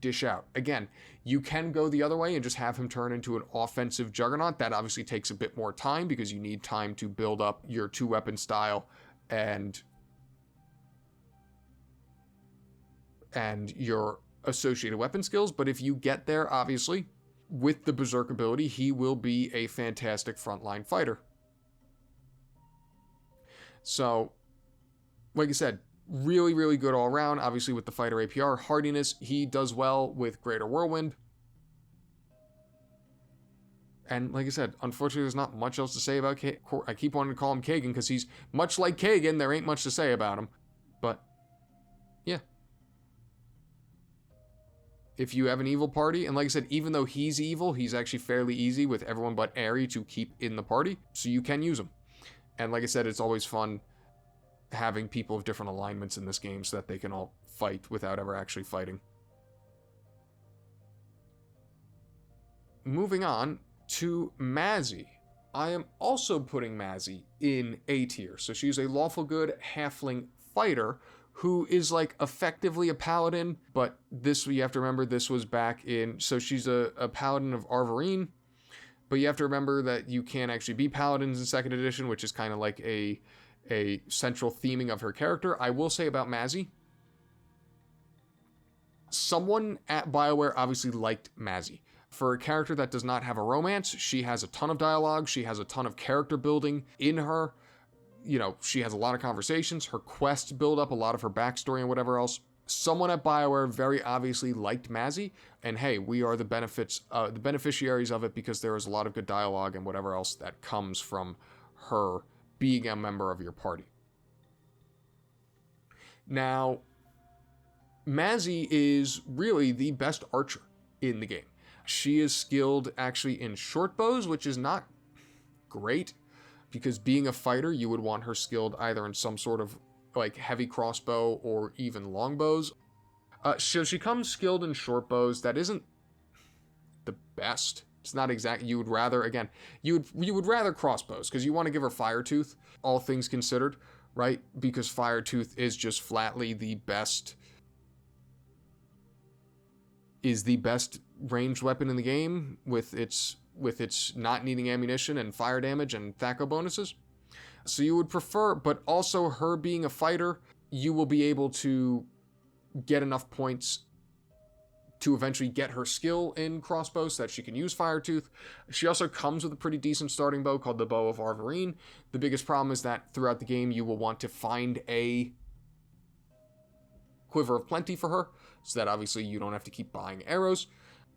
dish out. Again, you can go the other way and just have him turn into an offensive juggernaut. That obviously takes a bit more time because you need time to build up your 2-weapon style and your associated weapon skills. But if you get there, obviously, with the berserk ability, he will be a fantastic frontline fighter. So, like I said, really, really good all around. Obviously, with the fighter APR, hardiness, he does well with Greater Whirlwind. And like I said, unfortunately, there's not much else to say about I keep wanting to call him Kagan because he's much like Kagan. There ain't much to say about him. But, yeah. If you have an evil party, and like I said, even though he's evil, he's actually fairly easy with everyone but Aerie to keep in the party, so you can use him. And like I said, it's always fun having people of different alignments in this game so that they can all fight without ever actually fighting. Moving on to Mazzy. I am also putting Mazzy in A tier. So she's a lawful good halfling fighter who is like effectively a paladin, but this, you have to remember, this was back in, so she's a paladin of Arvarine, but you have to remember that you can't actually be paladins in 2nd edition, which is kind of like a central theming of her character. I will say about Mazzy, someone at BioWare obviously liked Mazzy. For a character that does not have a romance, she has a ton of dialogue, she has a ton of character building in her. You know, she has a lot of conversations, her quests build up a lot of her backstory and whatever else. Someone at BioWare very obviously liked Mazzy, and hey, we are the beneficiaries of it because there is a lot of good dialogue and whatever else that comes from her being a member of your party. Now, Mazzy is really the best archer in the game. She is skilled actually in short bows, which is not great, because being a fighter, you would want her skilled either in some sort of like heavy crossbow or even longbows. So she comes skilled in short bows. That isn't the best. It's not exact. You would rather, again, you would rather crossbows because you want to give her Firetooth, all things considered, right? Because Firetooth is just flatly the best ranged weapon in the game with its not needing ammunition and fire damage and THAC0 bonuses. So you would prefer, but also her being a fighter, you will be able to get enough points to eventually get her skill in crossbow so that she can use Firetooth. She also comes with a pretty decent starting bow called the Bow of Arvarine. The biggest problem is that throughout the game you will want to find a Quiver of Plenty for her, so that obviously you don't have to keep buying arrows.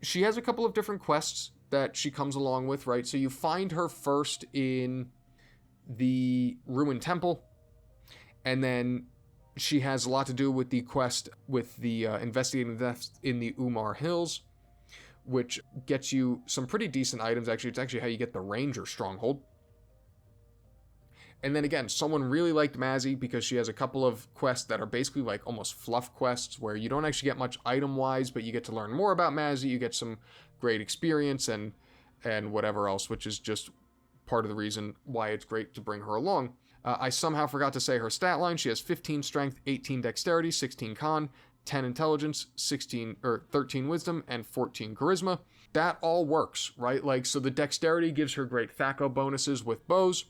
She has a couple of different quests that she comes along with, right? So you find her first in the Ruined Temple, and then she has a lot to do with the quest with the investigating thefts in the Umar Hills, which gets you some pretty decent items. Actually, it's actually how you get the Ranger Stronghold. And then again, someone really liked Mazzy because she has a couple of quests that are basically like almost fluff quests where you don't actually get much item-wise, but you get to learn more about Mazzy, you get some great experience and whatever else, which is just part of the reason why it's great to bring her along. I somehow forgot to say her stat line. She has 15 strength, 18 dexterity, 16 con, 10 intelligence, 13 wisdom, and 14 charisma. That all works, right? Like, so the dexterity gives her great THAC0 bonuses with bows.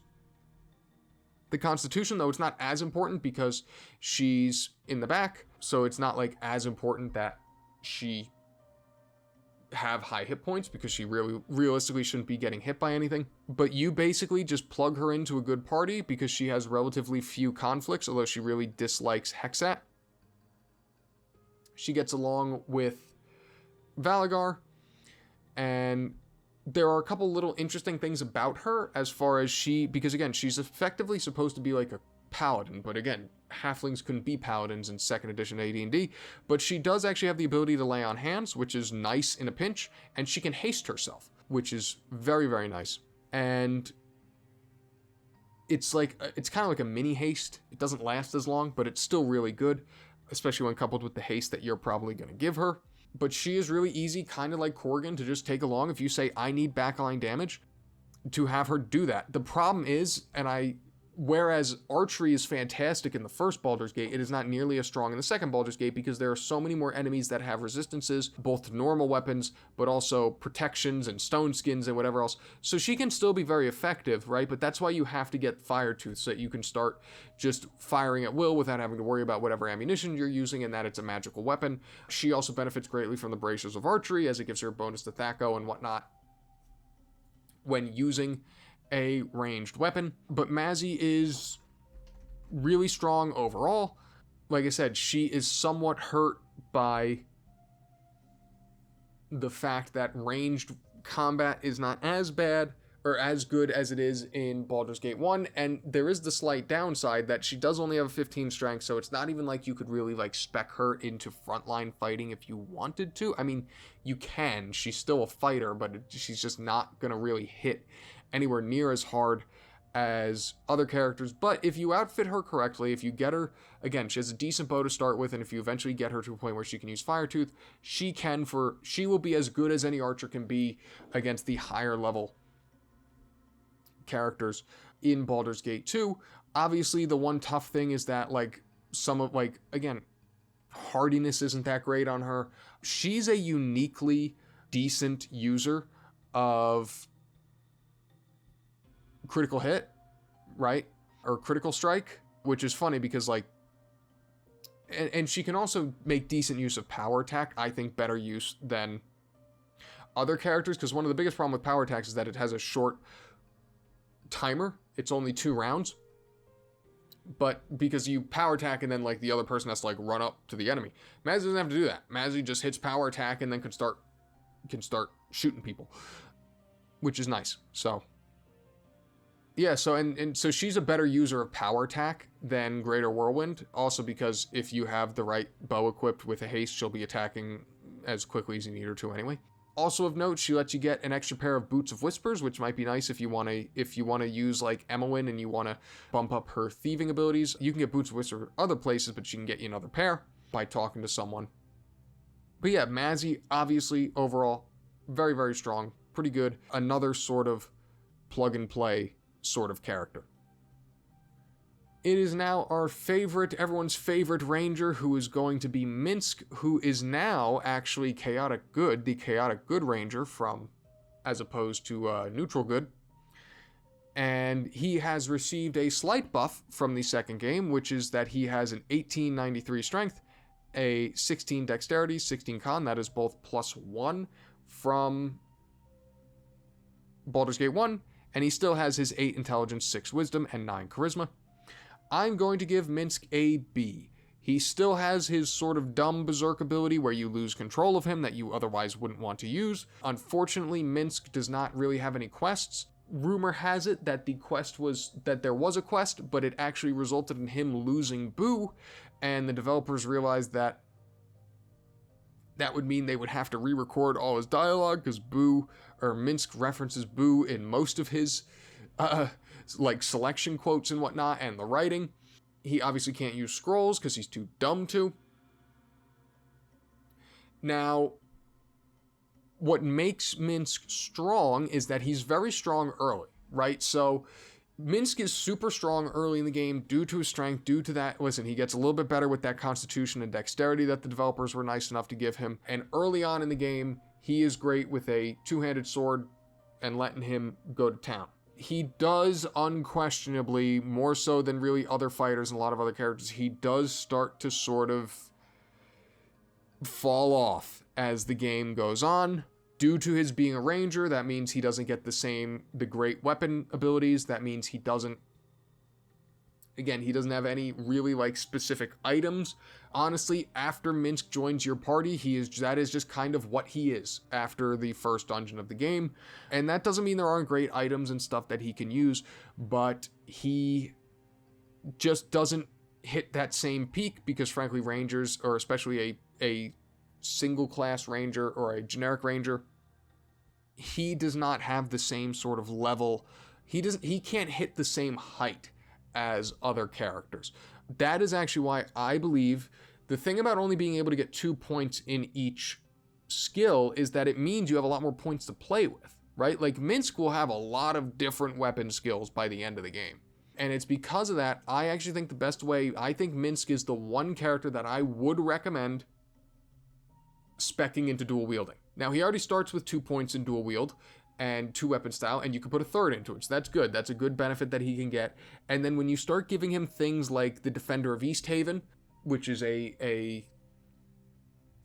The constitution, though, it's not as important because she's in the back, so it's not like as important that she have high hit points because she really realistically shouldn't be getting hit by anything. But you basically just plug her into a good party because she has relatively few conflicts, although she really dislikes Hexxat. She gets along with Valygar, and there are a couple little interesting things about her as far as because again, she's effectively supposed to be like a paladin, but again, halflings couldn't be paladins in 2nd edition AD&D, but she does actually have the ability to lay on hands, which is nice in a pinch, and she can haste herself, which is very, very nice. And it's kind of like a mini haste. It doesn't last as long, but it's still really good, especially when coupled with the haste that you're probably going to give her. But she is really easy, kind of like Korgan, to just take along if you say, I need backline damage, to have her do that. The problem is, whereas archery is fantastic in the first Baldur's Gate, it is not nearly as strong in the second Baldur's Gate because there are so many more enemies that have resistances, both to normal weapons, but also protections and stone skins and whatever else. So she can still be very effective, right? But that's why you have to get Firetooth so that you can start just firing at will without having to worry about whatever ammunition you're using and that it's a magical weapon. She also benefits greatly from the Braces of Archery as it gives her a bonus to THAC0 and whatnot when using a ranged weapon. But Mazzy is really strong overall. Like I said, she is somewhat hurt by the fact that ranged combat is not as bad or as good as it is in Baldur's Gate 1, and there is the slight downside that she does only have a 15 strength, so it's not even like you could really like spec her into frontline fighting if you wanted to. I mean, you can. She's still a fighter, but she's just not gonna really hit anywhere near as hard as other characters. But if you outfit her correctly, if you get her, again, she has a decent bow to start with, and if you eventually get her to a point where she can use Firetooth, she will be as good as any archer can be against the higher level characters in Baldur's Gate 2. Obviously, the one tough thing is that, again, hardiness isn't that great on her. She's a uniquely decent user of critical hit, right? Or critical strike, which is funny because and she can also make decent use of power attack, I think better use than other characters, because one of the biggest problem with power attacks is that it has a short timer. It's only 2 rounds, but because you power attack and then the other person has to run up to the enemy. Mazzy doesn't have to do that. Mazzy just hits power attack and then can start shooting people, which is nice. So yeah, so she's a better user of power attack than Greater Whirlwind, also because if you have the right bow equipped with a haste, she'll be attacking as quickly as you need her to anyway. Also of note, she lets you get an extra pair of Boots of Whispers, which might be nice if you want to use Imoen and you want to bump up her thieving abilities. You can get Boots of Whispers other places, but she can get you another pair by talking to someone. But yeah, Mazzy, obviously, overall, very, very strong, pretty good. Another sort of plug and play sort of character. It is now everyone's favorite ranger, who is going to be Minsc, who is now actually chaotic good, the chaotic good ranger as opposed to neutral good. And he has received a slight buff from the second game, which is that he has an 1893 strength, a 16 dexterity, 16 con, that is both +1 from Baldur's Gate 1, and he still has his 8 intelligence, 6 wisdom, and 9 charisma. I'm going to give Minsc a B. He still has his sort of dumb berserk ability where you lose control of him that you otherwise wouldn't want to use. Unfortunately, Minsc does not really have any quests. Rumor has it that there was a quest, but it actually resulted in him losing Boo, and the developers realized that would mean they would have to re-record all his dialogue because Minsc references Boo in most of his like selection quotes and whatnot, and the writing. He obviously can't use scrolls because he's too dumb to. Now, what makes Minsc strong is that he's very strong early, right? So Minsc is super strong early in the game due to his strength, due to that. Listen, he gets a little bit better with that constitution and dexterity that the developers were nice enough to give him. And early on in the game, he is great with a two-handed sword and letting him go to town. He does unquestionably, more so than really other fighters and a lot of other characters, he does start to sort of fall off as the game goes on. Due to his being a ranger, that means he doesn't get the great weapon abilities. That means he doesn't have any really like specific items. Honestly, after Minsc joins your party, that is just kind of what he is after the first dungeon of the game. And that doesn't mean there aren't great items and stuff that he can use, but he just doesn't hit that same peak because frankly, rangers, or especially a single class ranger or a generic ranger, he does not have the same sort of level. He can't hit the same height as other characters. That is actually why I believe the thing about only being able to get 2 points in each skill is that it means you have a lot more points to play with, right? Like Minsc will have a lot of different weapon skills by the end of the game. And it's because of that, I actually think I think Minsc is the one character that I would recommend speccing into dual wielding. Now, he already starts with 2 points in dual wield and 2 weapon style, and you can put a third into it, so that's good. That's a good benefit that he can get. And then when you start giving him things like the Defender of Easthaven, which is a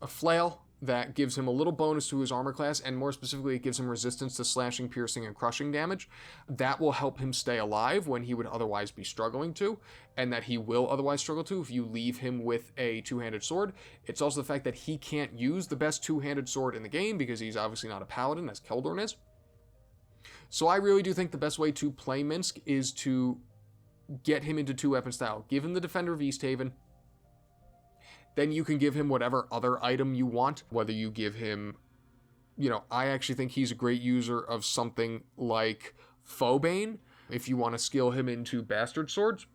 flail that gives him a little bonus to his armor class, and more specifically, it gives him resistance to slashing, piercing, and crushing damage. That will help him stay alive when he would otherwise be struggling to, and that he will otherwise struggle to if you leave him with a two-handed sword. It's also the fact that he can't use the best two-handed sword in the game because he's obviously not a paladin, as Keldorn is. So I really do think the best way to play Minsc is to get him into two-weapon style. Give him the Defender of Easthaven. Then you can give him whatever other item you want, whether you give him, I actually think he's a great user of something like Foebane, if you want to skill him into Bastard Swords,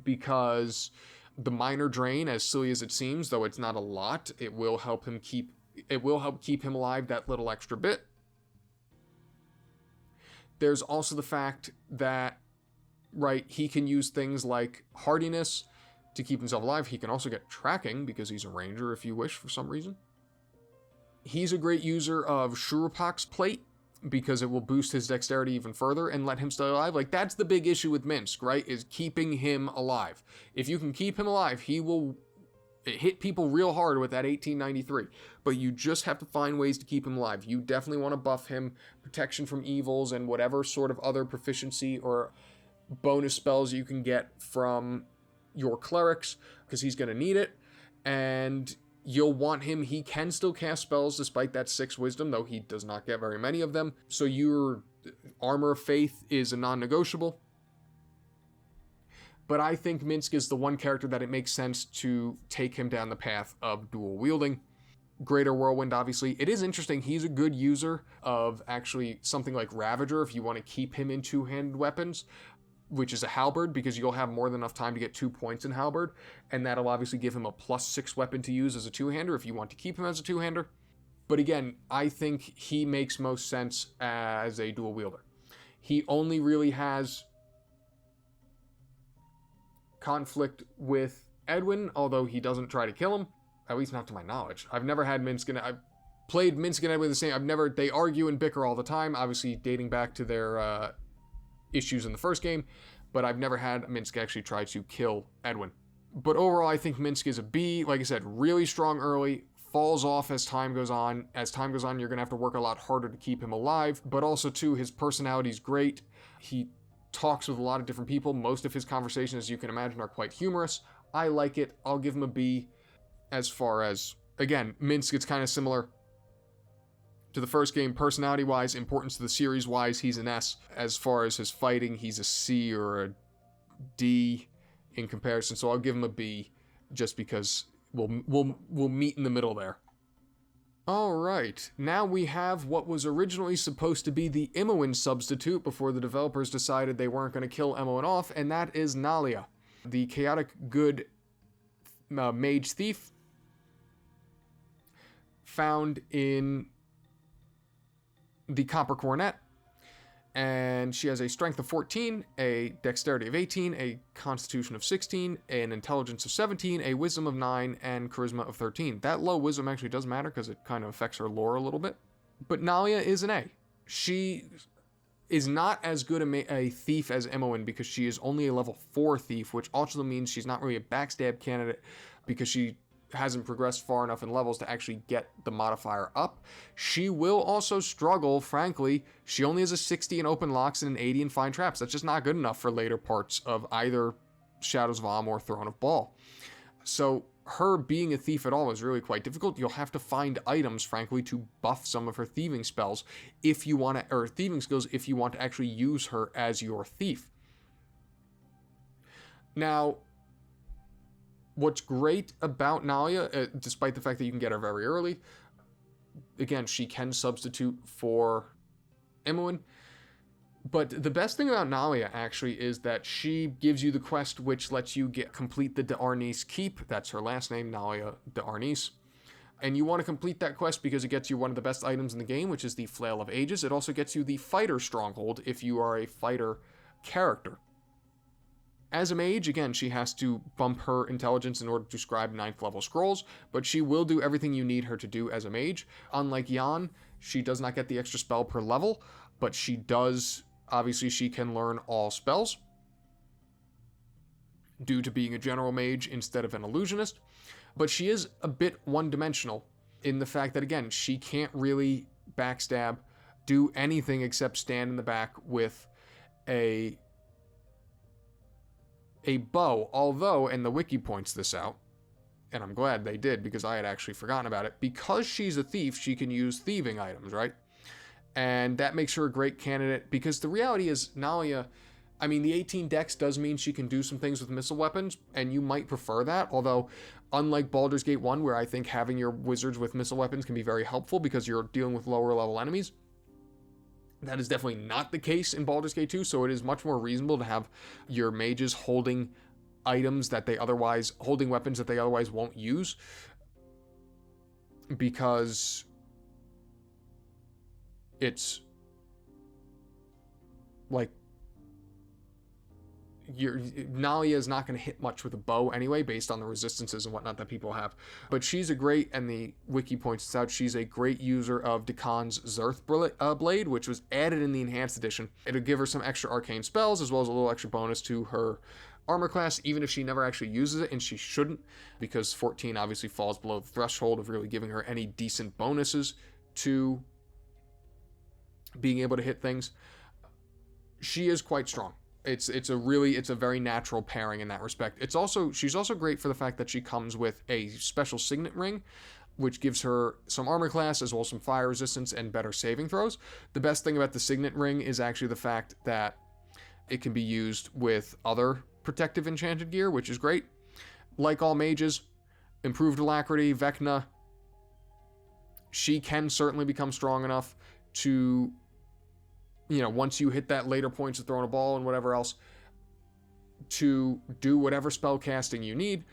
because the minor drain, as silly as it seems, though it's not a lot, it will help keep him alive that little extra bit. There's also the fact that, right, he can use things like hardiness to keep himself alive. He can also get tracking because he's a ranger if you wish for some reason. He's a great user of Shurupak's plate because it will boost his dexterity even further and let him stay alive. Like, that's the big issue with Minsc, right? Is keeping him alive. If you can keep him alive, he will hit people real hard with that 1893. But you just have to find ways to keep him alive. You definitely want to buff him, protection from evils, and whatever sort of other proficiency or bonus spells you can get from your clerics, because he's going to need it. And you'll want him, he can still cast spells despite that 6 wisdom, though he does not get very many of them. So your Armor of Faith is a non-negotiable. But I think Minsc is the one character that it makes sense to take him down the path of dual wielding. Greater Whirlwind, obviously. It is interesting, he's a good user of actually something like Ravager if you want to keep him in two-handed weapons, which is a halberd, because you'll have more than enough time to get 2 points in halberd, and that'll obviously give him a +6 weapon to use as a two-hander if you want to keep him as a two-hander. But again, I think he makes most sense as a dual wielder. He only really has conflict with Edwin, although he doesn't try to kill him, at least not to my knowledge. I've never had I've played Minsc and Edwin the same. They argue and bicker all the time, obviously dating back to their issues in the first game, but I've never had Minsc actually try to kill Edwin. But overall, I think Minsc is a B. Like I said, really strong early, falls off as time goes on. As time goes on, you're going to have to work a lot harder to keep him alive, but also, too, his personality is great. He talks with a lot of different people. Most of his conversations, as you can imagine, are quite humorous. I like it. I'll give him a B. As far as, again, Minsc, it's kind of similar to the first game, personality-wise, importance to the series-wise, he's an S. As far as his fighting, he's a C or a D in comparison. So I'll give him a B, just because we'll meet in the middle there. Alright, now we have what was originally supposed to be the Imoen substitute before the developers decided they weren't going to kill Imoen off, and that is Nalia, the chaotic good mage thief found in the Copper Coronet. And she has a strength of 14, a dexterity of 18, a constitution of 16, an intelligence of 17, a wisdom of 9, and charisma of 13. That low wisdom actually does matter because it kind of affects her lore a little bit. But Nalia is an A. She is not as good a thief as Imoen because she is only a level 4 thief, which also means she's not really a backstab candidate because she hasn't progressed far enough in levels to actually get the modifier up. She will also struggle, frankly. She only has a 60 in open locks and an 80 in fine traps. That's just not good enough for later parts of either Shadows of Amn or Throne of Baal. So her being a thief at all is really quite difficult. You'll have to find items, frankly, to buff some of her thieving spells if you want to, or thieving skills if you want to actually use her as your thief. Now, what's great about Nalia, despite the fact that you can get her very early, again, she can substitute for Imoen, but the best thing about Nalia, actually, is that she gives you the quest which lets you complete the D'Arnis Keep. That's her last name, Nalia D'Arnis. And you want to complete that quest because it gets you one of the best items in the game, which is the Flail of Ages. It also gets you the Fighter Stronghold if you are a fighter character. As a mage, again, she has to bump her intelligence in order to scribe 9th level scrolls, but she will do everything you need her to do as a mage. Unlike Jan, she does not get the extra spell per level, but she does, obviously she can learn all spells due to being a general mage instead of an illusionist, but she is a bit one-dimensional in the fact that, again, she can't really backstab, do anything except stand in the back with a bow, although, and the wiki points this out, and I'm glad they did because I had actually forgotten about it, because she's a thief, she can use thieving items, right? And that makes her a great candidate because the reality is Nalia, I mean, the 18 dex does mean she can do some things with missile weapons, and you might prefer that, although unlike Baldur's Gate 1, where I think having your wizards with missile weapons can be very helpful because you're dealing with lower level enemies, that is definitely not the case in Baldur's Gate 2, so it is much more reasonable to have your mages holding weapons that they otherwise won't use, because it's like Nalia is not going to hit much with a bow anyway, based on the resistances and whatnot that people have. But she's a great, and the wiki points this out, she's a great user of Dakon's Zerth Blade, which was added in the Enhanced Edition. It'll give her some extra arcane spells, as well as a little extra bonus to her armor class, even if she never actually uses it, and she shouldn't, because 14 obviously falls below the threshold of really giving her any decent bonuses to being able to hit things. She is quite strong. It's a very natural pairing in that respect. She's also great for the fact that she comes with a special signet ring, which gives her some armor class as well as some fire resistance and better saving throws. The best thing about the signet ring is actually the fact that it can be used with other protective enchanted gear, which is great. Like all mages, improved alacrity, Vecna, she can certainly become strong enough to, once you hit that later points of throwing a ball and whatever else, to do whatever spell casting you need.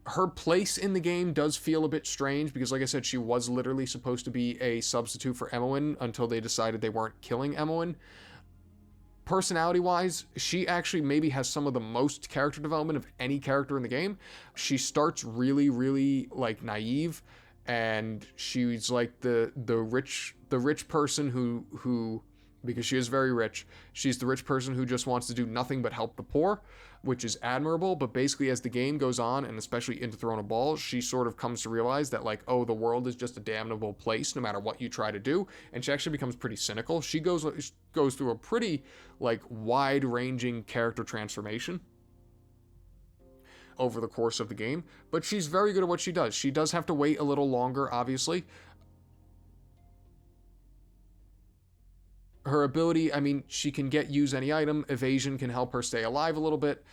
Her place in the game does feel a bit strange because, like I said, she was literally supposed to be a substitute for Imoen until they decided they weren't killing Imoen. Personality-wise, she actually maybe has some of the most character development of any character in the game. She starts really, really, naive, and she's like the rich person who because she is very rich, she's the rich person who just wants to do nothing but help the poor, which is admirable. But basically, as the game goes on, and especially into Throne of Baal, she sort of comes to realize that, the world is just a damnable place no matter what you try to do, and she actually becomes pretty cynical. She goes through a pretty, wide-ranging character transformation over the course of the game, but she's very good at what she does. She does have to wait a little longer, obviously. Her ability, she can use any item. Evasion can help her stay alive a little bit.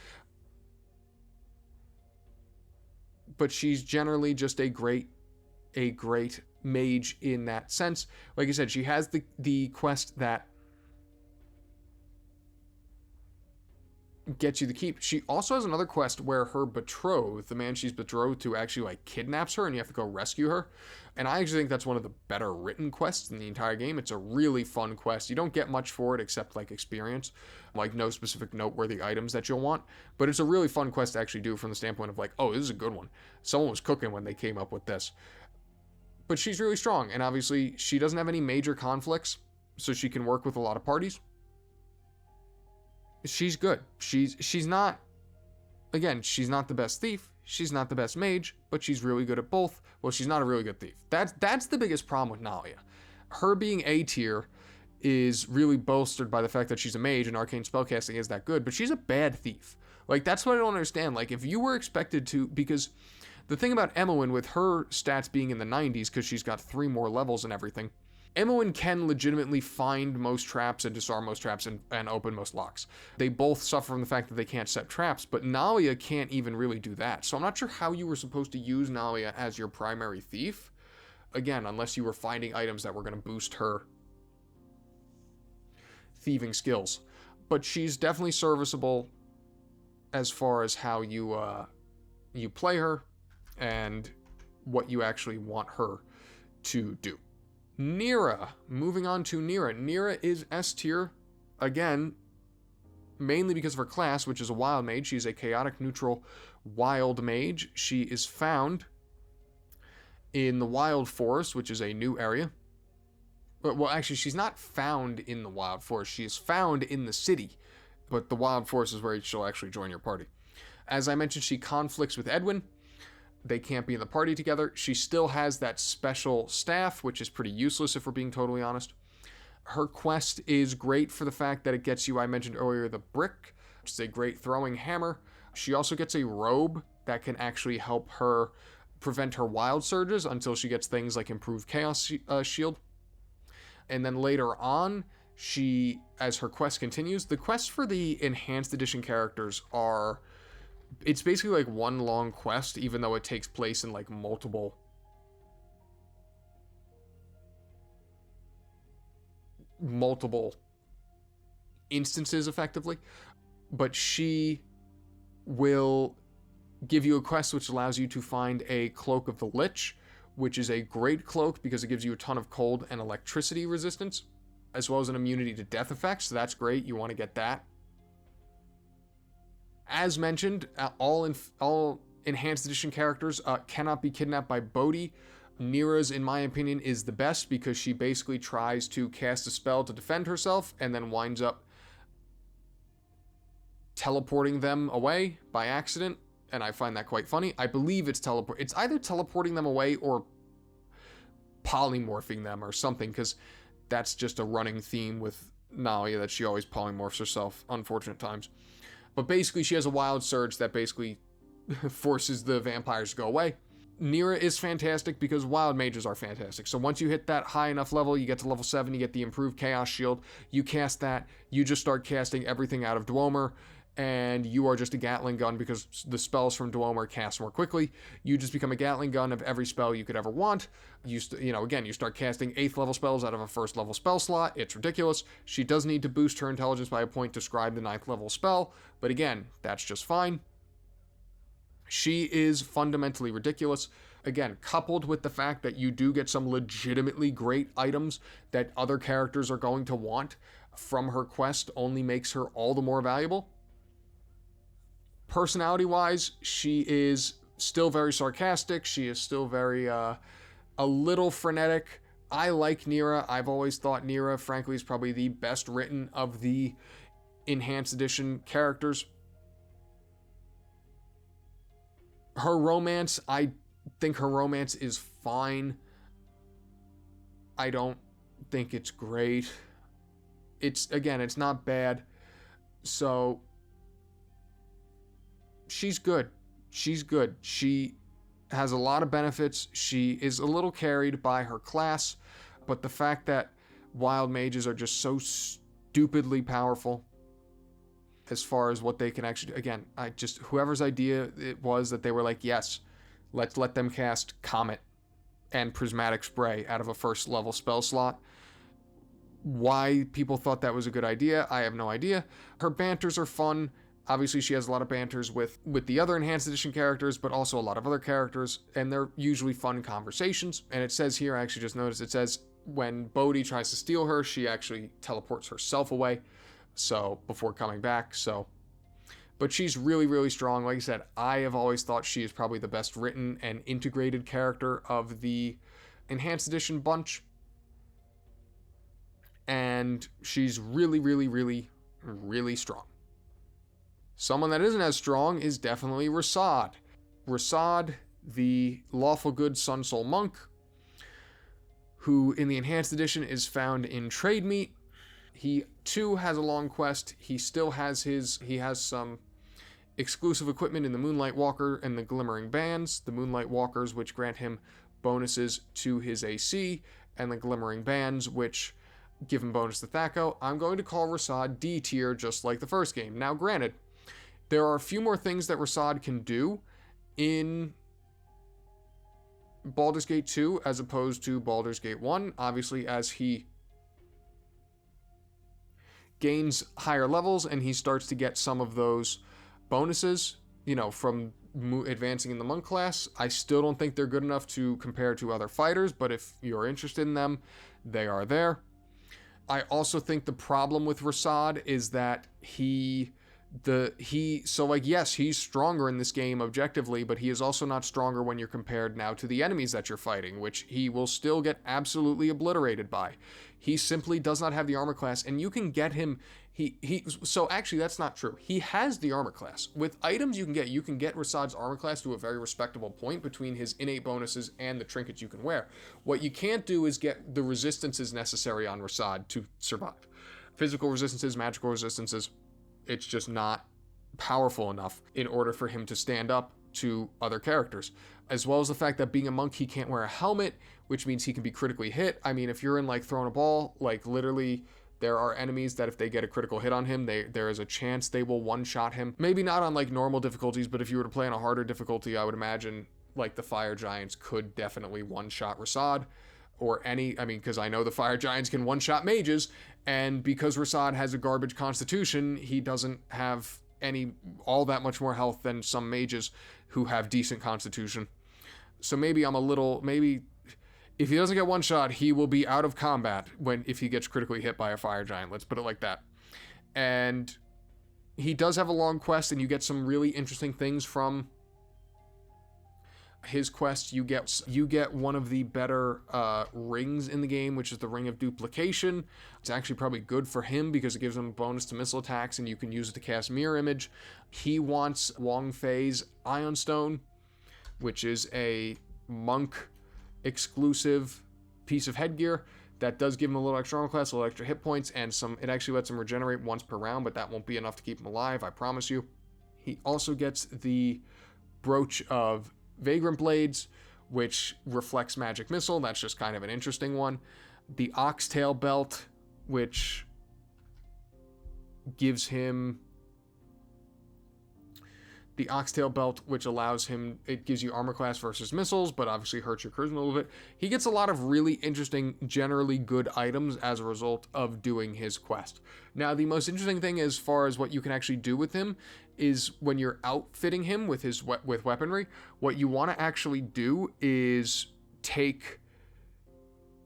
But she's generally just a great mage in that sense. Like I said, she has the quest that gets you the keep. She also has another quest where her betrothed, the man she's betrothed to, actually like kidnaps her and you have to go rescue her. And I actually think that's one of the better written quests in the entire game. It's a really fun quest. You don't get much for it except like experience, like no specific noteworthy items that you'll want, but it's a really fun quest to actually do from the standpoint of like, oh, this is a good one. Someone was cooking when they came up with this. But she's really strong, and obviously she doesn't have any major conflicts, so she can work with a lot of parties. She's good. She's not, again, she's not the best thief. She's not the best mage, but she's really good at both. Well, she's not a really good thief. That's the biggest problem with Nalia. Her being A tier is really bolstered by the fact that she's a mage and arcane spellcasting is that good, but she's a bad thief. Like, that's what I don't understand. Like, if you were expected to, because the thing about Imoen with her stats being in the 90s, because she's got 3 more levels and everything, Imoen can legitimately find most traps and disarm most traps and open most locks. They both suffer from the fact that they can't set traps, but Nalia can't even really do that. So I'm not sure how you were supposed to use Nalia as your primary thief. Again, unless you were finding items that were going to boost her thieving skills. But she's definitely serviceable as far as how you play her and what you actually want her to do. Neera, moving on to Neera. Neera is S tier, again, mainly because of her class, which is a wild mage. She's a chaotic neutral wild mage. She is found in the Wild Forest, which is a new area. Well, actually, she's not found in the Wild Forest. She is found in the city, but the Wild Forest is where she'll actually join your party. As I mentioned, she conflicts with Edwin. They can't be in the party together. She still has that special staff, which is pretty useless if we're being totally honest. Her quest is great for the fact that it gets you, I mentioned earlier, the brick, which is a great throwing hammer. She also gets a robe that can actually help her prevent her wild surges until she gets things like improved chaos shield. And then later on, she, as her quest continues, the quests for the enhanced edition characters are, it's basically like one long quest, even though it takes place in like multiple instances effectively. But she will give you a quest which allows you to find a Cloak of the Lich, which is a great cloak because it gives you a ton of cold and electricity resistance, as well as an immunity to death effects. So that's great. You want to get that. As mentioned, all enhanced edition characters cannot be kidnapped by Bodhi. Neera's, in my opinion, is the best because she basically tries to cast a spell to defend herself and then winds up teleporting them away by accident, and I find that quite funny. I believe it's either teleporting them away or polymorphing them or something, because that's just a running theme with Nalia, that she always polymorphs herself, unfortunate times. But basically, she has a wild surge that basically forces the vampires to go away. Neera is fantastic because wild mages are fantastic. So once you hit that high enough level, you get to level 7, you get the improved chaos shield, you cast that, you just start casting everything out of Dweomer, and you are just a Gatling gun because the spells from Dweomer cast more quickly. You just become a Gatling gun of every spell you could ever want. You start casting 8th level spells out of a 1st level spell slot. It's ridiculous. She does need to boost her intelligence by a point to scribe the 9th level spell, but again, that's just fine. She is fundamentally ridiculous. Again, coupled with the fact that you do get some legitimately great items that other characters are going to want from her quest, only makes her all the more valuable. Personality-wise, she is still very sarcastic. She is still very, a little frenetic. I like Neera. I've always thought Neera, frankly, is probably the best written of the Enhanced Edition characters. Her romance, I think her romance is fine. I don't think it's great. It's not bad. So she's good. She's good. She has a lot of benefits. She is a little carried by her class, but the fact that wild mages are just so stupidly powerful as far as what they can actually, again, whoever's idea it was that they were like, yes, let's let them cast Comet and Prismatic Spray out of a first level spell slot. Why people thought that was a good idea, I have no idea. Her banters are fun. Obviously, she has a lot of banters with the other Enhanced Edition characters, but also a lot of other characters, and they're usually fun conversations. And it says here, I actually just noticed, it says when Bodhi tries to steal her, she actually teleports herself away, so before coming back. So, but she's really, really strong. Like I said, I have always thought she is probably the best written and integrated character of the Enhanced Edition bunch. And she's really, really, really, really strong. Someone that isn't as strong is definitely Rasaad. Rasaad, the lawful good Sun Soul monk, who in the Enhanced Edition is found in Trade Meet. He too has a long quest. He has some exclusive equipment in the Moonlight Walker and the Glimmering Bands. The Moonlight Walkers, which grant him bonuses to his AC, and the Glimmering Bands, which give him bonus to Thaco. I'm going to call Rasaad D tier, just like the first game. Now, granted, there are a few more things that Rasaad can do in Baldur's Gate 2 as opposed to Baldur's Gate 1. Obviously, as he gains higher levels and he starts to get some of those bonuses, from advancing in the monk class. I still don't think they're good enough to compare to other fighters, but if you're interested in them, they are there. I also think the problem with Rasaad is that yes, he's stronger in this game objectively, but he is also not stronger when you're compared now to the enemies that you're fighting, which he will still get absolutely obliterated by. He simply does not have the armor class, and you can get him. So actually, that's not true. He has the armor class. With items you can get Rasaad's armor class to a very respectable point between his innate bonuses and the trinkets you can wear. What you can't do is get the resistances necessary on Rasaad to survive. Physical resistances, magical resistances. It's just not powerful enough in order for him to stand up to other characters. As well as the fact that being a monk, he can't wear a helmet, which means he can be critically hit. I mean, if you're in throwing a ball, literally there are enemies that if they get a critical hit on him, there is a chance they will one-shot him. Maybe not on normal difficulties, but if you were to play on a harder difficulty, I would imagine the Fire Giants could definitely one-shot Rasaad. Because I know the Fire Giants can one-shot mages, and because Rasaad has a garbage constitution, he doesn't have all that much more health than some mages who have decent constitution. So maybe if he doesn't get one shot, he will be out of combat if he gets critically hit by a Fire Giant. Let's put it like that. And he does have a long quest, and you get some really interesting things from his quest. You get one of the better rings in the game, which is the Ring of Duplication. It's actually probably good for him because it gives him a bonus to missile attacks, and you can use it to cast Mirror Image. He wants Wong Fei's Ion Stone, which is a monk exclusive piece of headgear that does give him a little extra armor class, a little extra hit points, and it actually lets him regenerate once per round, but that won't be enough to keep him alive, I promise you. He also gets the Brooch of Vagrant Blades, which reflects magic missile. That's just kind of an interesting one. The Oxtail Belt, which gives him the Oxtail Belt, which allows him, it gives you armor class versus missiles, but obviously hurts your charisma a little bit. He gets a lot of really interesting, generally good items as a result of doing his quest. Now, the most interesting thing as far as what you can actually do with him is when you're outfitting him with with weaponry, what you want to actually do is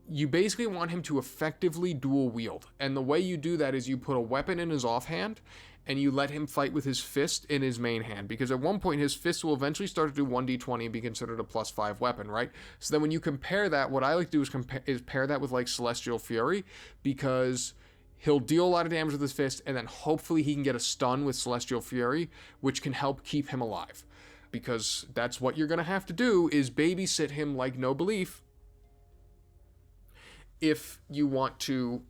you basically want him to effectively dual wield. And the way you do that is you put a weapon in his offhand and you let him fight with his fist in his main hand, because at one point his fist will eventually start to do 1d20 and be considered a +5 weapon, right? So then when you compare that, what I like to do is pair that with Celestial Fury, because he'll deal a lot of damage with his fist, and then hopefully he can get a stun with Celestial Fury, which can help keep him alive. Because that's what you're going to have to do, is babysit him like no belief if you want to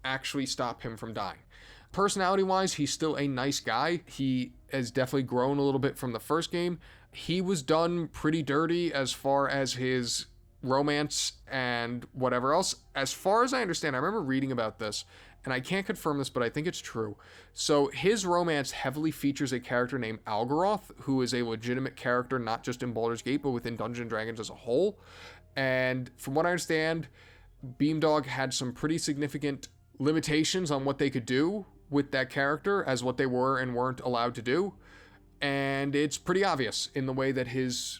actually stop him from dying. Personality-wise, he's still a nice guy. He has definitely grown a little bit from the first game. He was done pretty dirty as far as his romance and whatever else. As far as I understand, I remember reading about this, and I can't confirm this, but I think it's true. So his romance heavily features a character named Algaroth, who is a legitimate character, not just in Baldur's Gate, but within Dungeons & Dragons as a whole. And from what I understand, Beamdog had some pretty significant limitations on what they could do with that character as what they were and weren't allowed to do. And it's pretty obvious in the way that his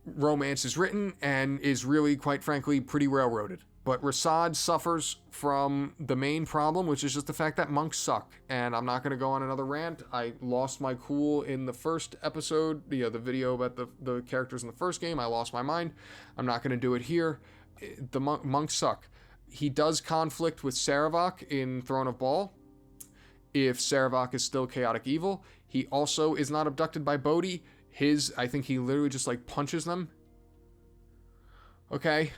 romance is written and is really, quite frankly, pretty railroaded. But Rasaad suffers from the main problem, which is just the fact that monks suck. And I'm not going to go on another rant. I lost my cool in the first episode, the video about the characters in the first game. I lost my mind. I'm not going to do it here. The monks suck. He does conflict with Sarevok in Throne of Bhaal, if Sarevok is still chaotic evil. He also is not abducted by Bodhi. I think he literally just like punches them. Okay.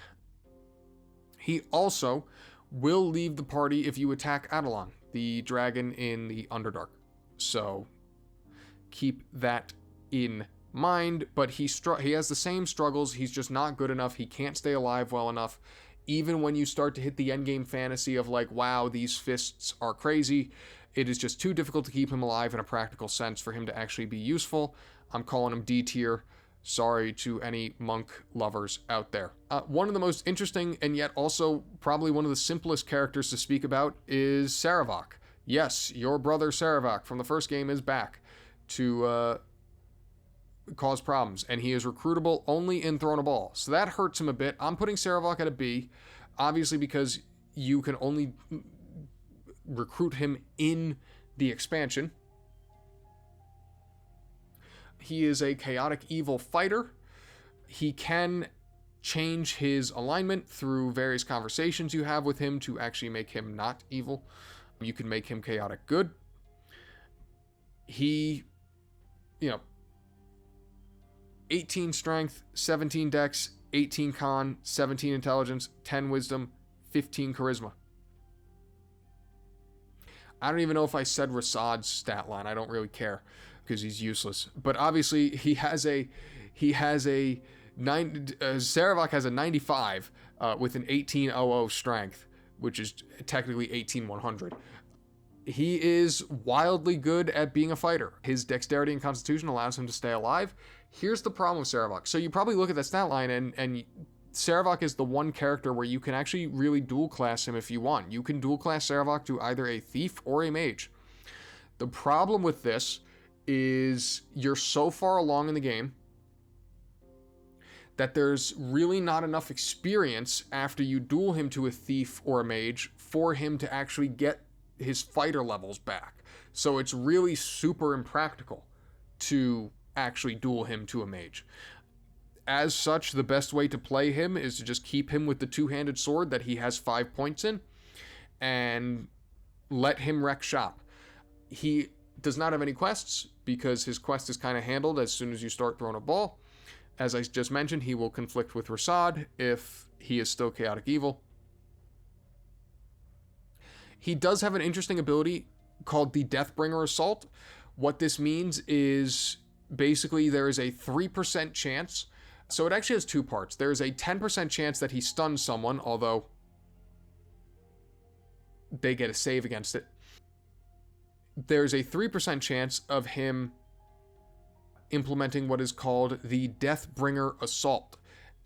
He also will leave the party if you attack Eidolon, the dragon in the Underdark. So keep that in mind. But he has the same struggles. He's just not good enough. He can't stay alive well enough. Even when you start to hit the endgame fantasy of like, wow, these fists are crazy, it is just too difficult to keep him alive in a practical sense for him to actually be useful. I'm calling him D tier. Sorry to any monk lovers out there. One of the most interesting and yet also probably one of the simplest characters to speak about is Sarevok. Yes, your brother Sarevok from the first game is back to cause problems, and he is recruitable only in Throne of Bhaal. So that hurts him a bit. I'm putting Sarevok at a B, obviously because you can only recruit him in the expansion. He is a chaotic evil fighter. He can change his alignment through various conversations you have with him to actually make him not evil. You can make him chaotic good. He, 18 strength, 17 dex, 18 con, 17 intelligence, 10 wisdom, 15 charisma. I don't even know if I said Rasaad's stat line. I don't really care because he's useless. But obviously Sarevok has a 95 with an 1800 strength, which is technically 18100. He is wildly good at being a fighter. His dexterity and constitution allows him to stay alive. Here's the problem with Sarevok. So you probably look at that stat line and Sarevok is the one character where you can actually really dual class him if you want. You can dual class Sarevok to either a thief or a mage. The problem with this is you're so far along in the game that there's really not enough experience after you duel him to a thief or a mage for him to actually get his fighter levels back. So it's really super impractical to actually duel him to a mage. As such, the best way to play him is to just keep him with the two-handed sword that he has 5 points in and let him wreck shop. He does not have any quests because his quest is kind of handled as soon as you start Throne of Bhaal. As I just mentioned, he will conflict with Rasaad if he is still chaotic evil. He does have an interesting ability called the Deathbringer Assault. What this means is basically there is a 3% chance. So it actually has two parts. There is a 10% chance that he stuns someone, although they get a save against it. There's a 3% chance of him implementing what is called the Deathbringer Assault.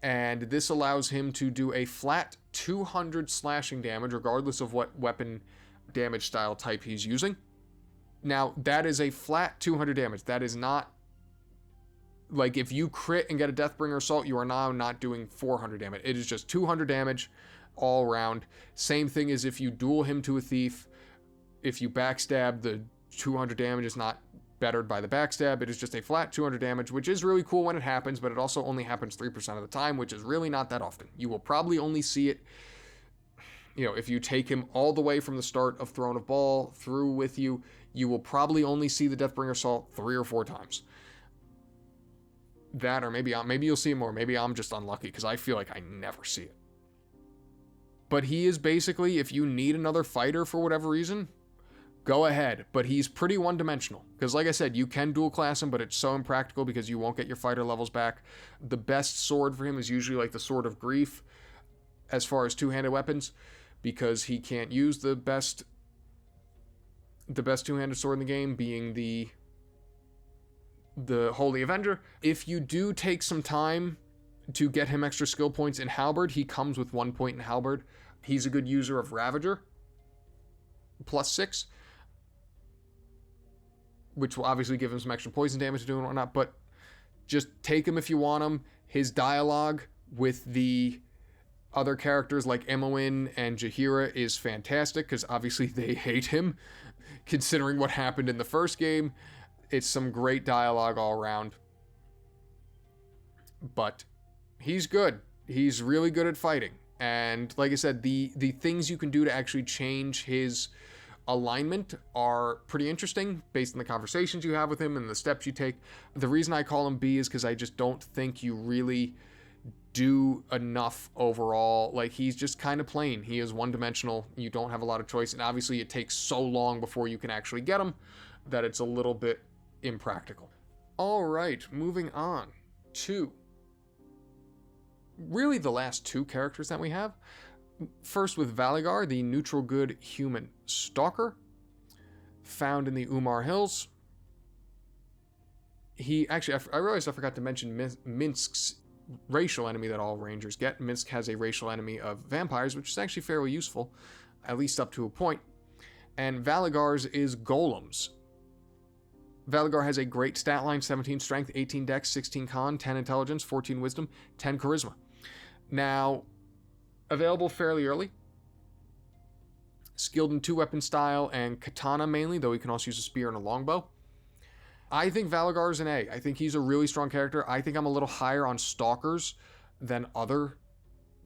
And this allows him to do a flat 200 slashing damage, regardless of what weapon damage style type he's using. Now, that is a flat 200 damage. That is not like if you crit and get a Deathbringer Assault, you are now not doing 400 damage. It is just 200 damage all around. Same thing as if you duel him to a thief. If you backstab, the 200 damage is not bettered by the backstab. It is just a flat 200 damage, which is really cool when it happens, but it also only happens 3% of the time, which is really not that often. You will probably only see it, if you take him all the way from the start of Throne of Bhaal through with you, you will probably only see the Deathbringer Assault 3 or 4 times. That, or maybe you'll see it more. Maybe I'm just unlucky because I feel like I never see it. But he is basically, if you need another fighter for whatever reason, go ahead. But he's pretty one-dimensional. Because like I said, you can dual class him, but it's so impractical because you won't get your fighter levels back. The best sword for him is usually like the Sword of Grief as far as two-handed weapons. because he can't use the best two-handed sword in the game, being the Holy Avenger. If you do take some time to get him extra skill points in Halberd, he comes with 1 point in Halberd. He's a good user of Ravager, +6, which will obviously give him some extra poison damage to do and whatnot, but just take him if you want him. His dialogue with the other characters like Imoen and Jaheira is fantastic, because obviously they hate him, considering what happened in the first game. It's some great dialogue all around. But he's good. He's really good at fighting. And like I said, the things you can do to actually change his alignment are pretty interesting based on the conversations you have with him and the steps you take. The reason I call him B is because I just don't think you really do enough overall. Like, he's just kind of plain. He is one-dimensional. You don't have a lot of choice, and obviously it takes so long before you can actually get him that it's a little bit impractical. All right, moving on to really the last two characters that we have. First with Valygar, the neutral good human stalker, found in the Umar Hills. He actually, I realized I forgot to mention Minsc's racial enemy that all rangers get. Minsc has a racial enemy of vampires, which is actually fairly useful, at least up to a point. And Valygar's is golems. Valygar has a great stat line: 17 strength, 18 dex, 16 con, 10 intelligence, 14 wisdom, 10 charisma. Now, available fairly early. Skilled in 2-weapon style and katana mainly, though he can also use a spear and a longbow. I think Valygar is an A. I think he's a really strong character. I think I'm a little higher on stalkers than other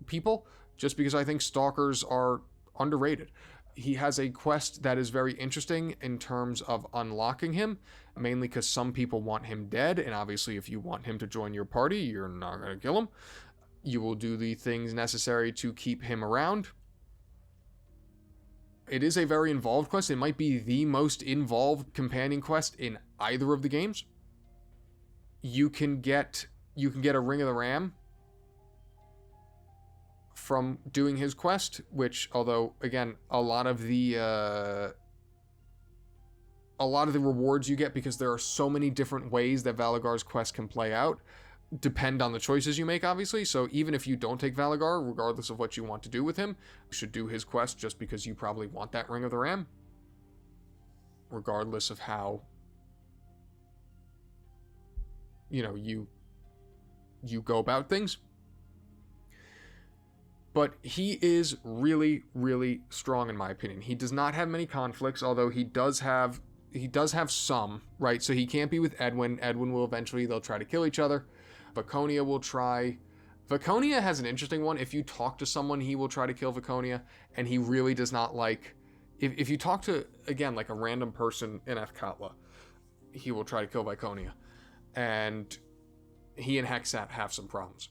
people, just because I think stalkers are underrated. He has a quest that is very interesting in terms of unlocking him, mainly because some people want him dead, and obviously if you want him to join your party, you're not going to kill him. You will do the things necessary to keep him around. It is a very involved quest. It might be the most involved companion quest in either of the games. You can get a Ring of the Ram from doing his quest, which, although again, a lot of the rewards you get, because there are so many different ways that Valygar's quest can play out, depend on the choices you make, obviously. So even if you don't take Valygar, regardless of what you want to do with him, you should do his quest just because you probably want that Ring of the Ram, regardless of how you go about things. But he is really, really strong in my opinion. He does not have many conflicts, although he does have some, right? So he can't be with Edwin. Edwin will eventually, they'll try to kill each other. Viconia will try. Viconia has an interesting one. If you talk to someone, he will try to kill Viconia, and he really does not like... If you talk to, again, like a random person in Hexxat, he will try to kill Viconia. And he and Hexxat have some problems.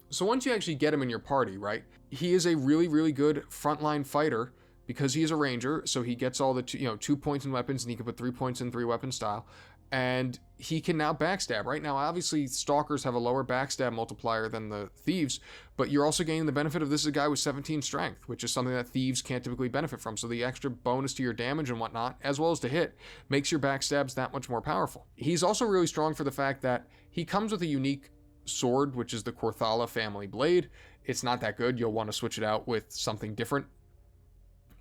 So once you actually get him in your party, right, he is a really, really good frontline fighter because he is a ranger, so he gets all the 2 points in weapons, and he can put 3 points in 3-weapon style, and he can now backstab. Right now, obviously, stalkers have a lower backstab multiplier than the thieves, but you're also gaining the benefit of this is a guy with 17 strength, which is something that thieves can't typically benefit from, so the extra bonus to your damage and whatnot, as well as to hit, makes your backstabs that much more powerful. He's also really strong for the fact that he comes with a unique sword, which is the Korthala family blade. It's not that good. You'll want to switch it out with something different,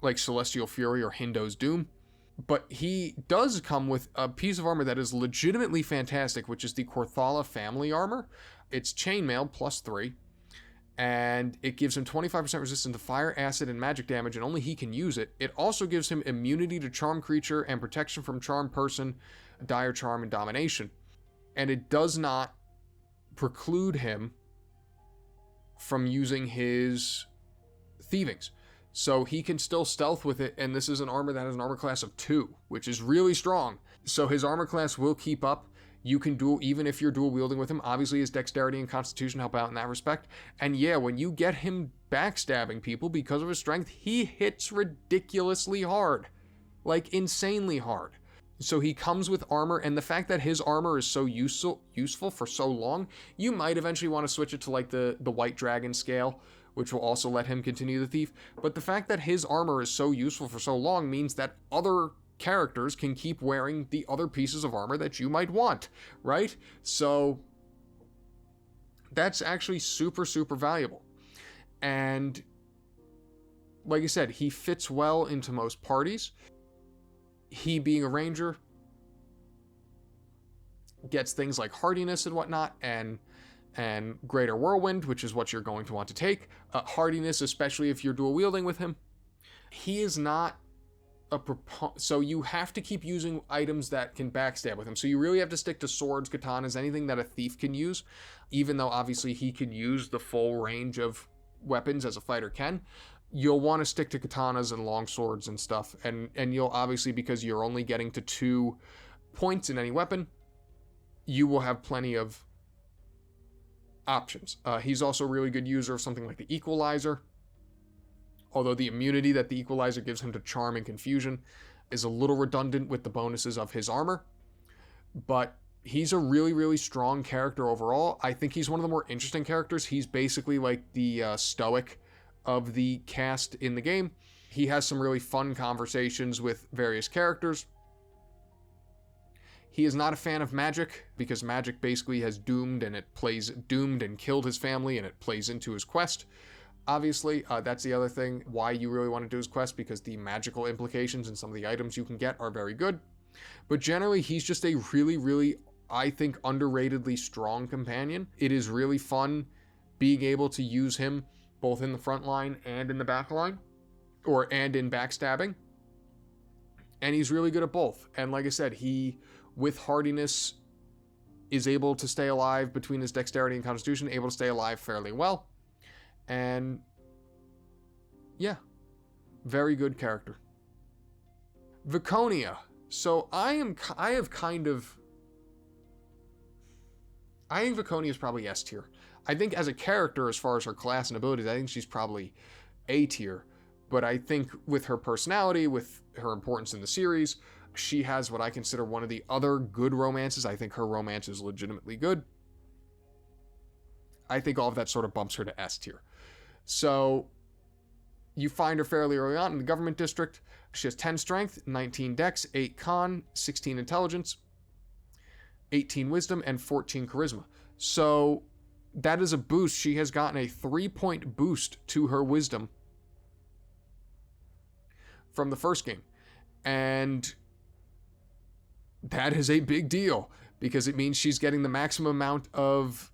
like Celestial Fury or Hindo's Doom. But he does come with a piece of armor that is legitimately fantastic, which is the Korthala family armor. It's chainmail +3, and it gives him 25% resistance to fire, acid, and magic damage, and only he can use it. It also gives him immunity to charm creature and protection from charm person, dire charm, and domination. And it does not preclude him from using his thievings. So he can still stealth with it, and this is an armor that has an armor class of 2, which is really strong. So his armor class will keep up. You can dual, even if you're dual wielding with him. Obviously his dexterity and constitution help out in that respect. And yeah, when you get him backstabbing people because of his strength, he hits ridiculously hard. Like insanely hard. So he comes with armor, and the fact that his armor is so useful for so long, you might eventually want to switch it to like the White Dragon scale, which will also let him continue the thief. But the fact that his armor is so useful for so long means that other characters can keep wearing the other pieces of armor that you might want, right? So that's actually super, super valuable. And like I said, he fits well into most parties. He, being a ranger, gets things like hardiness and whatnot, and greater whirlwind, which is what you're going to want to take. Hardiness, especially if you're dual wielding with him. He is not so you have to keep using items that can backstab with him. So you really have to stick to swords, katanas, anything that a thief can use, even though obviously he can use the full range of weapons as a fighter can. You'll want to stick to katanas and long swords and stuff, and you'll obviously, because you're only getting to 2 points in any weapon, you will have plenty of options. He's also a really good user of something like the Equalizer, although the immunity that the Equalizer gives him to Charm and Confusion is a little redundant with the bonuses of his armor. But he's a really, really strong character overall. I think he's one of the more interesting characters. He's basically like the stoic of the cast in the game. He has some really fun conversations with various characters. He is not a fan of magic, because magic basically has doomed and killed his family, and it plays into his quest. Obviously, that's the other thing why you really want to do his quest, because the magical implications and some of the items you can get are very good. But generally, he's just a really, really, I think, underratedly strong companion. It is really fun being able to use him both in the front line and in the back line, and in backstabbing. And he's really good at both. And like I said, he, with hardiness, is able to stay alive between his dexterity and constitution, able to stay alive fairly well. And yeah, very good character. Viconia. So I think Viconia is probably S tier. I think as a character, as far as her class and abilities, I think she's probably A tier. But I think with her personality, with her importance in the series, she has what I consider one of the other good romances. I think her romance is legitimately good. I think all of that sort of bumps her to S tier. So you find her fairly early on in the government district. She has 10 strength, 19 dex, 8 con, 16 intelligence, 18 wisdom, and 14 charisma. So that is a boost. She has gotten a 3-point boost to her wisdom from the first game. And that is a big deal, because it means she's getting the maximum amount of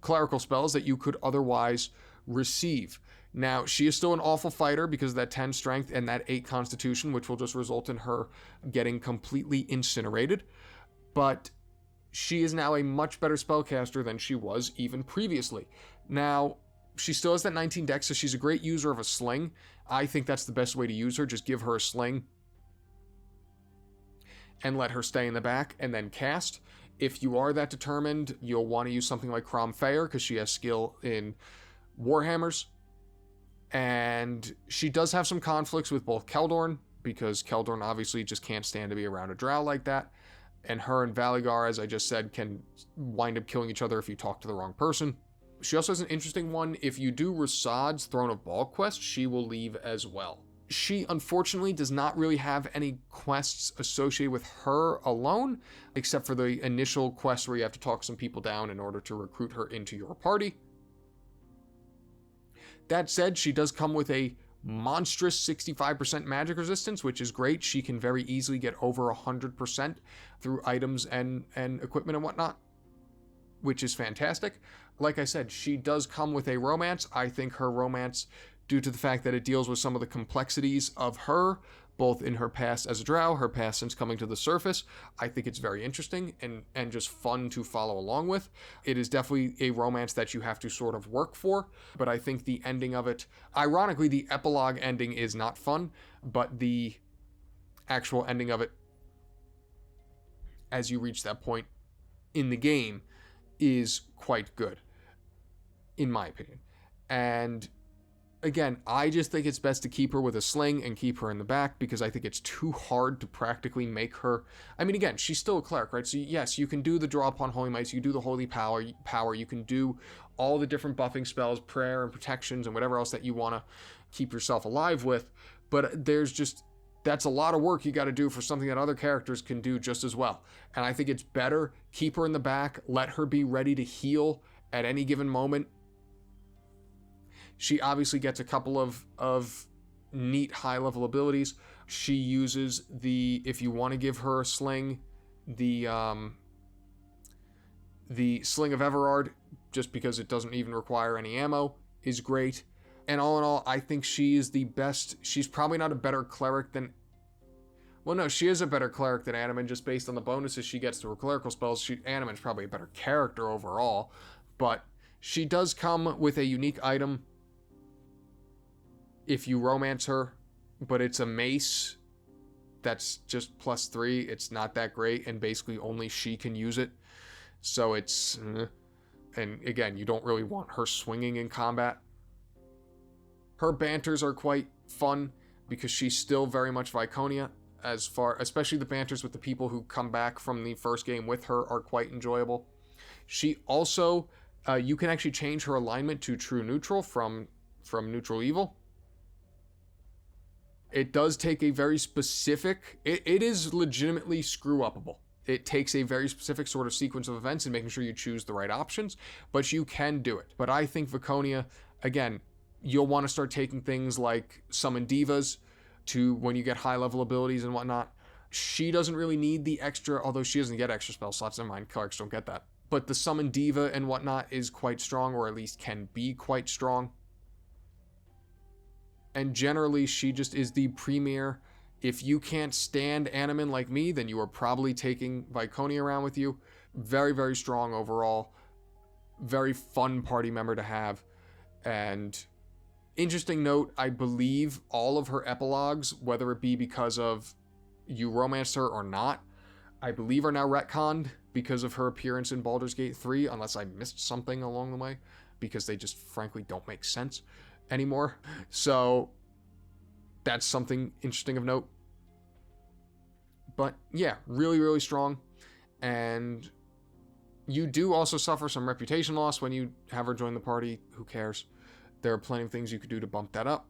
clerical spells that you could otherwise receive. Now, she is still an awful fighter because of that 10 strength and that 8 constitution, which will just result in her getting completely incinerated. But she is now a much better spellcaster than she was even previously. Now, she still has that 19 dex, so she's a great user of a sling. I think that's the best way to use her. Just give her a sling and let her stay in the back and then cast. If you are that determined, you'll want to use something like Cromfair, because she has skill in Warhammers. And she does have some conflicts with both Keldorn, because Keldorn obviously just can't stand to be around a drow like that. And her and Valygar, as I just said, can wind up killing each other if you talk to the wrong person. She also has an interesting one. If you do Rasaad's Throne of Baal quest, she will leave as well. She, unfortunately, does not really have any quests associated with her alone, except for the initial quest where you have to talk some people down in order to recruit her into your party. That said, she does come with a monstrous 65% magic resistance, which is great. She can very easily get over 100% through items and equipment and whatnot, which is fantastic. Like I said, she does come with a romance. I think her romance, due to the fact that it deals with some of the complexities of her, both in her past as a drow, her past since coming to the surface, I think it's very interesting and just fun to follow along with. It is definitely a romance that you have to sort of work for, but I think the ending of it, ironically, the epilogue ending is not fun, but the actual ending of it, as you reach that point in the game, is quite good, in my opinion. And again, I just think it's best to keep her with a sling and keep her in the back because I think it's too hard to practically make her. I mean, again, she's still a cleric, right? So yes, you can do the draw upon holy mites, you can do the holy power, you can do all the different buffing spells, prayer and protections and whatever else that you want to keep yourself alive with, but that's a lot of work you got to do for something that other characters can do just as well. And I think it's better keep her in the back, let her be ready to heal at any given moment. She obviously gets a couple of neat high-level abilities. She uses if you want to give her a sling, the Sling of Everard, just because it doesn't even require any ammo, is great. And all in all, I think she is the best. She's probably not a better cleric than... Well, no, she is a better cleric than Anomen, just based on the bonuses she gets to her clerical spells. Anomen's probably a better character overall, but she does come with a unique item if you romance her, but it's a mace that's just +3. It's not that great, and basically only she can use it. So it's... And again, you don't really want her swinging in combat. Her banters are quite fun, because she's still very much Viconia. Especially the banters with the people who come back from the first game with her are quite enjoyable. She also... you can actually change her alignment to true neutral from neutral evil. It does take a very specific... It is legitimately screw-upable. It takes a very specific sort of sequence of events and making sure you choose the right options, but you can do it. But I think Viconia, again, you'll want to start taking things like Summon Divas to when you get high-level abilities and whatnot. She doesn't really need the extra, although she doesn't get extra spell slots. Never mind, clerics don't get that. But the Summon Diva and whatnot is quite strong, or at least can be quite strong. And generally, she just is the premier. If you can't stand Anomen like me, then you are probably taking Viconia around with you. Very, very strong overall. Very fun party member to have. And interesting note, I believe all of her epilogues, whether it be because of you romanced her or not, I believe are now retconned because of her appearance in Baldur's Gate 3, unless I missed something along the way, because they just frankly don't make sense anymore. So that's something interesting of note. But yeah, really, really strong. And you do also suffer some reputation loss when you have her join the party. Who cares? There are plenty of things you could do to bump that up.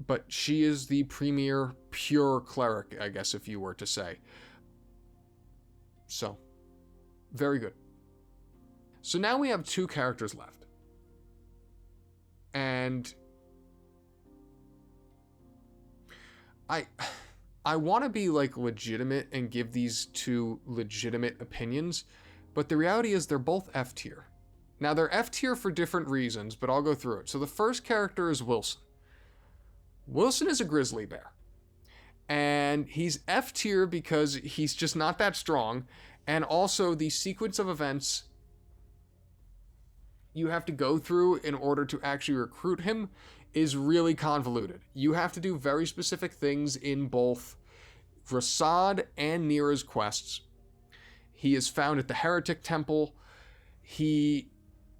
But she is the premier pure cleric, I guess, if you were to say. So, very good. So now we have 2 characters left. And I want to be like legitimate and give these 2 legitimate opinions, but the reality is they're both F tier. Now they're F tier for different reasons, but I'll go through it. So the first character is Wilson. Wilson is a grizzly bear. And he's F tier because he's just not that strong, and also the sequence of events you have to go through in order to actually recruit him is really convoluted. You have to do very specific things in both Rasaad and Neera's quests. He is found at the Heretic Temple. He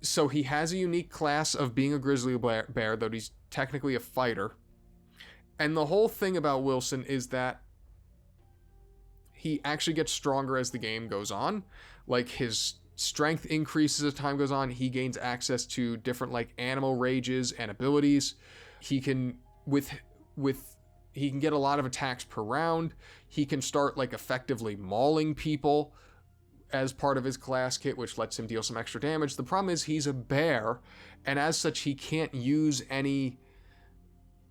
has a unique class of being a grizzly bear, though he's technically a fighter. And the whole thing about Wilson is that he actually gets stronger as the game goes on. Like, his strength increases as time goes on. He gains access to different like animal rages and abilities. He can he can get a lot of attacks per round. He can start like effectively mauling people as part of his class kit, which lets him deal some extra damage. The problem is he's a bear, and as such he can't use any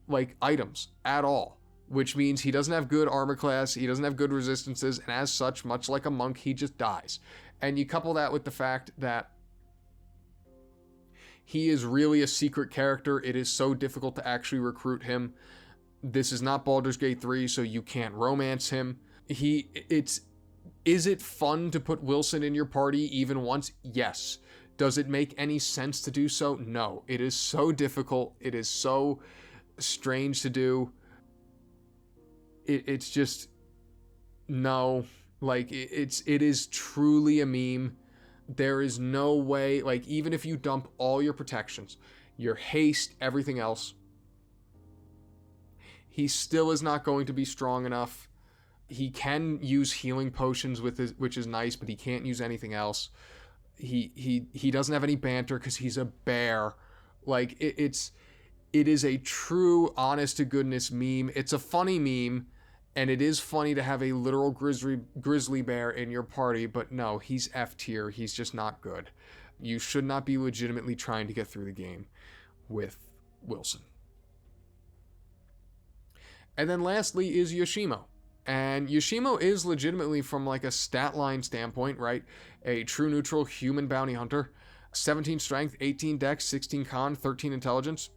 like items at all, which means he doesn't have good armor class, he doesn't have good resistances, and as such, much like a monk, he just dies. And you couple that with the fact that he is really a secret character. It is so difficult to actually recruit him. This is not Baldur's Gate 3, so you can't romance him. Is it fun to put Wilson in your party even once? Yes. Does it make any sense to do so? No. It is so difficult. It is so strange to do. It's just... No. Like, it is truly a meme. There is no way, like, even if you dump all your protections, your haste, everything else, he still is not going to be strong enough. He can use healing potions with his, which is nice, but he can't use anything else. He doesn't have any banter because he's a bear. Like, it is a true honest to goodness meme. It's a funny meme, and it is funny to have a literal grizzly bear in your party, but no, he's F tier. He's just not good. You should not be legitimately trying to get through the game with Wilson. And then lastly is Yoshimo. And Yoshimo is legitimately, from like a stat line standpoint, right, a true neutral human bounty hunter. 17 strength, 18 dex, 16 con, 13 intelligence,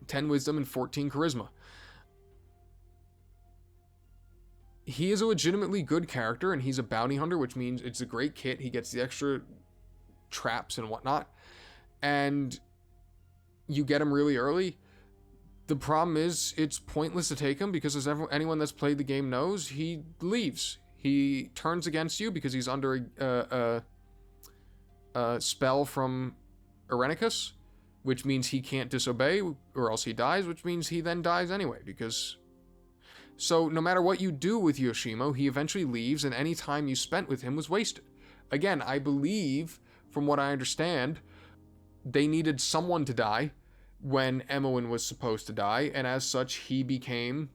10 wisdom, and 14 charisma. He is a legitimately good character, and he's a bounty hunter, which means it's a great kit. He gets the extra traps and whatnot, and you get him really early. The problem is it's pointless to take him because, as anyone that's played the game knows, he leaves. He turns against you because he's under a spell from Irenicus, which means he can't disobey, or else he dies, which means he then dies anyway, because... So no matter what you do with Yoshimo, he eventually leaves, and any time you spent with him was wasted. Again, I believe, from what I understand, they needed someone to die when Imoen was supposed to die, and as such, he became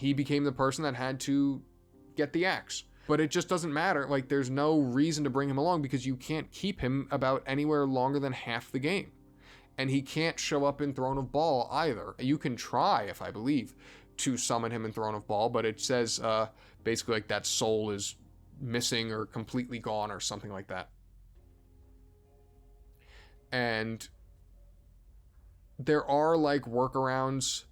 the person that had to get the axe. But it just doesn't matter. Like, there's no reason to bring him along because you can't keep him about anywhere longer than half the game. And he can't show up in Throne of Ball either. You can try, if I believe, to summon him in Throne of Ball, but it says basically like that soul is missing or completely gone or something like that. And there are like workarounds,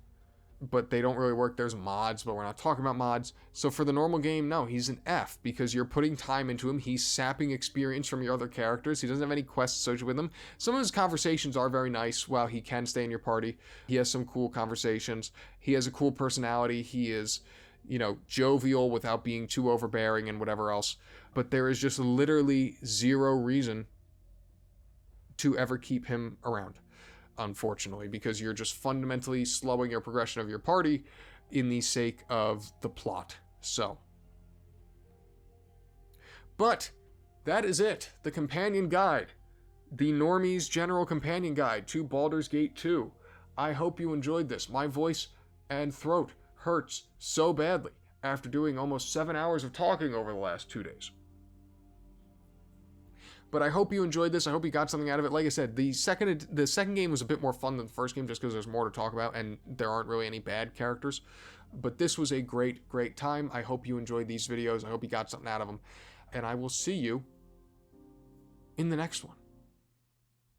but they don't really work. There's mods, but we're not talking about mods. So for the normal game, no, he's an F because you're putting time into him. He's sapping experience from your other characters. He doesn't have any quests associated with him. Some of his conversations are very nice while he can stay in your party. He has some cool conversations. He has a cool personality. He is, jovial without being too overbearing and whatever else. But there is just literally zero reason to ever keep him around, unfortunately, because you're just fundamentally slowing your progression of your party in the sake of the plot. So, but that is it. The companion guide, the Normies General Companion Guide to Baldur's Gate 2. I hope you enjoyed this. My voice and throat hurts so badly after doing almost 7 hours of talking over the last 2 days. But I hope you enjoyed this. I hope you got something out of it. Like I said, the second game was a bit more fun than the first game just because there's more to talk about and there aren't really any bad characters. But this was a great, great time. I hope you enjoyed these videos. I hope you got something out of them. And I will see you in the next one.